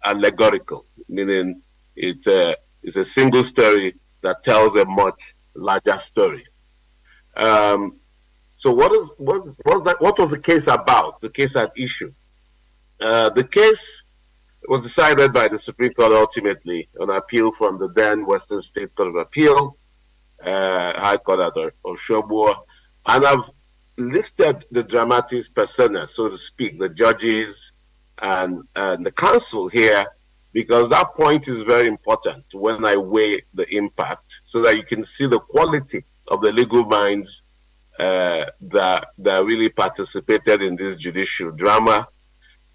Speaker 11: Allegorical, meaning it's a single story that tells a much larger story. So what was the case about? The case at issue. The case was decided by the Supreme Court ultimately on appeal from the then Western State Court of Appeal, High Court at Oshogbo, and I've listed the dramatis personae, so to speak, the judges and the counsel here, because that point is very important when I weigh the impact, so that you can see the quality of the legal minds that really participated in this judicial drama,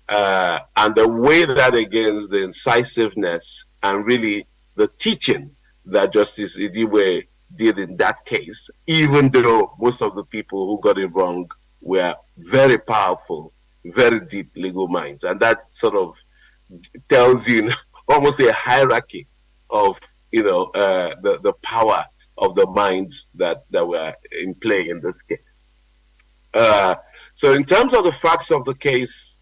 Speaker 11: and the way that against the incisiveness and really the teaching that Justice Idibwe did in that case, even though most of the people who got it wrong were very powerful, very deep legal minds. And that sort of tells you almost a hierarchy of, the power of the minds that were in play in this case. So in terms of the facts of the case,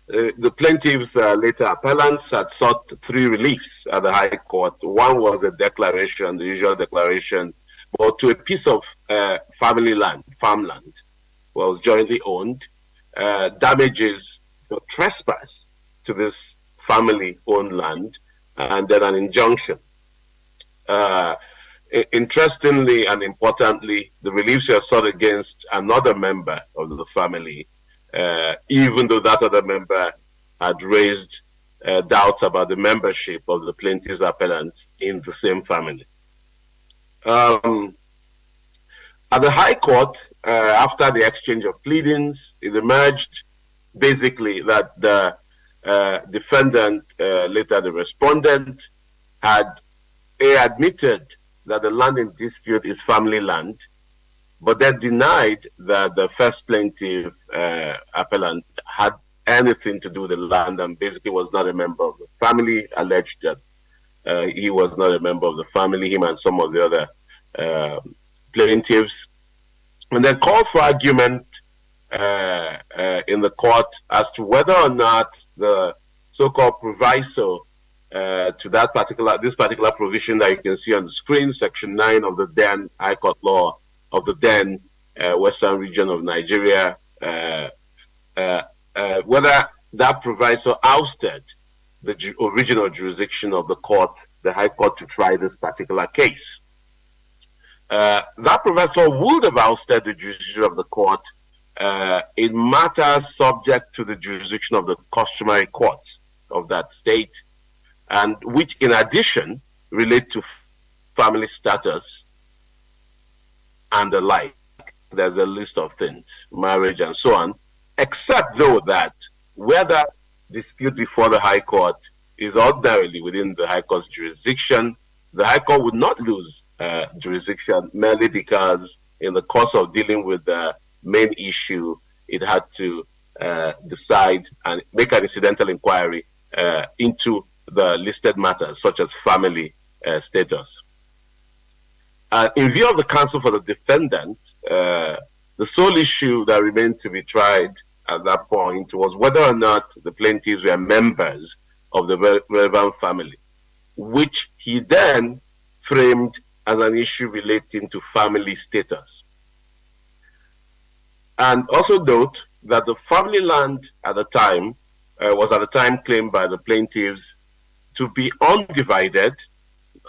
Speaker 11: the plaintiffs, later appellants, had sought 3 reliefs at the High Court. One was a declaration, the usual declaration, but to a piece of farmland, was jointly owned, damages for trespass to this family-owned land, and then an injunction. Interestingly and importantly, the reliefs were sought against another member of the family, even though that other member had raised doubts about the membership of the plaintiff's appellants in the same family. At the High Court, after the exchange of pleadings, it emerged basically that the defendant, later the respondent, had admitted that the land in dispute is family land, but then denied that the first plaintiff appellant had anything to do with the land and basically was not a member of the family, alleged that he was not a member of the family, him and some of the other plaintiffs, and then called for argument in the court as to whether or not the so-called proviso to this particular provision that you can see on the screen, Section 9 of the then High Court law of the then Western region of Nigeria, whether that proviso ousted the original jurisdiction of the court, the High Court, to try this particular case. That proviso would have ousted the jurisdiction of the court in matters subject to the jurisdiction of the customary courts of that state, and which in addition relate to family status and the like. There's a list of things, marriage and so on, except though that whether dispute before the High Court is ordinarily within the High Court's jurisdiction, the High Court would not lose jurisdiction merely because in the course of dealing with the main issue, it had to decide and make an incidental inquiry into the listed matters, such as family status. In view of the counsel for the defendant, the sole issue that remained to be tried at that point was whether or not the plaintiffs were members of the relevant family, which he then framed as an issue relating to family status. And also note that the family land at the time was at the time claimed by the plaintiffs to be undivided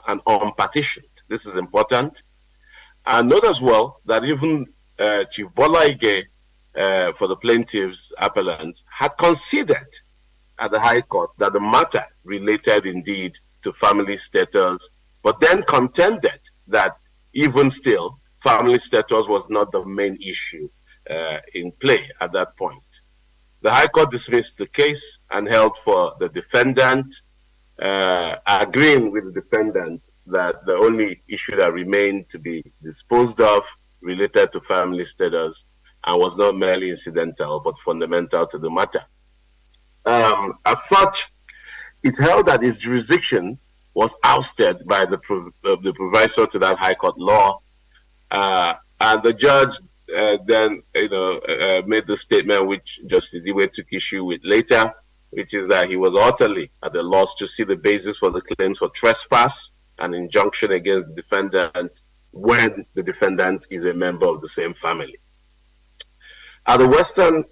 Speaker 11: and unpartitioned. This is important. And note as well that even Chief Bola Ige, for the plaintiffs' appellants, had conceded at the High Court that the matter related indeed to family status, but then contended that even still, family status was not the main issue, in play at that point. The High Court dismissed the case and held for the defendant, agreeing with the defendant that the only issue that remained to be disposed of related to family status and was not merely incidental but fundamental to the matter. As such, it held that its jurisdiction was ousted by the provisor to that High Court law, and the judge then made the statement which Justice Idibwe took issue with later, which is that he was utterly at a loss to see the basis for the claims for trespass and injunction against the defendant when the defendant is a member of the same family. At the Western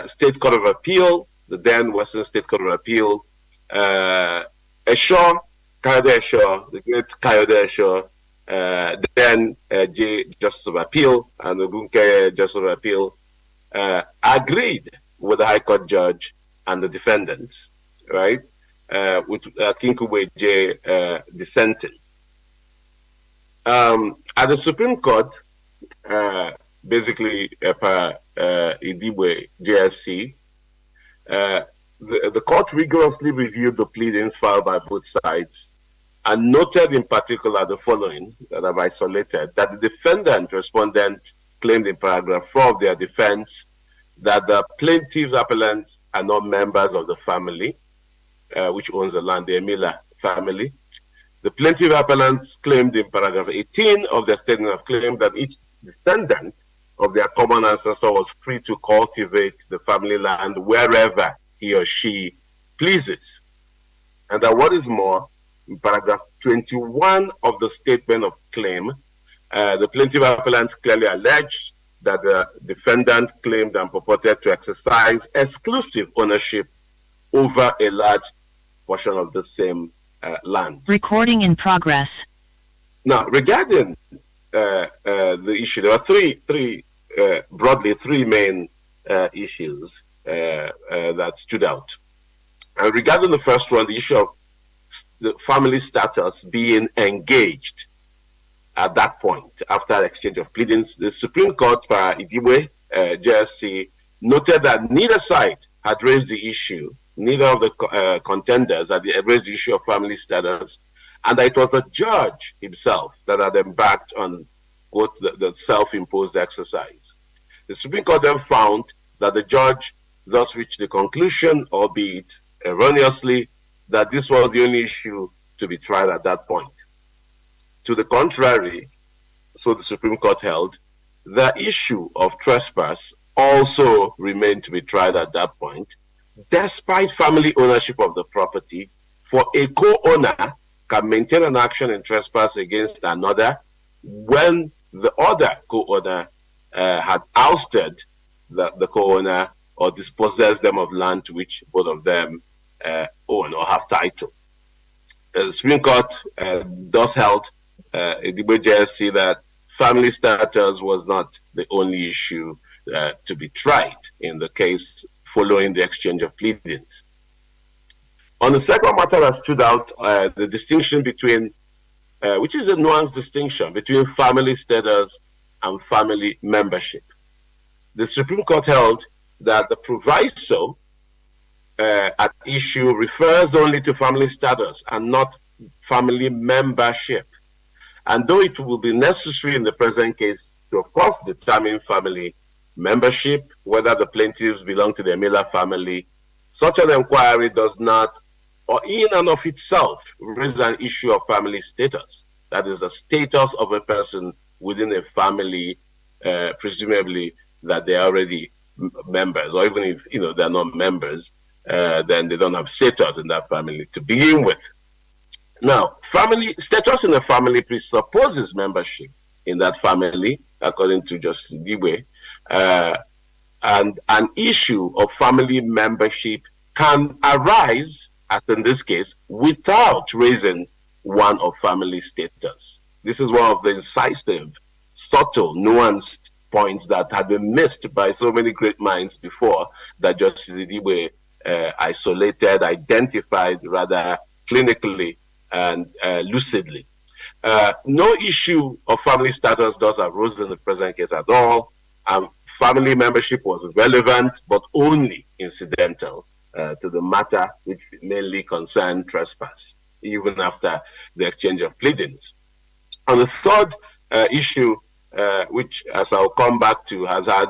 Speaker 11: State Court of Appeal, the then Western State Court of Appeal, Esho, Kayode Esho, the great Kayode Esho, then Justice of Appeal and the Ogunke Justice of Appeal, agreed with the High Court judge and the defendants, right? With Kinkuwe dissenting. At the Supreme Court, basically per Idibwe JSC, the court rigorously reviewed the pleadings filed by both sides and noted in particular the following that I've isolated: that the defendant respondent claimed in paragraph 4 of their defense that the plaintiff's appellants are not members of the family which owns the land, the Emila family. The plaintiff appellants claimed in paragraph 18 of their statement of claim that each descendant of their common ancestor was free to cultivate the family land wherever he or she pleases. And that what is more, in paragraph 21 of the statement of claim, the plaintiff appellants clearly alleged that the defendant claimed and purported to exercise exclusive ownership over a large portion of the same land.
Speaker 12: Recording in progress.
Speaker 11: Now, regarding the issue, there were broadly three main issues that stood out. And regarding the first one, the issue of the family status being engaged at that point after exchange of pleadings, the Supreme Court, by Idibwe JSC, noted that neither side had raised the issue, neither of the contenders had raised the issue of family status, and that it was the judge himself that had embarked on quote, the self-imposed exercise. The Supreme Court then found that the judge thus reached the conclusion, albeit erroneously, that this was the only issue to be tried at that point. To the contrary, so the Supreme Court held, the issue of trespass also remained to be tried at that point, despite family ownership of the property, for a co-owner can maintain an action in trespass against another when the other co-owner had ousted the co-owner or dispossessed them of land to which both of them own or have title. The Supreme Court thus held Idibwe JSC that family status was not the only issue to be tried in the case following the exchange of pleadings. On the second matter that stood out, the distinction between, which is a nuanced distinction between family status and family membership. The Supreme Court held that the proviso at issue refers only to family status and not family membership. And though it will be necessary in the present case to, of course, determine family membership, whether the plaintiffs belong to the Emila family, such an inquiry does not, or in and of itself, raise an issue of family status. That is, the status of a person within a family, presumably that they are already members, or even if they're not members, then they don't have status in that family to begin with. Now, family status in a family presupposes membership in that family, according to Justice Idibwe, and an issue of family membership can arise, as in this case, without raising one of family status. This is one of the incisive, subtle, nuanced points that have been missed by so many great minds before, that Justice Idibwe isolated, identified rather clinically and lucidly. No issue of family status does arose in the present case at all. family membership was relevant but only incidental to the matter, which mainly concerned trespass, even after the exchange of pleadings. And the third issue, which, as I'll come back to, has had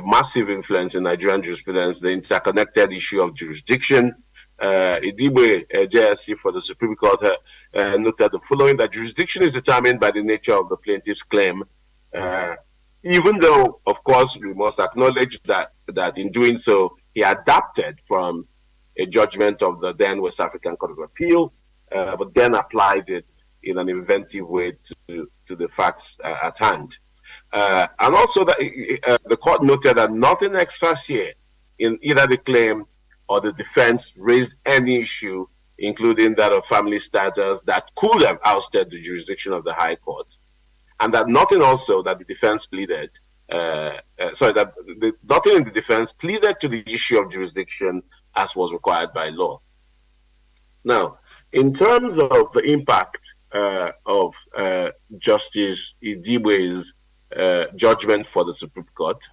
Speaker 11: massive influence in Nigerian jurisprudence, the interconnected issue of jurisdiction. Idibwe JSC for the Supreme Court noted the following: that jurisdiction is determined by the nature of the plaintiff's claim, even though, of course, we must acknowledge that in doing so, he adapted from a judgment of the then West African Court of Appeal, but then applied it in an inventive way to the facts at hand. And also, that the court noted that nothing ex facie in either the claim or the defense raised any issue, including that of family status, that could have ousted the jurisdiction of the High Court, and that nothing also that the defense pleaded, nothing in the defense pleaded to the issue of jurisdiction as was required by law. Now, in terms of the impact of Justice Idibwe's judgment for the Supreme Court,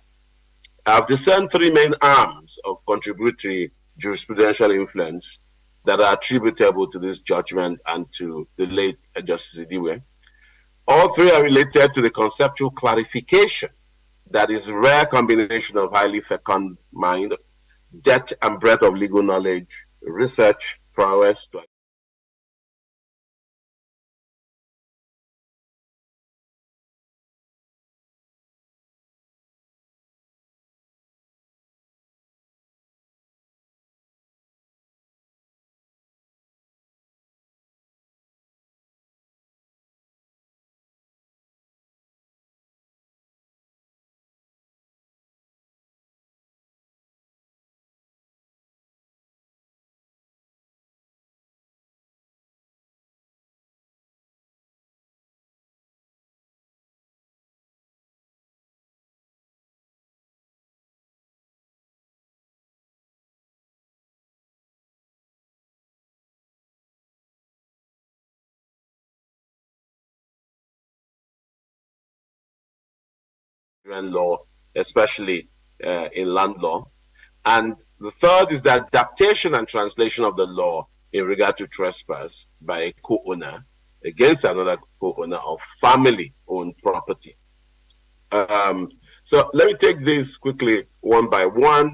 Speaker 11: I've discerned three main arms of contributory jurisprudential influence that are attributable to this judgment and to the late Justice Idibwe. All three are related to the conceptual clarification that is a rare combination of highly fecund mind, depth and breadth of legal knowledge, research, prowess to law, especially in land law. And the third is the adaptation and translation of the law in regard to trespass by a co-owner against another co-owner of family-owned property. So let me take this quickly one by one.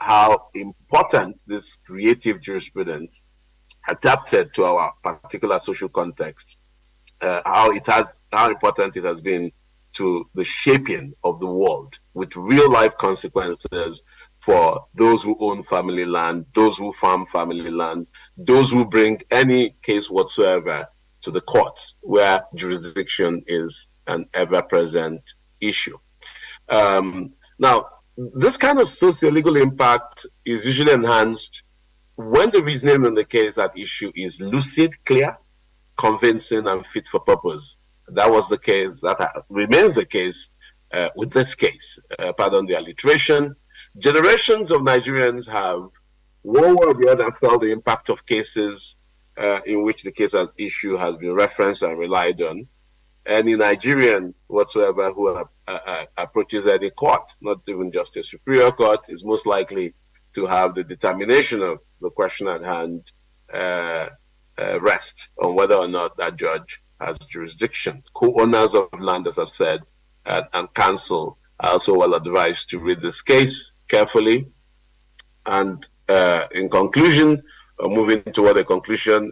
Speaker 11: how important this creative jurisprudence adapted to our particular social context, how important it has been to the shaping of the world with real life consequences for those who own family land, those who farm family land, those who bring any case whatsoever to the courts where jurisdiction is an ever-present issue. Now, this kind of socio-legal impact is usually enhanced when the reasoning in the case at issue is lucid, clear, convincing, and fit for purpose. That was the case, that remains the case with this case. Pardon the alliteration. Generations of Nigerians have, one way or the other, felt the impact of cases in which the case at issue has been referenced and relied on. Any Nigerian whatsoever who approaches any court, not even just a superior court, is most likely to have the determination of the question at hand rest on whether or not that judge has jurisdiction. Co-owners of land, as I've said, and counsel are also well advised to read this case carefully. And in conclusion, moving toward a conclusion,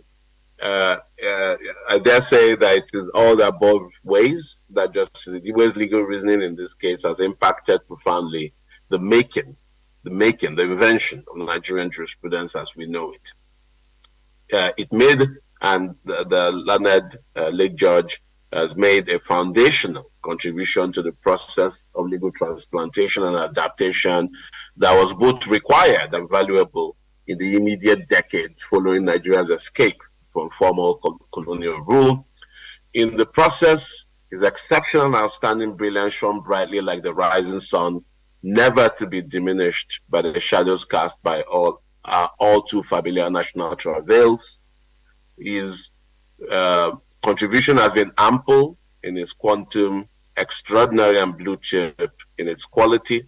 Speaker 11: I dare say that it is all the above ways that Justice Idigbe's legal reasoning in this case has impacted profoundly the invention of Nigerian jurisprudence as we know it. It made, and the learned late judge has made, a foundational contribution to the process of legal transplantation and adaptation that was both required and valuable in the immediate decades following Nigeria's escape from formal colonial rule. In the process, his exceptional and outstanding brilliance shone brightly like the rising sun, never to be diminished by the shadows cast by all too familiar national travails. His contribution has been ample in its quantum, extraordinary and blue chip in its quality.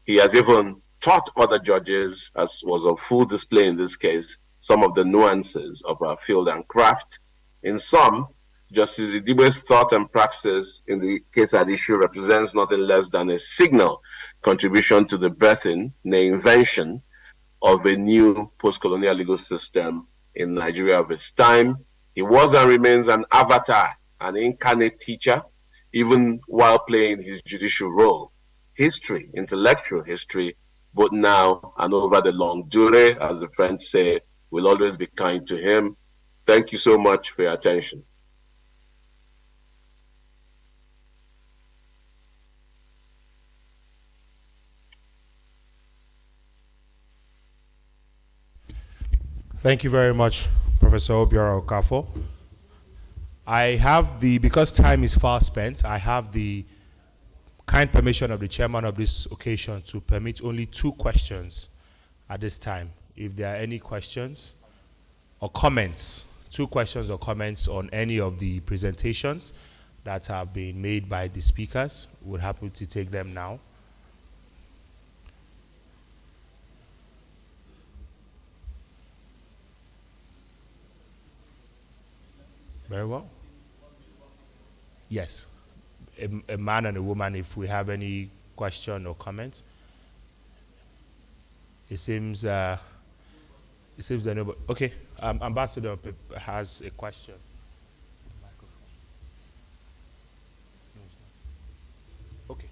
Speaker 11: He has even taught other judges, as was on full display in this case, some of the nuances of our field and craft. In sum, Justice Idigbe's thought and praxis in the case at issue represents nothing less than a signal contribution to the birthing, the invention of a new post-colonial legal system in Nigeria of its time. He was and remains an avatar, an incarnate teacher, even while playing his judicial role. History, intellectual history, both now and over the long durée, as the French say, will always be kind to him. Thank you so much for your attention.
Speaker 4: Thank you very much, Professor Obiora Okafo. Because time is far spent, I have the kind permission of the chairman of this occasion to permit only 2 questions at this time. If there are any questions or comments, 2 questions or comments on any of the presentations that have been made by the speakers, we're happy to take them now. Very well. Yes. A man and a woman, if we have any question or comment. It seems that nobody. Okay, Ambassador has a question. Okay.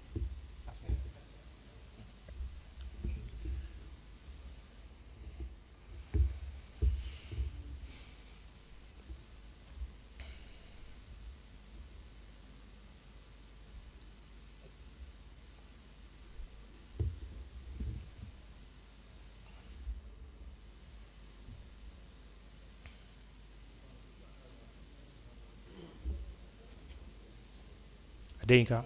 Speaker 4: Dinka.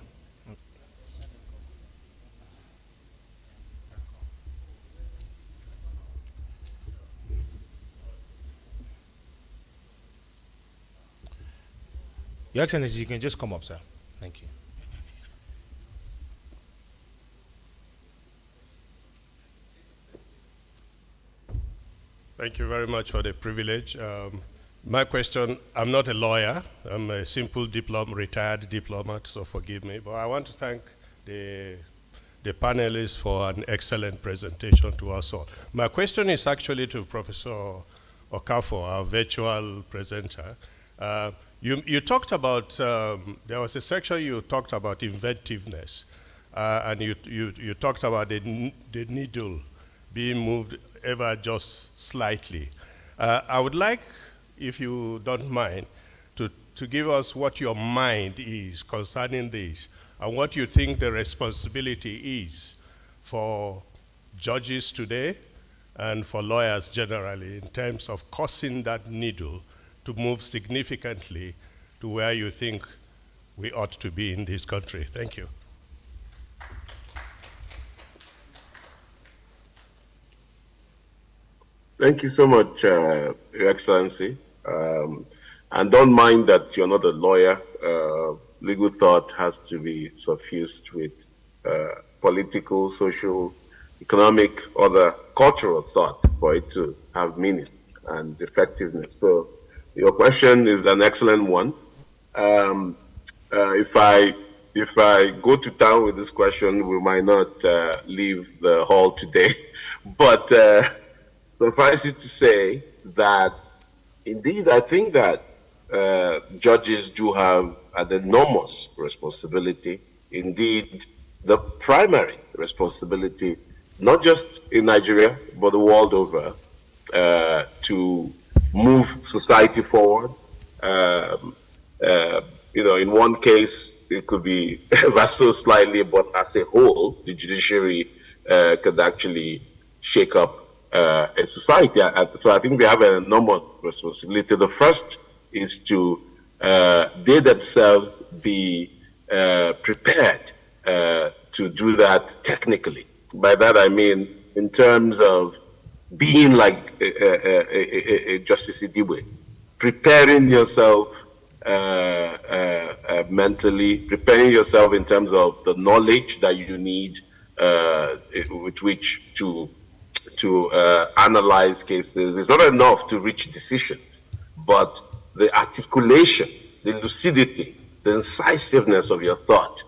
Speaker 4: Your Excellency, you can just come up, sir. Thank you.
Speaker 12: Thank you very much for the privilege. My question, I'm not a lawyer. I'm a simple retired diplomat, so forgive me. But I want to thank the the panelists for an excellent presentation to us all. My question is actually to Professor Okafor, our virtual presenter. You talked about, there was a section you talked about inventiveness, and you talked about the needle being moved ever just slightly. I would like, if you don't mind, to give us what your mind is concerning this, and what you think the responsibility is for judges today and for lawyers generally in terms of causing that needle to move significantly to where you think we ought to be in this country. Thank you.
Speaker 11: Thank you so much, Your Excellency. And don't mind that you're not a lawyer. Legal thought has to be suffused with political, social, economic, other cultural thought for it to have meaning and effectiveness. So your question is an excellent one. If I go to town with this question, we might not leave the hall today. But suffice it to say that indeed, I think that judges do have an enormous responsibility, indeed, the primary responsibility, not just in Nigeria, but the world over, to move society forward. In one case, it could be ever so slightly, but as a whole, the judiciary could actually shake up a society. So I think they have an enormous responsibility. The first is to they themselves be prepared to do that technically. By that I mean in terms of being like a Justice Idibwe, preparing yourself mentally, preparing yourself in terms of the knowledge that you need with which to analyze cases. It's not enough to reach decisions, but the articulation, the lucidity, the incisiveness of your thought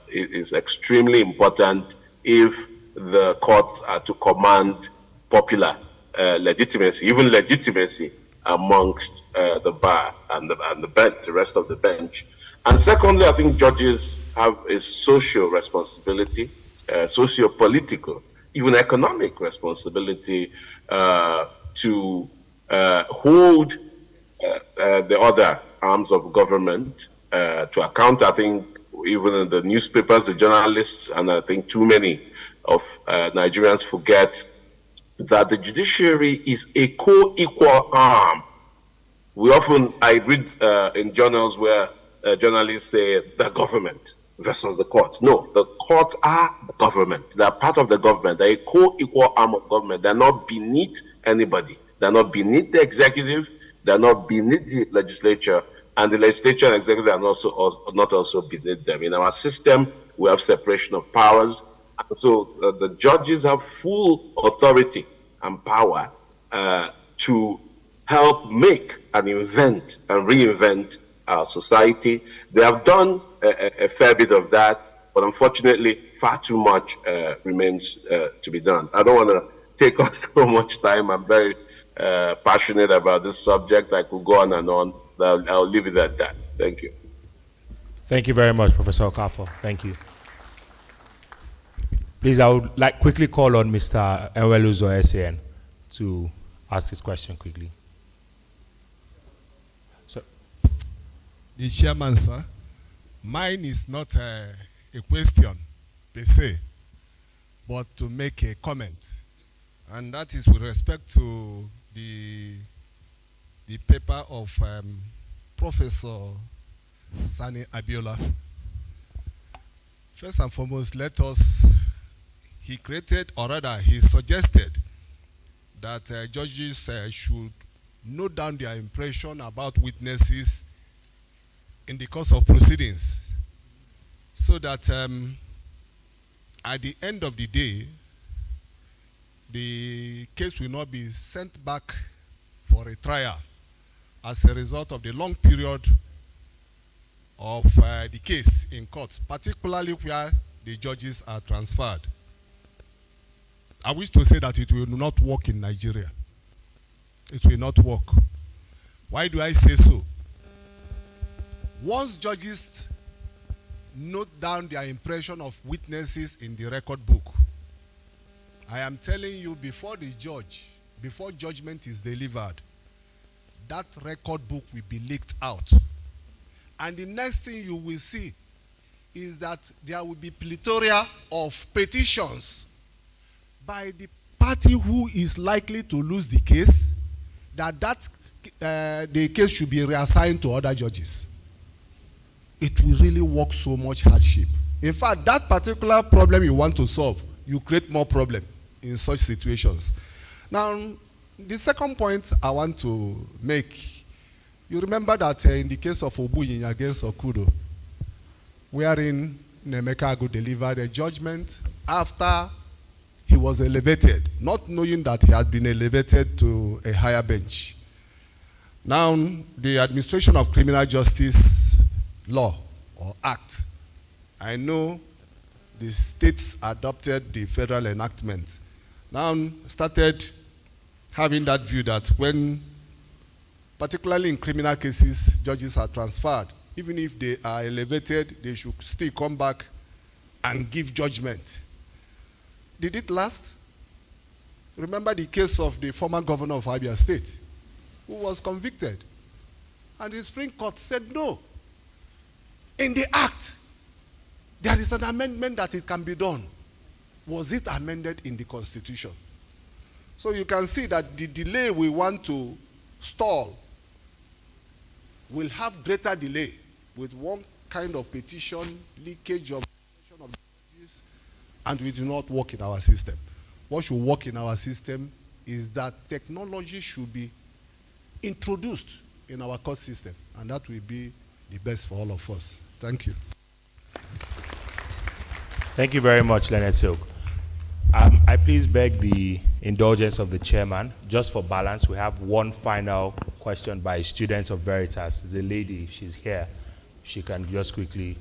Speaker 11: is extremely important if the courts are to command popular legitimacy, even legitimacy amongst the bar and the bench, the rest of the bench. And secondly, I think judges have a social responsibility, socio-political, even economic responsibility to hold the other arms of government to account. I think even in the newspapers, the journalists, and I think too many of Nigerians forget that the judiciary is a co-equal arm. I read in journals where journalists say the government versus the courts. No, the courts are the government. They are part of the government. They're a co-equal arm of government. They're not beneath anybody. They're not beneath the executive. They're not beneath the legislature. And the legislature and executive are not also beneath them. In our system, we have separation of powers. And so the judges have full authority and power to help make and invent and reinvent our society. They have done a fair bit of that, but unfortunately, far too much remains to be done. I don't want to take up so much time. I'm very passionate about this subject. I could go on and on. I'll leave it at that. Thank you.
Speaker 4: Thank you very much, Professor Okafor. Thank you. Please, I would like quickly call on Mr. Enweluzo SAN to ask his question quickly. So,
Speaker 13: the chairman, sir, mine is not a question per se, but to make a comment, and that is with respect to the paper of Professor Sani Abiola. First and foremost, he created, or rather he suggested that judges should note down their impression about witnesses in the course of proceedings, so that at the end of the day, the case will not be sent back for a trial as a result of the long period of the case in court, particularly where the judges are transferred. I wish to say that it will not work in Nigeria. It will not work. Why do I say so? Once judges note down their impression of witnesses in the record book, I am telling you, before judgment is delivered, that record book will be leaked out. And the next thing you will see is that there will be plethora of petitions by the party who is likely to lose the case, that the case should be reassigned to other judges. It will really work so much hardship. In fact, that particular problem you want to solve, you create more problem in such situations. Now, the second point I want to make, you remember that in the case of Obuyin against Okudo, wherein Nemeka Agu delivered a judgment after he was elevated, not knowing that he had been elevated to a higher bench. Now, the Administration of Criminal Justice Law or Act, I know the states adopted the federal enactment. Now, started having that view that when, particularly in criminal cases, judges are transferred, even if they are elevated, they should still come back and give judgment. Did it last? Remember the case of the former governor of Abia State, who was convicted. And the Supreme Court said no. In the act, there is an amendment that it can be done. Was it amended in the Constitution? So you can see that the delay we want to stall will have greater delay with one kind of petition, leakage of judges, and we do not work in our system. What should work in our system is that technology should be introduced in our court system, and that will be the best for all of us. Thank you.
Speaker 4: Thank you very much, Leonard Silk. I please beg the indulgence of the chairman. Just for balance, we have one final question by students of Veritas. It's a lady, if she's here, she can just quickly.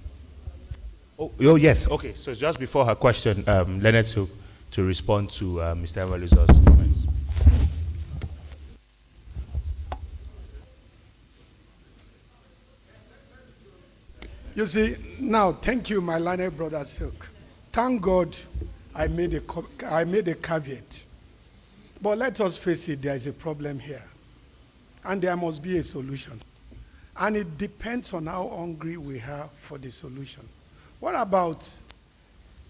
Speaker 4: Oh yes, okay. So just before her question, Leonard Silk to respond to Mr. Emeluzo's comments.
Speaker 9: You see, now, thank you, my learned brother Silk. Thank God I made a caveat. But let us face it, there is a problem here. And there must be a solution. And it depends on how hungry we are for the solution. What about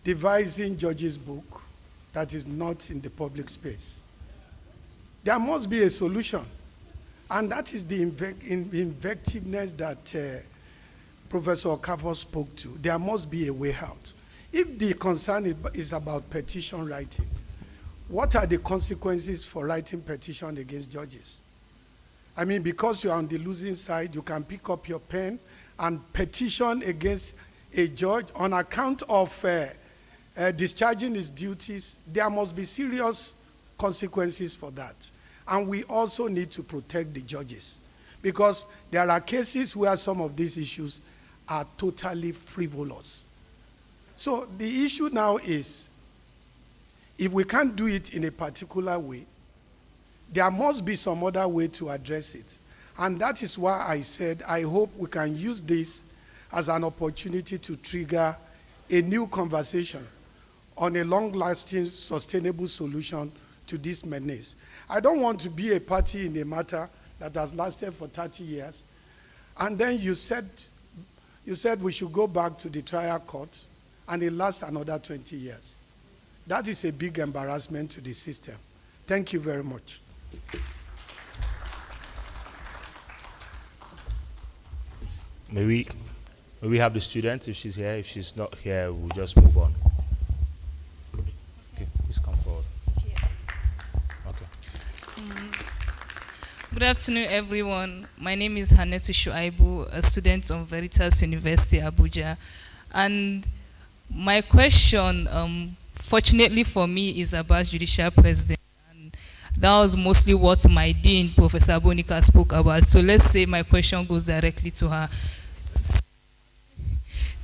Speaker 9: devising judge's book that is not in the public space? There must be a solution. And that is the invectiveness that Professor Okafor spoke to. There must be a way out. If the concern is about petition writing, what are the consequences for writing petition against judges? I mean, because you are on the losing side, you can pick up your pen and petition against a judge on account of discharging his duties. There must be serious consequences for that. And we also need to protect the judges, because there are cases where some of these issues are totally frivolous. So the issue now is, if we can't do it in a particular way, there must be some other way to address it. And that is why I said I hope we can use this as an opportunity to trigger a new conversation on a long-lasting, sustainable solution to this menace. I don't want to be a party in a matter that has lasted for 30 years. And then you said we should go back to the trial court, and it lasts another 20 years. That is a big embarrassment to the system. Thank you very much.
Speaker 4: May we have the student if she's here? If she's not here, we'll just move on. Okay, please come forward. Okay.
Speaker 14: Good afternoon, everyone. My name is Hanetu Shuaibu, a student of Veritas University, Abuja. And my question, fortunately for me, is about judicial president. And that was mostly what my dean, Professor Bonika, spoke about. So let's say my question goes directly to her.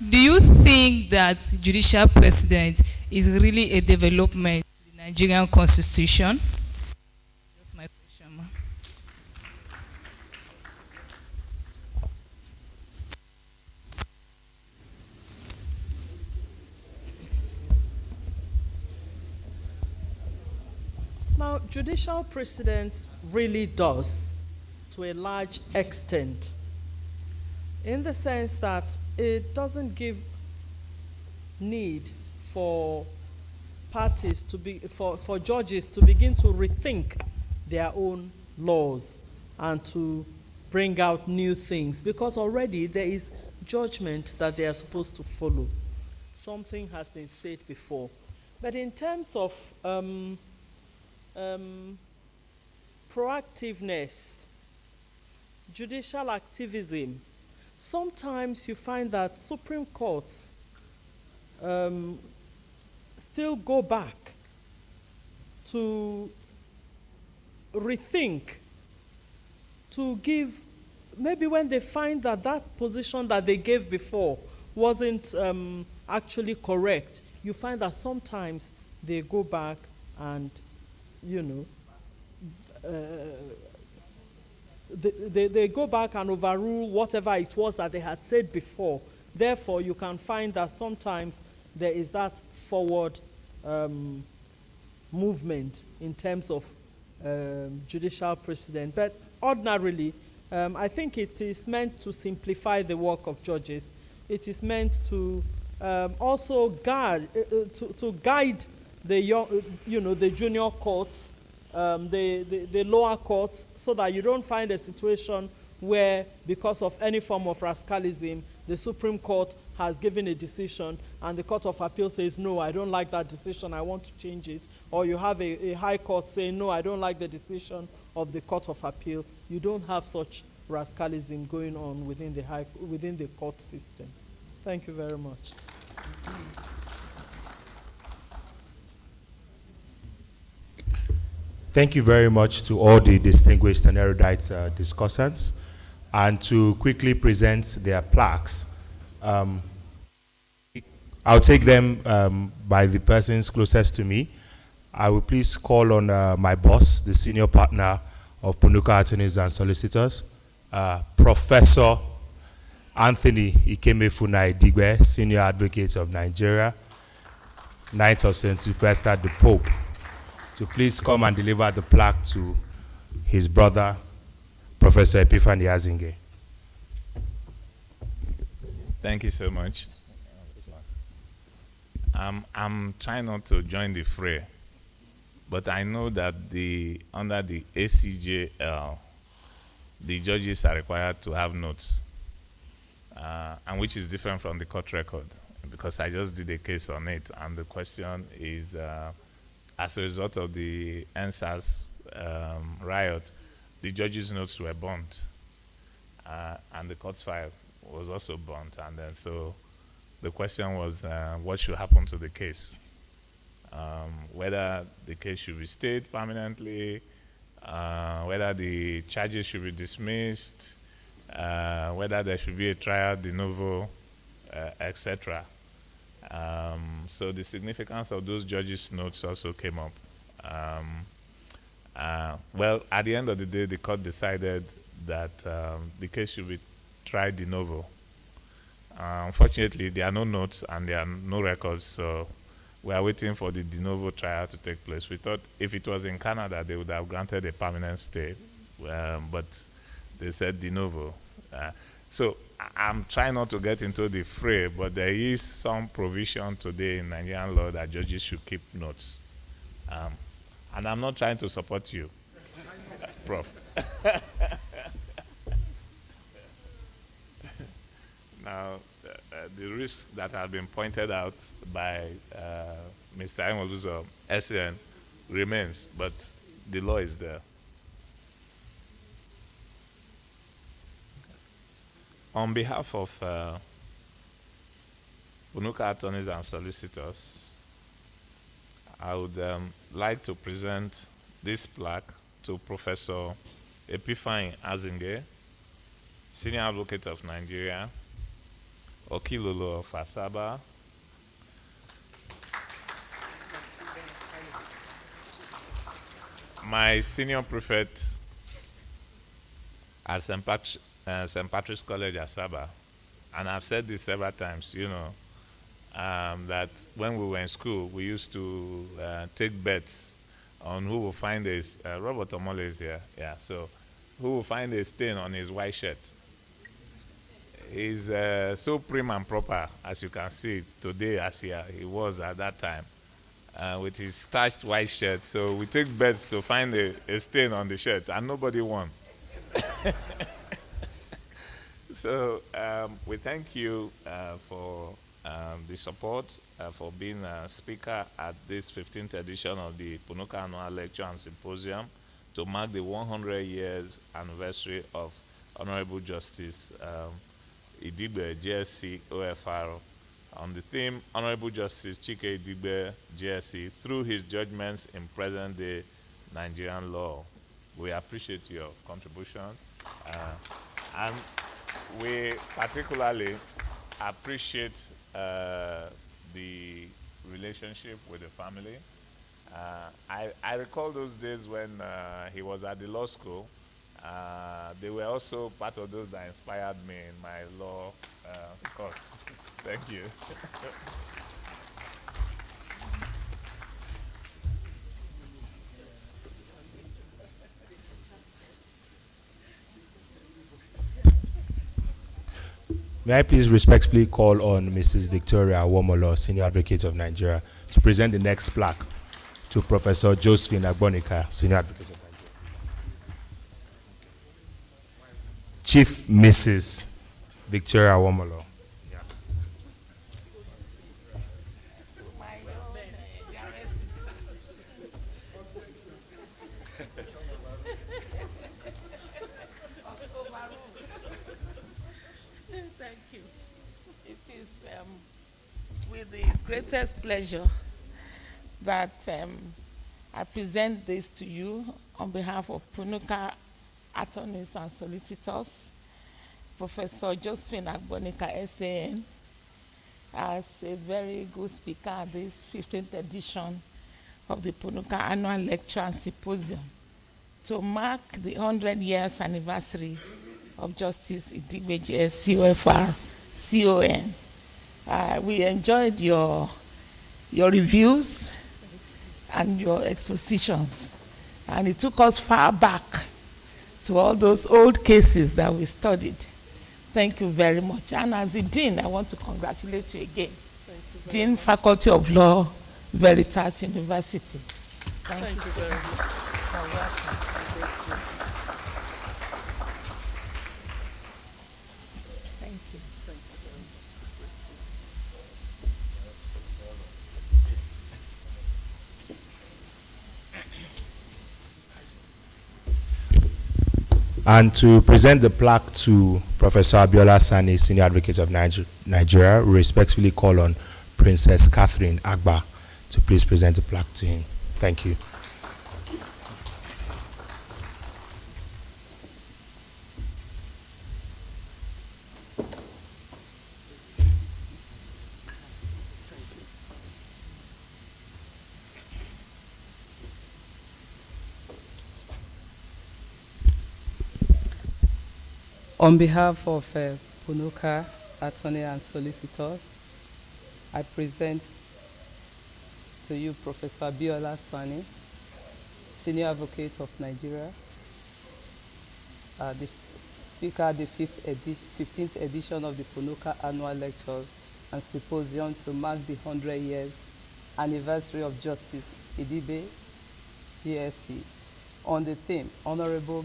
Speaker 14: Do you think that judicial president is really a development in the Nigerian constitution? That's my question, ma'am.
Speaker 10: Now, judicial precedent really does, to a large extent, in the sense that it doesn't give need for parties to be, for judges to begin to rethink their own laws and to bring out new things, because already there is judgment that they are supposed to follow. Something has been said before. But in terms of proactiveness, judicial activism, sometimes you find that Supreme Courts still go back to rethink, to give, maybe when they find that that position that they gave before wasn't actually correct, you find that sometimes they go back and, you know, they go back and overrule whatever it was that they had said before. Therefore, you can find that sometimes there is that forward movement in terms of judicial precedent. But ordinarily, I think it is meant to simplify the work of judges. It is meant to also guide, to guide the young, the junior courts, the lower courts, so that you don't find a situation where, because of any form of rascalism, the Supreme Court has given a decision and the Court of Appeal says, no, I don't like that decision, I want to change it. Or you have a high court saying, no, I don't like the decision of the Court of Appeal. You don't have such rascalism going on within the court system. Thank you very much.
Speaker 4: Thank you very much to all the distinguished and erudite discussants. And to quickly present their plaques, I'll take them by the persons closest to me. I will please call on my boss, the senior partner of PUNUKA Attorneys and Solicitors, Professor Anthony Ikemefuna Idigbe, Senior Advocate of Nigeria, Knight of St. Sylvester the Pope, to please come and deliver the plaque to his brother, Professor Epiphany Azinge.
Speaker 15: Thank you so much. I'm trying not to join the fray, but I know that under the ACJL, the judges are required to have notes, and which is different from the court record, because I just did a case on it, and the question is, as a result of the NSAS riot, the judges' notes were burnt, and the court's file was also burnt, and then so the question was, what should happen to the case? Whether the case should be stayed permanently, whether the charges should be dismissed, whether there should be a trial de novo, etc. So the significance of those judges' notes also came up. Well, at the end of the day, the court decided that the case should be tried de novo. Unfortunately, there are no notes and there are no records, so we are waiting for the de novo trial to take place. We thought if it was in Canada, they would have granted a permanent stay, but they said de novo. So I'm trying not to get into the fray, but there is some provision today in Nigerian law that judges should keep notes. And I'm not trying to support you, Prof. Now, the risks that have been pointed out by Mr. Imoluzo, SAN, remains, but the law is there. On behalf of PUNUKA Attorneys and Solicitors, I would like to present this plaque to Professor Epiphany Azinge, Senior Advocate of Nigeria, Okilolo of Asaba, my senior prefect at St. Patrick's College, Asaba, and I've said this several times, that when we were in school, we used to take bets on who will find Robert Omole is here, yeah, so who will find a stain on his white shirt. He's so prim and proper, as you can see today, as he was at that time, with his starched white shirt. So we take bets to find a stain on the shirt, and nobody won. So we thank you for the support, for being a speaker at this 15th edition of the PUNUKA Annual Lecture and Symposium to mark the 100 years anniversary of Honorable Justice Idigbe, JSC, OFR, on the theme, Honorable Justice Chike Idigbe, JSC, through his judgments in present-day Nigerian law. We appreciate your contribution, and we particularly appreciate the relationship with the family. I recall those days when he was at the law school. They were also part of those that inspired me in my law course. Thank you.
Speaker 4: May I please respectfully call on Mrs. Victoria Awomolo, Senior Advocate of Nigeria, to present the next plaque to Professor Josephine Agbonika, Senior Advocate of Nigeria. Chief Mrs. Victoria Awomolo.
Speaker 16: Thank you. It is with the greatest pleasure that I present this to you on behalf of PUNUKA attorneys and solicitors, Professor Josephine Agbonika, SAN, as a very good speaker at this 15th edition of the PUNUKA Annual Lecture and Symposium to mark the 100 years anniversary of Justice Idigbe, JSC, OFR, CON. We enjoyed your reviews and your expositions, and it took us far back to all those old cases that we studied. Thank you very much. And as the Dean, I want to congratulate you again. Dean, Faculty of Law, Veritas University. Thank you very much. You're welcome. Thank you.
Speaker 4: And to present the plaque to Professor Abiola Sani, Senior Advocate of Nigeria, we respectfully call on Princess Catherine Agba to please present the plaque to him. Thank you.
Speaker 17: On behalf of PUNUKA, attorney and solicitors, I present to you Professor Abiola Sani, Senior Advocate of Nigeria, the speaker at the 15th edition of the PUNUKA Annual Lectures and Symposium to mark the 100 years anniversary of Justice Idigbe, GSC, on the theme, Honorable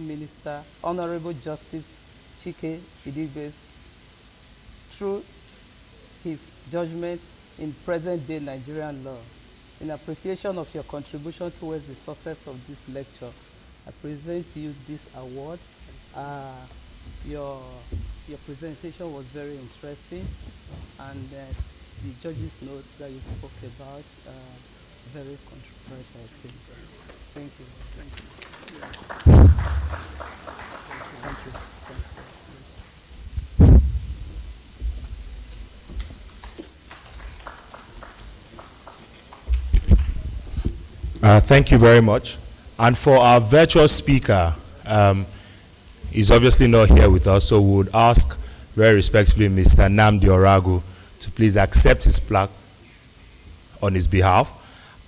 Speaker 17: Justice Chike Idigbe, through his judgment in present-day Nigerian law. In appreciation of your contribution towards the success of this lecture, I present to you this award. Your presentation was very interesting, and the judges' note that you spoke about, very controversial, I think. Thank you. Thank you. Thank you.
Speaker 4: Thank you very much. And for our virtual speaker, he's obviously not here with us, so we would ask very respectfully Mr. Nnamdi Oragu to please accept his plaque on his behalf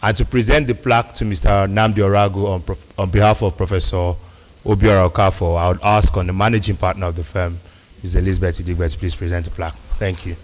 Speaker 4: and to present the plaque to Mr. Nnamdi Oragu on behalf of Professor Obiora Okafor. I would ask on the managing partner of the firm, Ms. Elizabeth Idigbe, to please present the plaque. Thank you.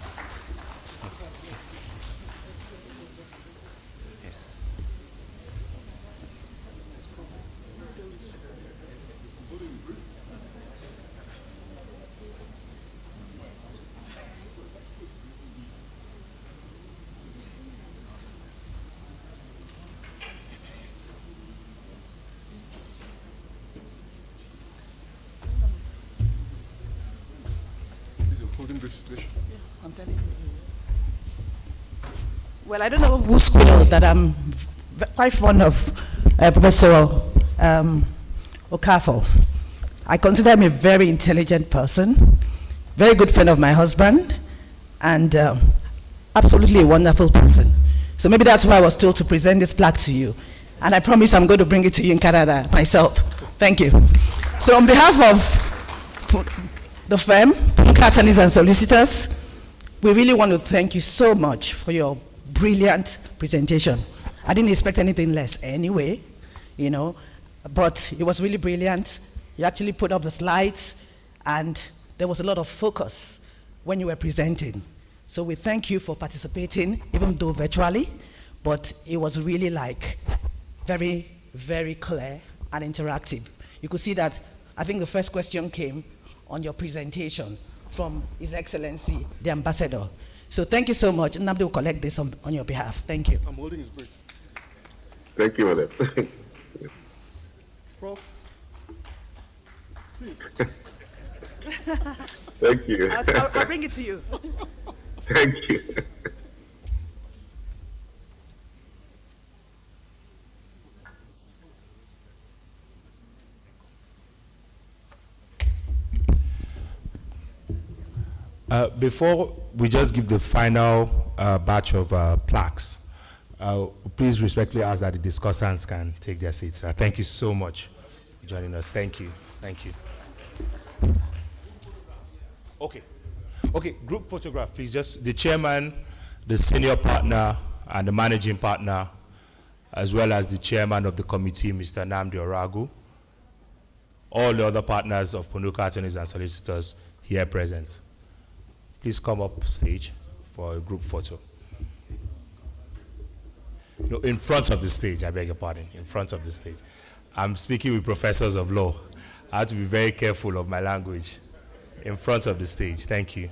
Speaker 18: Well, I don't know whose school that I'm quite fond of Professor Okafor. I consider him a very intelligent person, very good friend of my husband, and absolutely a wonderful person. So maybe that's why I was told to present this plaque to you. And I promise I'm going to bring it to you in Canada myself. Thank you. So on behalf of the firm, PUNUKA Attorneys and Solicitors, we really want to thank you so much for your brilliant presentation. I didn't expect anything less anyway, you know, but it was really brilliant. You actually put up the slides and there was a lot of focus when you were presenting. So we thank you for participating, even though virtually, but it was really like very, very clear and interactive. You could see that, I think the first question came on your presentation from His Excellency, the Ambassador. So thank you so much. Nnamdi will collect this on your behalf. Thank you.
Speaker 11: I'm holding his brief. Thank you, madam.
Speaker 3: Prof.
Speaker 11: Thank you.
Speaker 18: I'll bring it to you.
Speaker 11: Thank you.
Speaker 4: Before we just give the final batch of plaques, please respectfully ask that the discussants can take their seats. Thank you so much for joining us. Thank you. Thank you. Okay, group photograph, please. Just the chairman, the senior partner, and the managing partner, as well as the chairman of the committee, Mr. Nnamdi Oragu. All the other partners of PUNUKA Attorneys and Solicitors here present. Please come up stage for a group photo. No, in front of the stage, I beg your pardon, in front of the stage. I'm speaking with professors of law. I have to be very careful of my language. In front of the stage, thank you.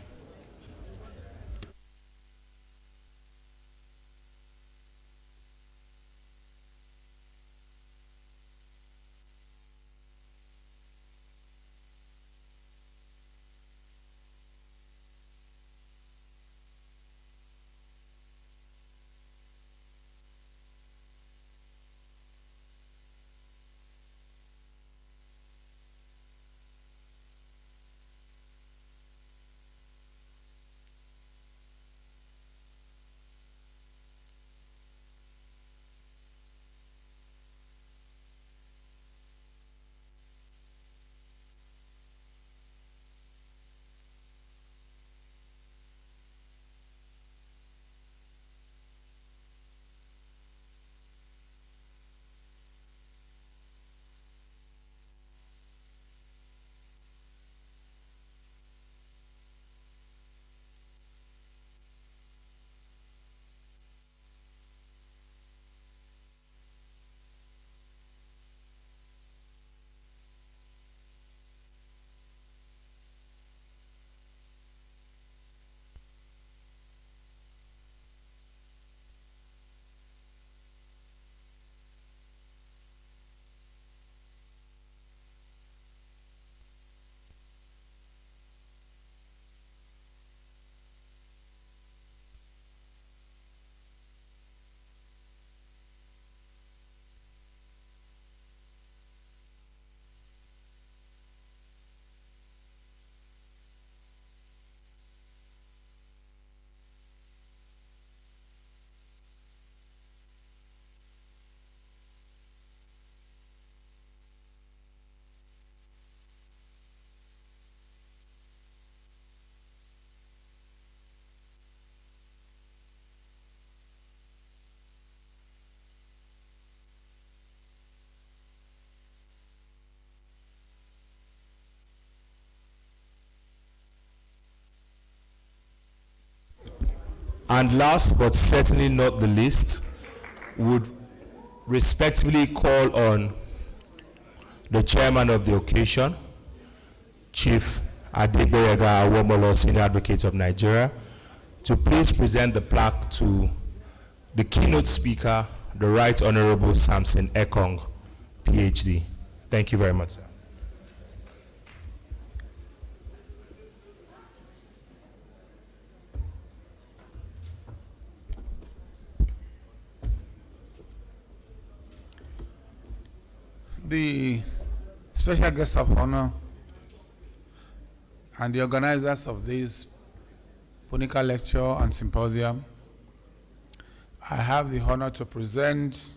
Speaker 4: And last but certainly not the least, would respectfully call on the chairman of the occasion, Chief Adegbe Awomolo, Senior Advocate of Nigeria, to please present the plaque to the keynote speaker, the Right Honorable Samson Ekong, PhD. Thank you very much, sir.
Speaker 1: The special guest of honor and the organizers of this PUNUKA lecture and symposium, I have the honor to present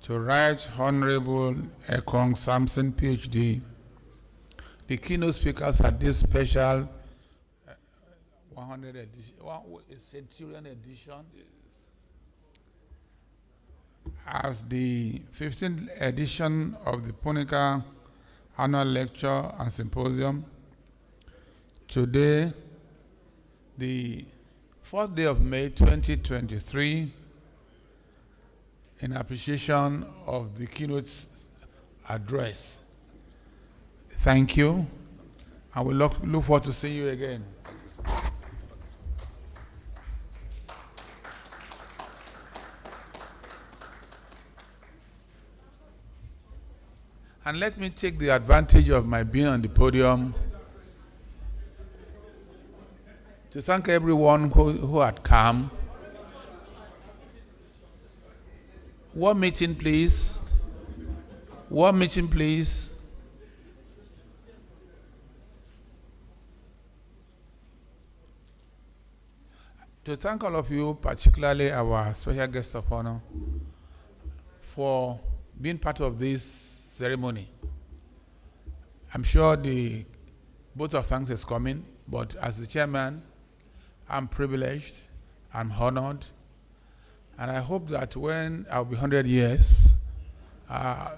Speaker 1: to Right Honorable Ekong Samson, PhD, the keynote speakers at this special 100 edition, centurion edition, as the 15th edition of the PUNUKA annual lecture and symposium. Today, the 4th day of May 2023, in appreciation of the keynote address. Thank you, and we look forward to seeing you again. And let me take the advantage of my being on the podium to thank everyone who had come. One meeting, please. One meeting, please. To thank all of you, particularly our special guest of honor, for being part of this ceremony. I'm sure the vote of thanks is coming, but as the chairman, I'm privileged, I'm honored, and I hope that when I'll be 100 years,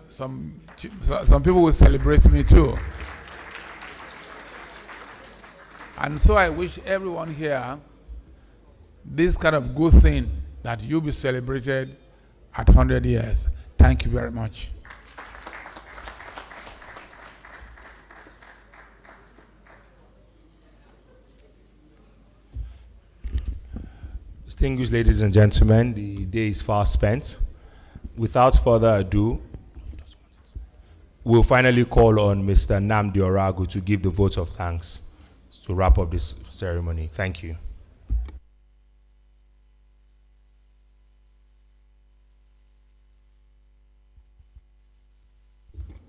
Speaker 1: some people will celebrate me too. And so I wish everyone here this kind of good thing, that you'll be celebrated at 100 years. Thank you very much.
Speaker 4: Distinguished ladies and gentlemen, the day is fast spent. Without further ado, we'll finally call on Mr. Nnamdi Oragu to give the vote of thanks to wrap up this ceremony. Thank you.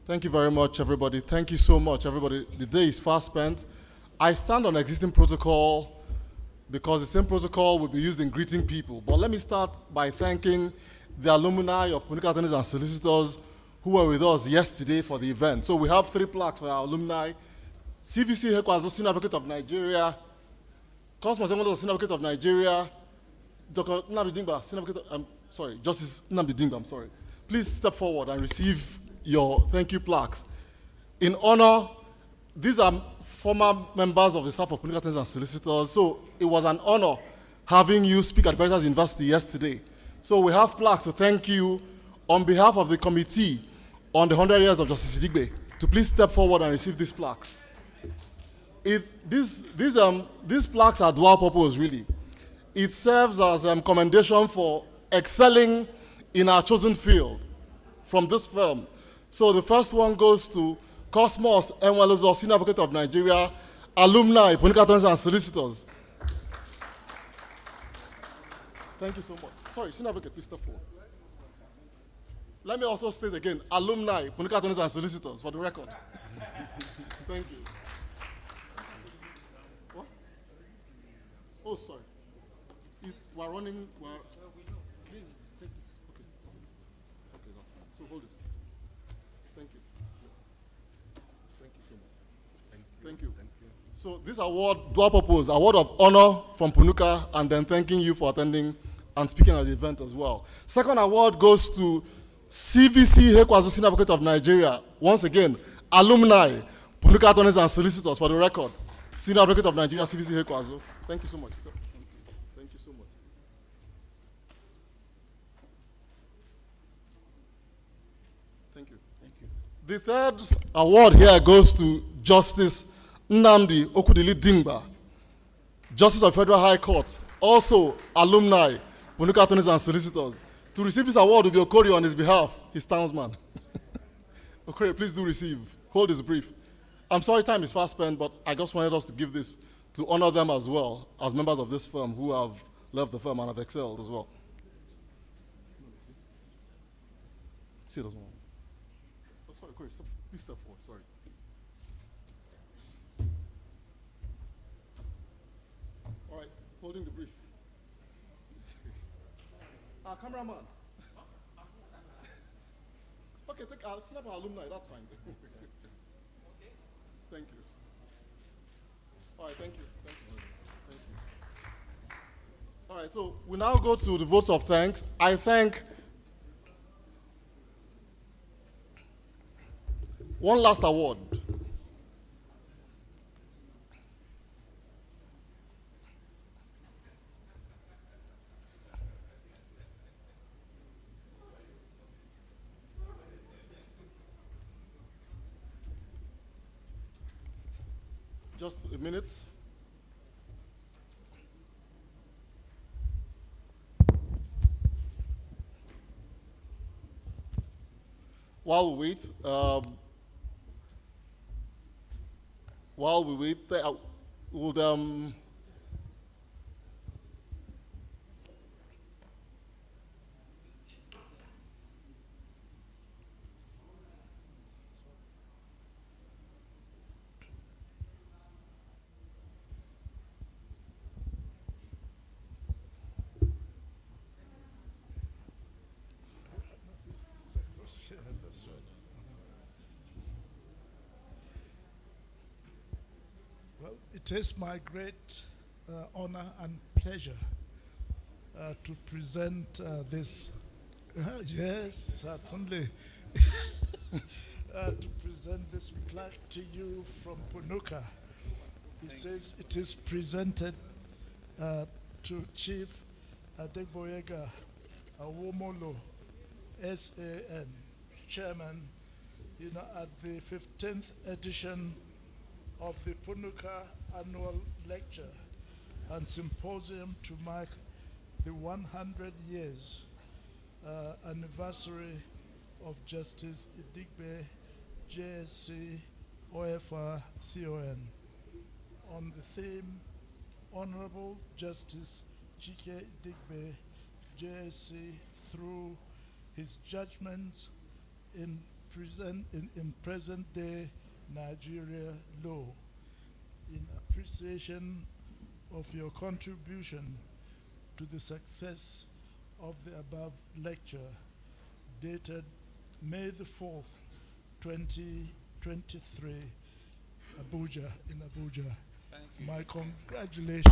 Speaker 19: Thank you very much, everybody. Thank you so much, everybody. The day is fast spent. I stand on existing protocol because the same protocol will be used in greeting people. But let me start by thanking the alumni of PUNUKA attorneys and solicitors who were with us yesterday for the event. So we have 3 plaques for our alumni. CVC Hekwazo, Senior Advocate of Nigeria, Cosmos Engodo, Senior Advocate of Nigeria, Dr. Nnamdi Dingba, Senior Advocate, Justice Nnamdi Dingba, I'm sorry. Please step forward and receive your thank you plaques. In honor, these are former members of the staff of PUNUKA attorneys and solicitors, so it was an honor having you speak at Veritas University yesterday. So we have plaques to thank you on behalf of the committee on the 100 years of Justice Idigbe to please step forward and receive this plaque. These plaques are dual purpose, really. It serves as a commendation for excelling in our chosen field from this firm. So the first one goes to Cosmos Engodo, Senior Advocate of Nigeria, alumni, PUNUKA attorneys and solicitors. Thank you so much. Sorry, Senior Advocate, please step forward. Let me also state again, alumni, PUNUKA attorneys and solicitors, for the record. Thank you. What? Oh, sorry. We're running. Please take this. Okay. Okay, that's fine. So hold this. Thank you. Thank you so much. Thank you. So this award, dual purpose, award of honor from PUNUKA, and then thanking you for attending and speaking at the event as well. Second award goes to CVC Hekwazo, Senior Advocate of Nigeria. Once again, alumni, PUNUKA attorneys and solicitors, for the record. Senior Advocate of Nigeria, CVC Hekwazo. Thank you so much. Thank you. The third award here goes to Justice Nnamdi Okudili Dingba, Justice of Federal High Court, also alumni, PUNUKA attorneys and solicitors. To receive this award will be Okori on his behalf, his townsman. Okori, please do receive. Hold his brief. I'm sorry time is fast spent, but I just wanted us to give this to honor them as well as members of this firm who have left the firm and have excelled as well. See those one. Oh, sorry, Okori, please step forward, sorry. All right, holding the brief. Cameraman. Okay, snap our alumni, that's fine. Okay. Thank you. All right, thank you. Thank you. Thank you. All right, so we now go to the votes of thanks. I thank one last award. Just a minute. While we wait,
Speaker 3: It is my great honor and pleasure to present this. Yes, certainly. To present this plaque to you from PUNUKA. It says it is presented to Chief Adegboyega Awomolo, SAN, Chairman, at the 15th edition of the PUNUKA Annual Lecture and Symposium to mark the 100 years anniversary of Justice Idigbe, JSC, OFR, CON, on the theme, Honorable Justice Chike Idigbe, JSC, through his judgments in present-day Nigeria law, in appreciation of your contribution to the success of the above lecture, dated May the 4th, 2023, Abuja, in Abuja. Thank you. My congratulations.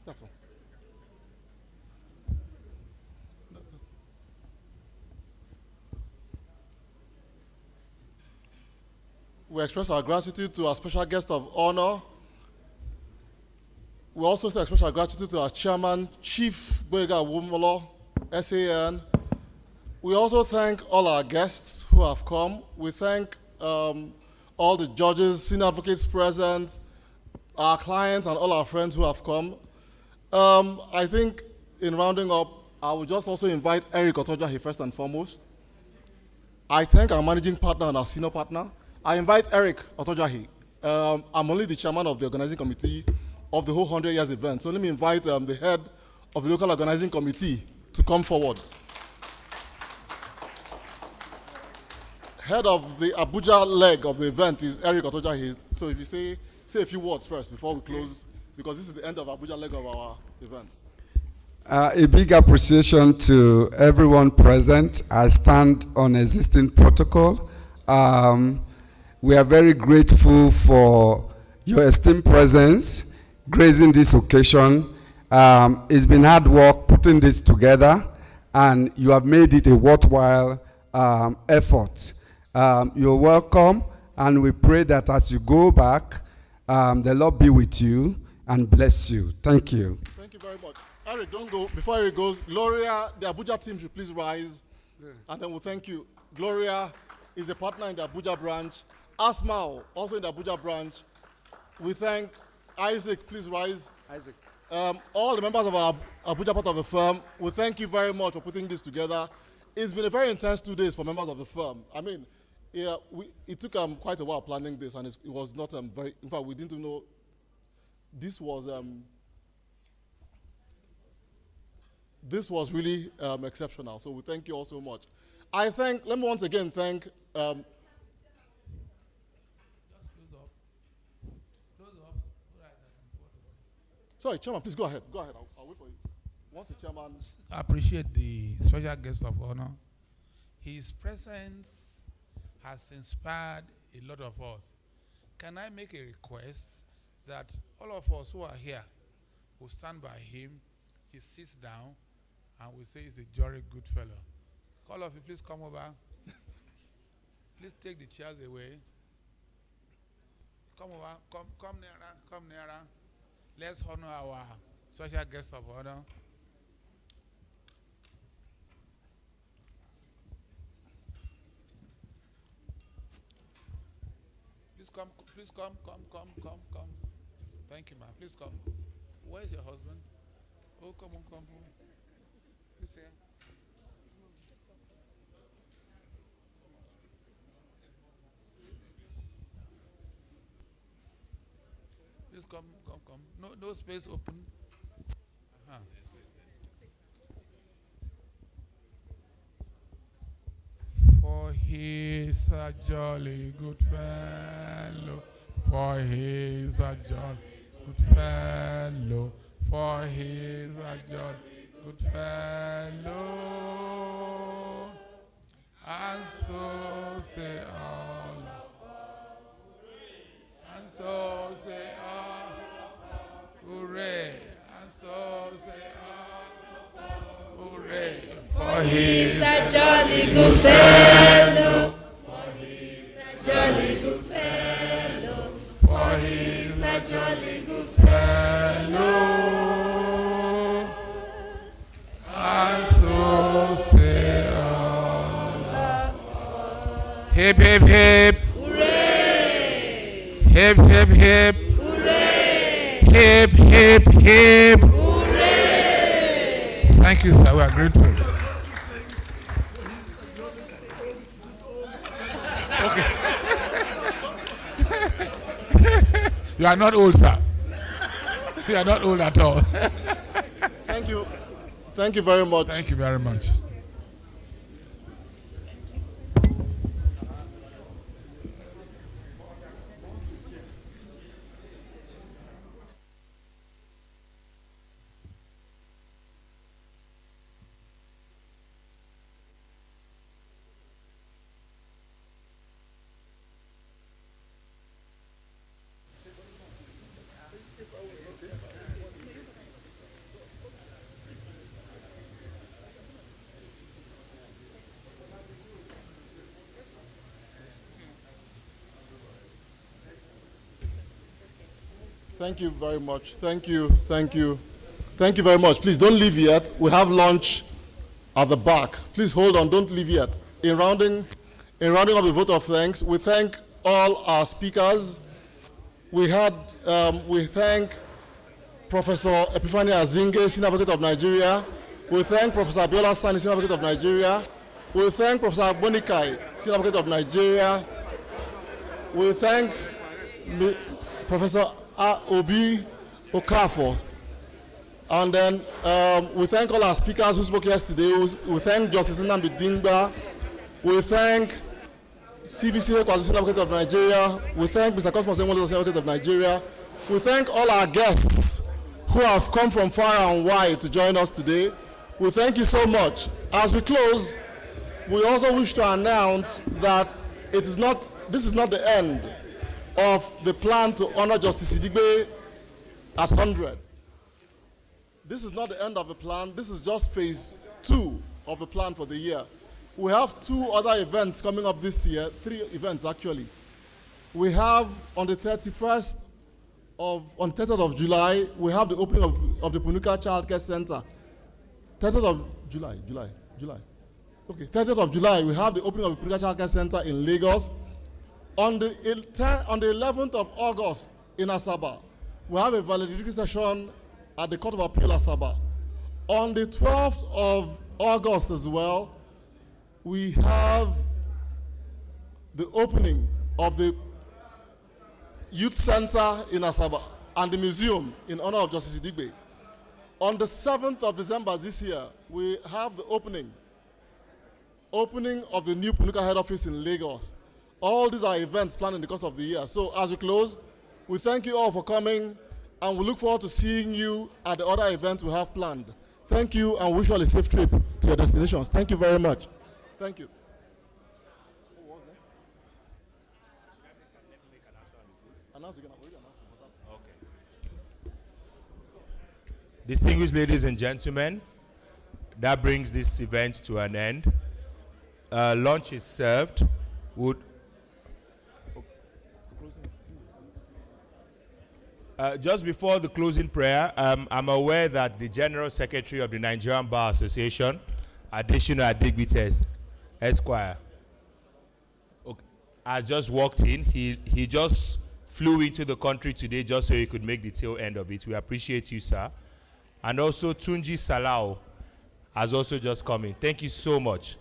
Speaker 19: That's all. We express our gratitude to our special guest of honor. We also express our gratitude to our chairman, Chief Boyega Awomolo, SAN. We also thank all our guests who have come. We thank all the judges, senior advocates present, our clients, and all our friends who have come. I think in rounding up, I will just also invite Eric Otojahi first and foremost. I thank our managing partner and our senior partner. I invite Eric Otojahi. I'm only the chairman of the organizing committee of the whole 100 years event. So let me invite the head of the local organizing committee to come forward. Head of the Abuja leg of the event is Eric Otojahi. So if you say a few words first before we close, because this is the end of Abuja leg of our event.
Speaker 20: A big appreciation to everyone present. I stand on existing protocol. We are very grateful for your esteemed presence, gracing this occasion. It's been hard work putting this together, and you have made it a worthwhile effort. You're welcome, and we pray that as you go back, The Lord be with you and bless you. Thank you.
Speaker 19: Thank you very much. Eric, don't go. Before Eric goes, Gloria, the Abuja team should please rise. And then we'll thank you. Gloria is a partner in the Abuja branch. Asmao, also in the Abuja branch. We thank Isaac, please rise.
Speaker 20: Isaac.
Speaker 19: All the members of our Abuja part of the firm, we thank you very much for putting this together. It's been a very intense 2 days for members of the firm. I mean, yeah, it took quite a while planning this, and it was not very, in fact, we didn't know this was really exceptional. So we thank you all so much. Let me once again thank sorry, Chairman, please go ahead. Go ahead. I'll wait for you. Once the Chairman...
Speaker 1: I appreciate the special guest of honor. His presence has inspired a lot of us. Can I make a request that all of us who are here will stand by him, he sits down, and we say he's a jolly good fellow. All of you, please come over. Please take the chairs away. Come over, come nearer. Let's honor our special guest of honor. Please come. Thank you, ma'am. Please come. Where is your husband? Oh, come on. Please here. Please come. No space open. For he's a jolly good fellow. For he's a jolly good fellow. For he's a jolly good fellow. And so say all of us. And so say all of us. Hooray. And so say all of us. Hooray. For he's a jolly good fellow. For he's a jolly good fellow. For he's a jolly good fellow. And so say all of us. Hip, hip, hip. Hooray. Hip, hip, hip. Hooray. Hip, hip, hip. Hooray. Thank you, sir. We are grateful. Okay. You are not old, sir. You are not old at all.
Speaker 19: Thank you. Thank you very much.
Speaker 1: Thank you very much.
Speaker 19: Thank you very much. Thank you very much. Please don't leave yet. We have lunch at the back. Please hold on. Don't leave yet. In rounding up the vote of thanks, we thank all our speakers. We thank Professor Epiphany Azinge, Senior Advocate of Nigeria. We thank Professor Abiola Sani, Senior Advocate of Nigeria. We thank Professor Bonikai, Senior Advocate of Nigeria. We thank Professor Obi Okafor. And then we thank all our speakers who spoke yesterday. We thank Justice Nnamdi Dingba. We thank CVC Kwasi, Senior Advocate of Nigeria. We thank Mr. Cosmos Enwole, Senior Advocate of Nigeria. We thank all our guests who have come from far and wide to join us today. We thank you so much. As we close, we also wish to announce that this is not the end of the plan to honor Justice Idigbe at 100. This is not the end of the plan. This is just phase 2 of the plan for the year. We have 2 other events coming up this year, 3 events actually. We have on the 31st on 30th of July, we have the opening of the PUNUKA Child Care Center. 30th of July. Okay, 30th of July, we have the opening of the PUNUKA Child Care Center in Lagos. On the 11th of August in Asaba, we have a valedictory session at the Court of Appeal Asaba. On the 12th of August as well, we have the opening of the Youth Center in Asaba and the museum in honor of Justice Idigbe. On the 7th of December this year, we have the opening of the new PUNUKA head office in Lagos. All these are events planned in the course of the year. So as we close, we thank you all for coming, and we look forward to seeing you at the other events we have planned. Thank you, and wish you all a safe trip to your destinations. Thank you very much. Thank you.
Speaker 4: Distinguished ladies and gentlemen, that brings this event to an end. Lunch is served. Just before the closing prayer, I'm aware that the General Secretary of the Nigerian Bar Association, Additional Idigbe Esquire, has just walked in. He just flew into the country today just so he could make the tail end of it. We appreciate you, sir. And also Tunji Salao has also just come in. Thank you so much.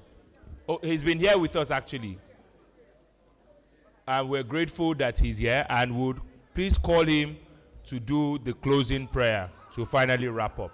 Speaker 4: Oh, he's been here with us actually. And we're grateful that he's here, and would please call him to do the closing prayer to finally wrap up.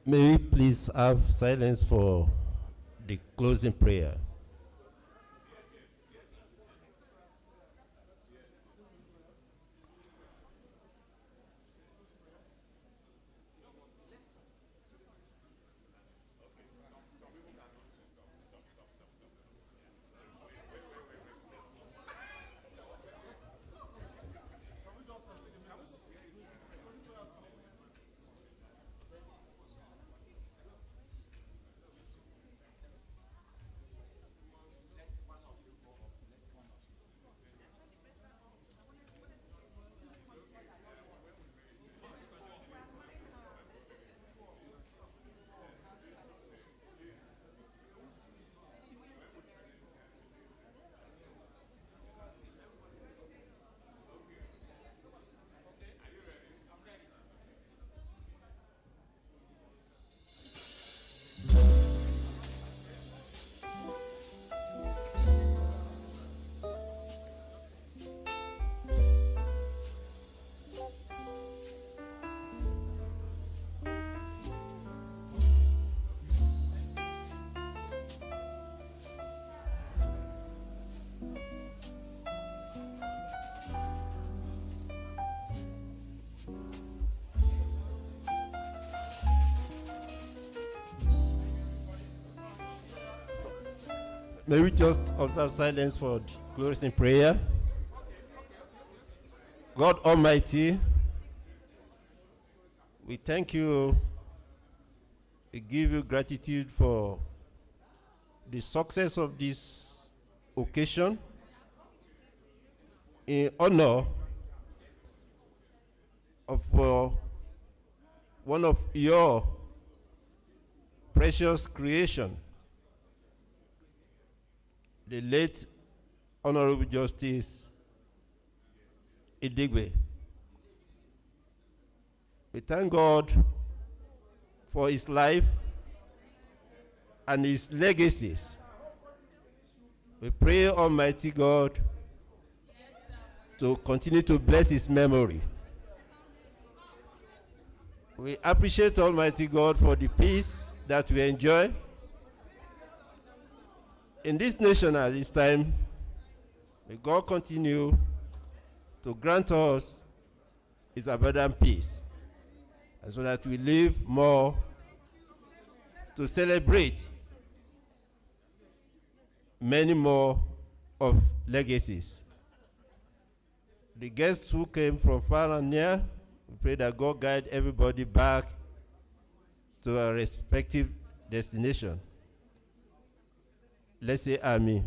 Speaker 21: May we please have silence for the closing prayer. May we just observe silence for closing prayer. God Almighty, we thank you. We give you gratitude for the success of this occasion in honor of one of your precious creation, the late Honorable Justice Idigbe. We thank God for his life and his legacies. We pray Almighty God to continue to bless his memory. We appreciate Almighty God for the peace that we enjoy in this nation at this time. May God continue to grant us his abundant peace. and so that we live more to celebrate many more of legacies. The guests who came from far and near, we pray that God guide everybody back to our respective destination. Let's say Amen.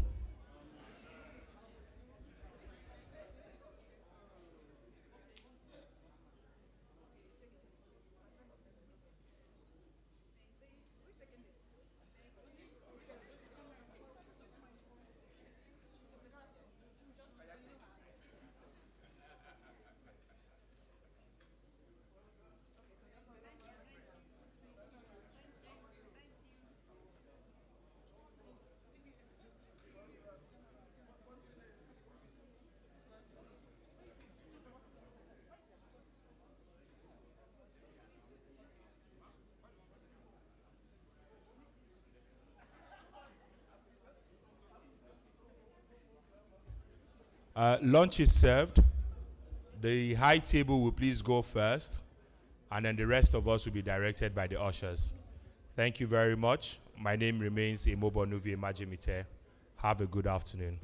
Speaker 4: Lunch is served. The high table will please go first, and then the rest of us will be directed by the ushers. Thank you very much. My name remains Imobonuvi Majimite. Have a good afternoon.